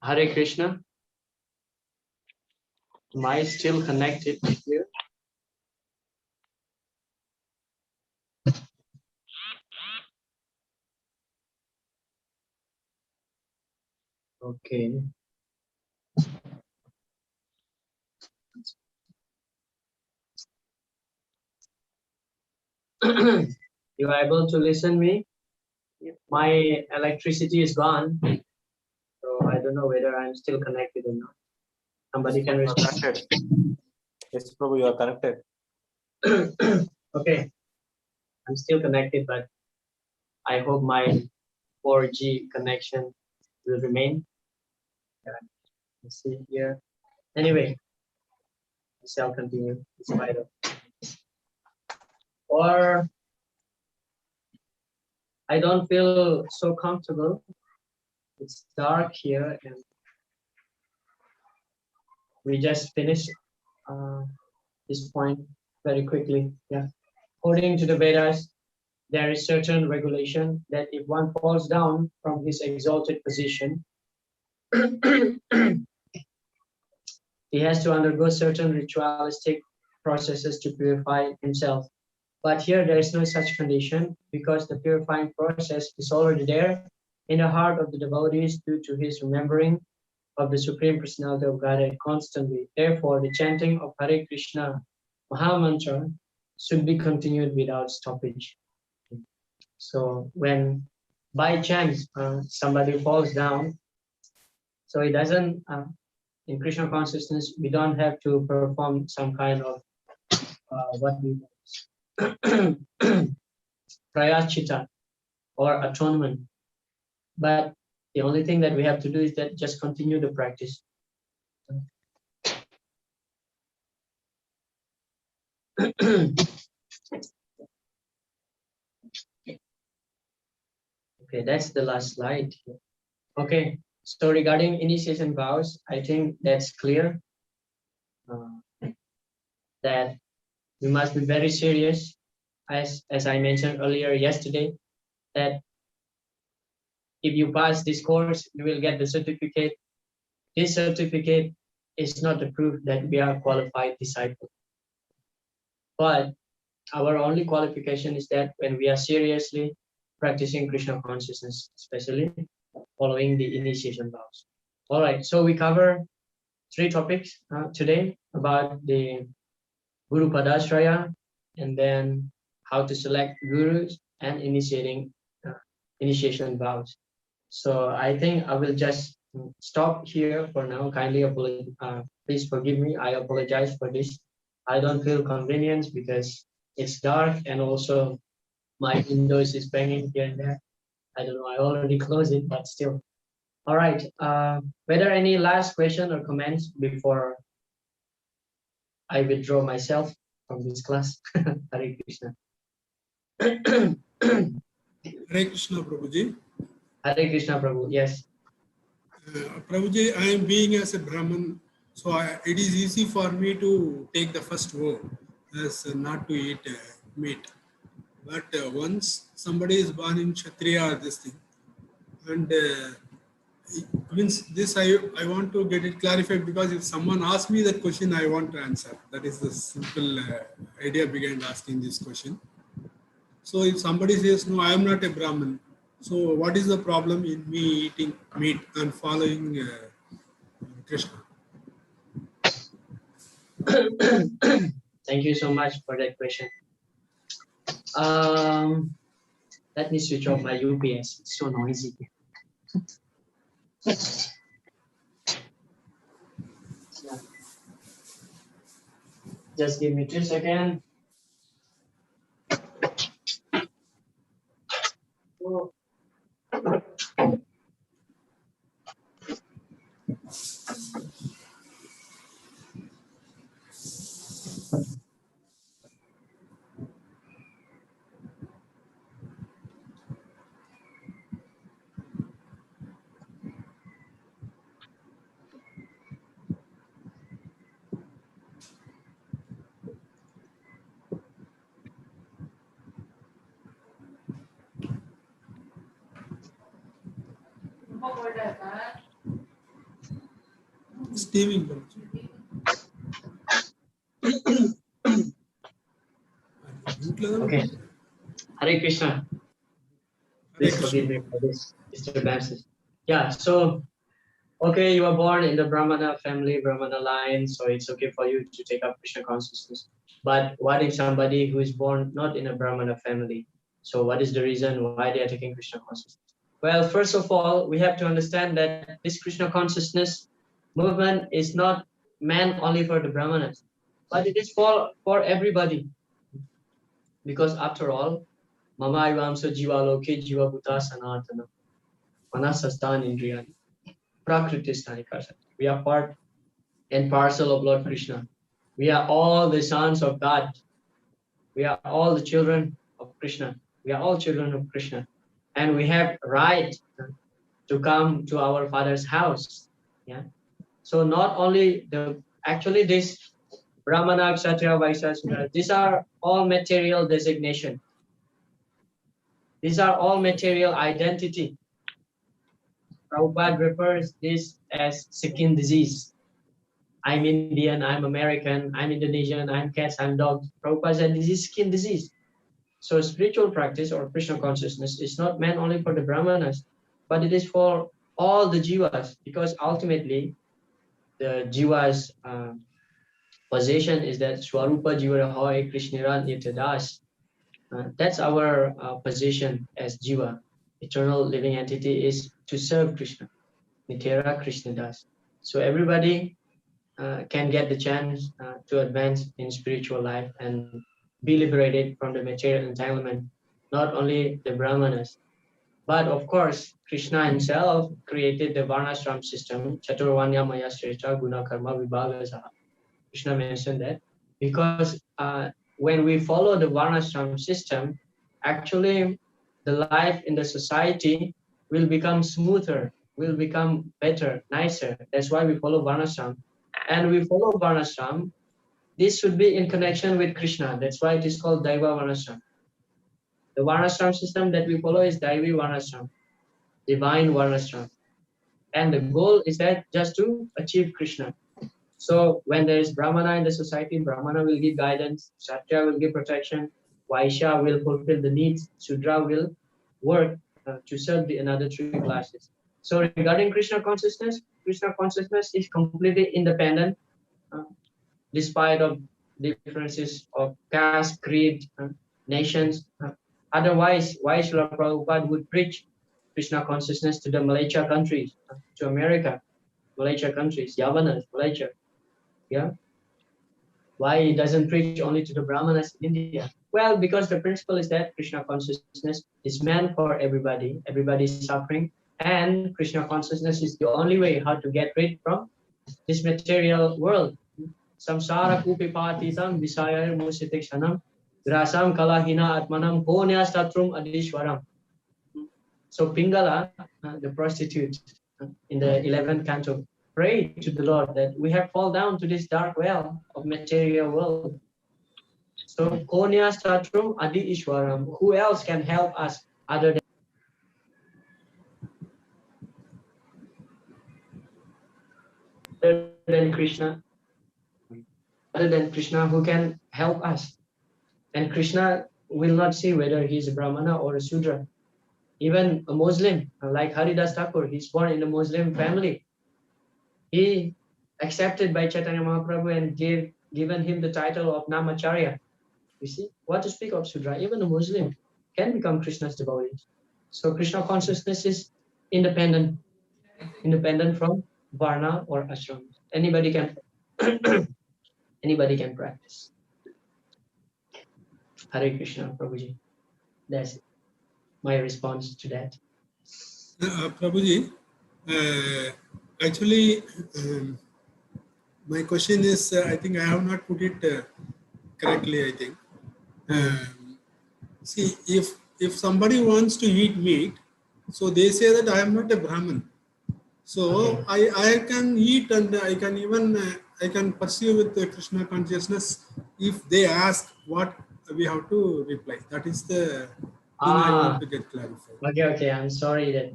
Hare Krishna. Am I still connected here? Okay. You are able to listen me? My electricity is gone, so I don't know whether I'm still connected or not. Somebody can respond. Yes, Prabhu, you are connected. Okay, I'm still connected, but I hope my 4G connection will remain. Let's see here. Anyway, I shall continue in spite of. Or I don't feel so comfortable. It's dark here and we just finished this point very quickly. Yeah. According to the Vedas, there is certain regulation that if one falls down from his exalted position, he has to undergo certain ritualistic processes to purify himself. But here there is no such condition because the purifying process is already there in the heart of the devotees due to his remembering of the Supreme Personality of Godhead constantly. Therefore, the chanting of Hare Krishna Mahamantra should be continued without stoppage. So when by chance somebody falls down, so it doesn't, in Krishna consciousness, we don't have to perform some kind of what we prayachita or atonement. But the only thing that we have to do is that just continue the practice. Okay, that's the last slide. Okay, so regarding initiation vows, I think that's clear. That we must be very serious, as I mentioned earlier yesterday, that if you pass this course, you will get the certificate. This certificate is not the proof that we are qualified disciples. But our only qualification is that when we are seriously practicing Krishna consciousness, especially following the initiation vows. All right, so we cover 3 topics today about the Guru Padashraya, and then how to select gurus and initiation vows. So I think I will just stop here for now. Kindly please forgive me. I apologize for this. I don't feel convenience because it's dark and also my windows is banging here and there. I don't know. I already closed it, but still. All right. Were there any last question or comments before I withdraw myself from this class? Hare Krishna. Hare Krishna, Prabhuji. Hare Krishna, Prabhu. Yes. Prabhuji, I am being as a Brahman, so it is easy for me to take the first vow as not to eat meat. But once somebody is born in Kshatriya, this thing, and means this I want to get it clarified because if someone asks me that question, I want to answer. That is the simple idea behind asking this question. So if somebody says, no, I am not a Brahmin, so what is the problem in me eating meat and following Krishna? Thank you so much for that question. Let me switch off my UPS. It's so noisy. Just give me 2 seconds. Steaming. Okay. Hare Krishna. Please forgive me for this disturbances. Yeah, so, okay, you are born in the Brahmana family, Brahmana line, so it's okay for you to take up Krishna consciousness. But what if somebody who is born not in a Brahmana family? So what is the reason why they are taking Krishna consciousness? Well, first of all, we have to understand that this Krishna consciousness movement is not meant only for the Brahmanas, but it is for everybody. Because after all, Mama Ivamsa Jiva Loke Jiva Bhuta Sanatana Manasastan Indriyani Prakriti Karsa. We are part and parcel of Lord Krishna. We are all the sons of God. We are all the children of Krishna. We are all children of Krishna. And we have right to come to our Father's house. Yeah. So not only actually this Brahmana, Kshatriya, Vaishya, Shudra. These are all material designation. These are all material identity. Prabhupada refers this as skin disease. I'm Indian, I'm American, I'm Indonesian, I'm cats, I'm dogs. Prabhupada said this is skin disease. So spiritual practice or Krishna consciousness is not meant only for the Brahmanas, but it is for all the jivas, because ultimately the jiva's position is that Swarupa Jiva Hoy Krishniran Nityadas. That's our position as jiva. Eternal living entity is to serve Krishna. Nitera Krishna das. So everybody can get the chance to advance in spiritual life and be liberated from the material entanglement. Not only the Brahmanas, but of course, Krishna himself created the Varnashram system, Chaturvanya Maya Shrecha Guna Karma Vibhaga Saha. Krishna mentioned that because when we follow the Varnashram system, actually the life in the society will become smoother, will become better, nicer. That's why we follow Varnashram. And we follow Varnashram. This should be in connection with Krishna. That's why it is called Daiva Varnashram. The Varnashram system that we follow is Daivi Varnashram, divine Varnashram. And the goal is that just to achieve Krishna. So when there is Brahmana in the society, Brahmana will give guidance, Kshatriya will give protection, Vaishya will fulfill the needs, Shudra will work to serve the another three classes. So regarding Krishna consciousness is completely independent, despite of differences of caste, creed, nations. Otherwise, why Srila Prabhupada would preach Krishna consciousness to the Malaysia countries, to America, Malaysia countries, Yavanas, Malaysia. Yeah. Why he doesn't preach only to the Brahmanas in India? Well, because the principle is that Krishna consciousness is meant for everybody. Everybody is suffering, and Krishna consciousness is the only way how to get rid from this material world. Samsara kupipatitam visaya musitikshanam grasam kalahina atmanam konya statrum adishwaram. So Pingala, the prostitute in the 11th canto, prayed to the Lord that we have fallen down to this dark well of material world. So Konya Statrum Adi Ishwaram, who else can help us other than Krishna? Other than Krishna, who can help us? And Krishna will not see whether he's a Brahmana or a Sudra. Even a Muslim, like Haridas Thakur, he's born in a Muslim family. He accepted by Chaitanya Mahaprabhu and given him the title of Namacharya. You see, what to speak of Sudra? Even a Muslim can become Krishna's devotee. So Krishna consciousness is independent from Varna or Ashram. Anybody can anybody can practice. Hare Krishna, Prabhuji. That's my response to that. Prabhuji, actually, my question is, I think I have not put it correctly, I think. See, if somebody wants to eat meat, so they say that I am not a Brahmin. So okay. I can eat and I can even I can pursue with the Krishna consciousness. If they ask what we have to reply, that is the thing I want to get clarified. Okay. I'm sorry that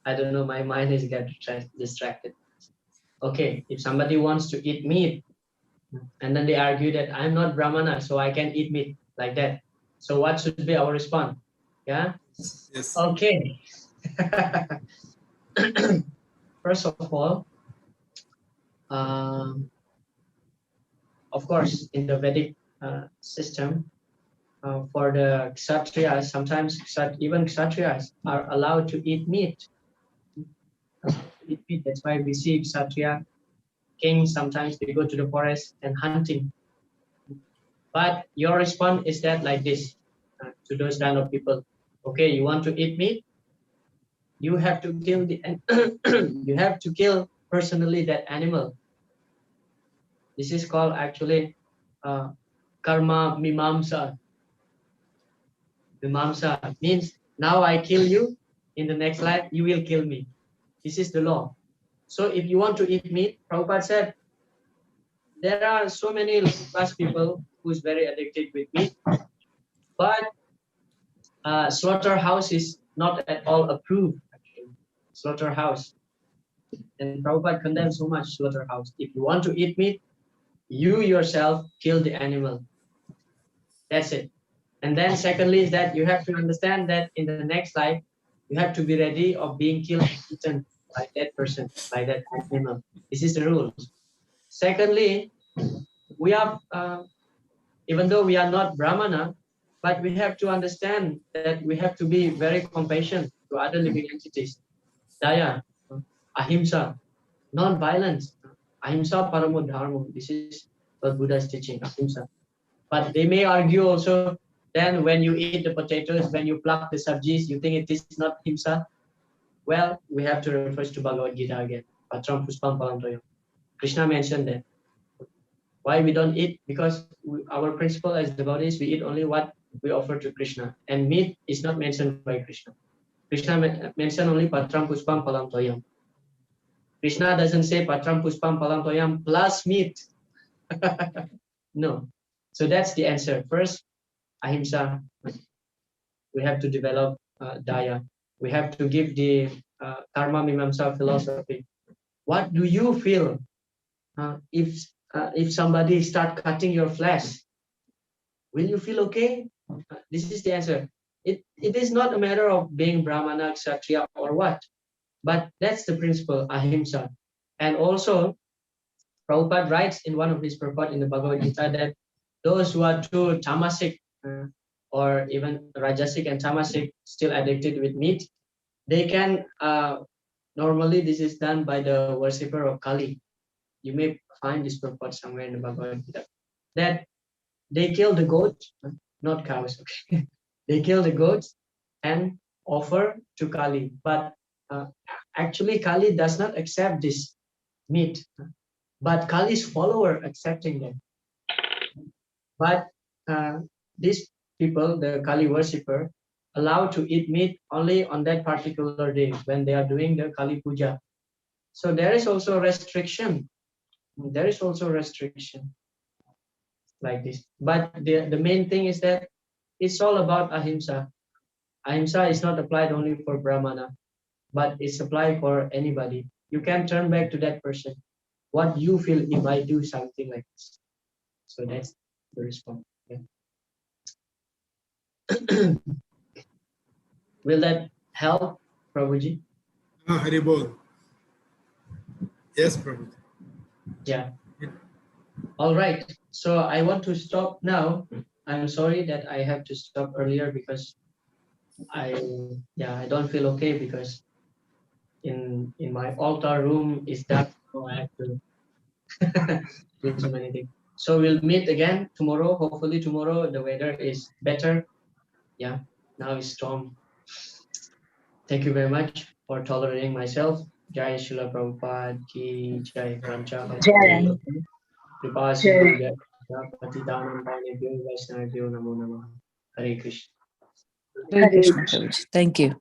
I don't know. My mind is get distracted. Okay, if somebody wants to eat meat, and then they argue that I'm not Brahmana, so I can eat meat like that. So what should be our response? Yeah. Yes. Okay. First of all, of course, in the Vedic system, for the Kshatriyas, sometimes even Kshatriyas are allowed to eat meat. That's why we see Kshatriya kings, sometimes they go to the forest and hunting. But your response is that like this to those kind of people. Okay, you want to eat meat? You have to kill you have to kill personally that animal. This is called actually karma mimamsa. Mimamsa means now I kill you, in the next life you will kill me. This is the law. So if you want to eat meat, Prabhupada said, there are so many class people who's very addicted with meat, but slaughterhouse is not at all approved. Actually, slaughterhouse, and Prabhupada condemns so much slaughterhouse. If you want to eat meat, you yourself kill the animal. That's it. And then secondly is that you have to understand that in the next life, you have to be ready of being killed and eaten by that person, by that animal. This is the rules. Secondly, we are, even though we are not Brahmana, but we have to understand that we have to be very compassionate to other living entities. Daya, ahimsa, non-violence, ahimsa paramo dharma. This is what Buddha is teaching, ahimsa. But they may argue also, then when you eat the potatoes, when you pluck the sabjis, you think it is not himsa? Well, we have to refer to Bhagavad Gita again. Patram puspam palantoyam. Krishna mentioned that. Why we don't eat? Because our principle as devotees, we eat only what we offer to Krishna. And meat is not mentioned by Krishna. Krishna mentioned only patram puspam palantoyam. Krishna doesn't say patram puspam palantoyam plus meat. No. So that's the answer. First, ahimsa. We have to develop daya. We have to give the karma mimamsa philosophy. What do you feel if somebody start cutting your flesh? Will you feel okay? This is the answer. It is not a matter of being Brahmana, Kshatriya, or what, but that's the principle, ahimsa. And also, Prabhupada writes in one of his purport in the Bhagavad Gita that those who are too tamasic or even rajasic and tamasic, still addicted with meat, they can, normally this is done by the worshipper of Kali. You may find this purport somewhere in the Bhagavad Gita, that they kill the goats, not cows, okay? They kill the goats and offer to Kali. But actually Kali does not accept this meat, but Kali's follower accepting them. But these people, the Kali worshipper, allowed to eat meat only on that particular day when they are doing the Kali Puja. So there is also restriction. There is also restriction like this. But the main thing is that it's all about ahimsa. Ahimsa is not applied only for Brahmana, but it's applied for anybody. You can turn back to that person. What you feel if I do something like this? So that's the response. Yeah. Will that help, Prabhuji? Haribol. Yes, Prabhuji. Yeah. All right. So I want to stop now. I'm sorry that I have to stop earlier because I don't feel okay because in my altar room is dark, so I have to do so many things. So we'll meet again tomorrow. Hopefully tomorrow the weather is better. Yeah. Now it's storm. Thank you very much for tolerating myself. Jai Srila Prabhupada ki Jai Ramcha Jai. Kripa Sindhu Jai Patitanam Pavanebhyo Vaishnavibhyo Namo Namah. Hare Krishna. Hare Krishna, Prabhuji. Thank you.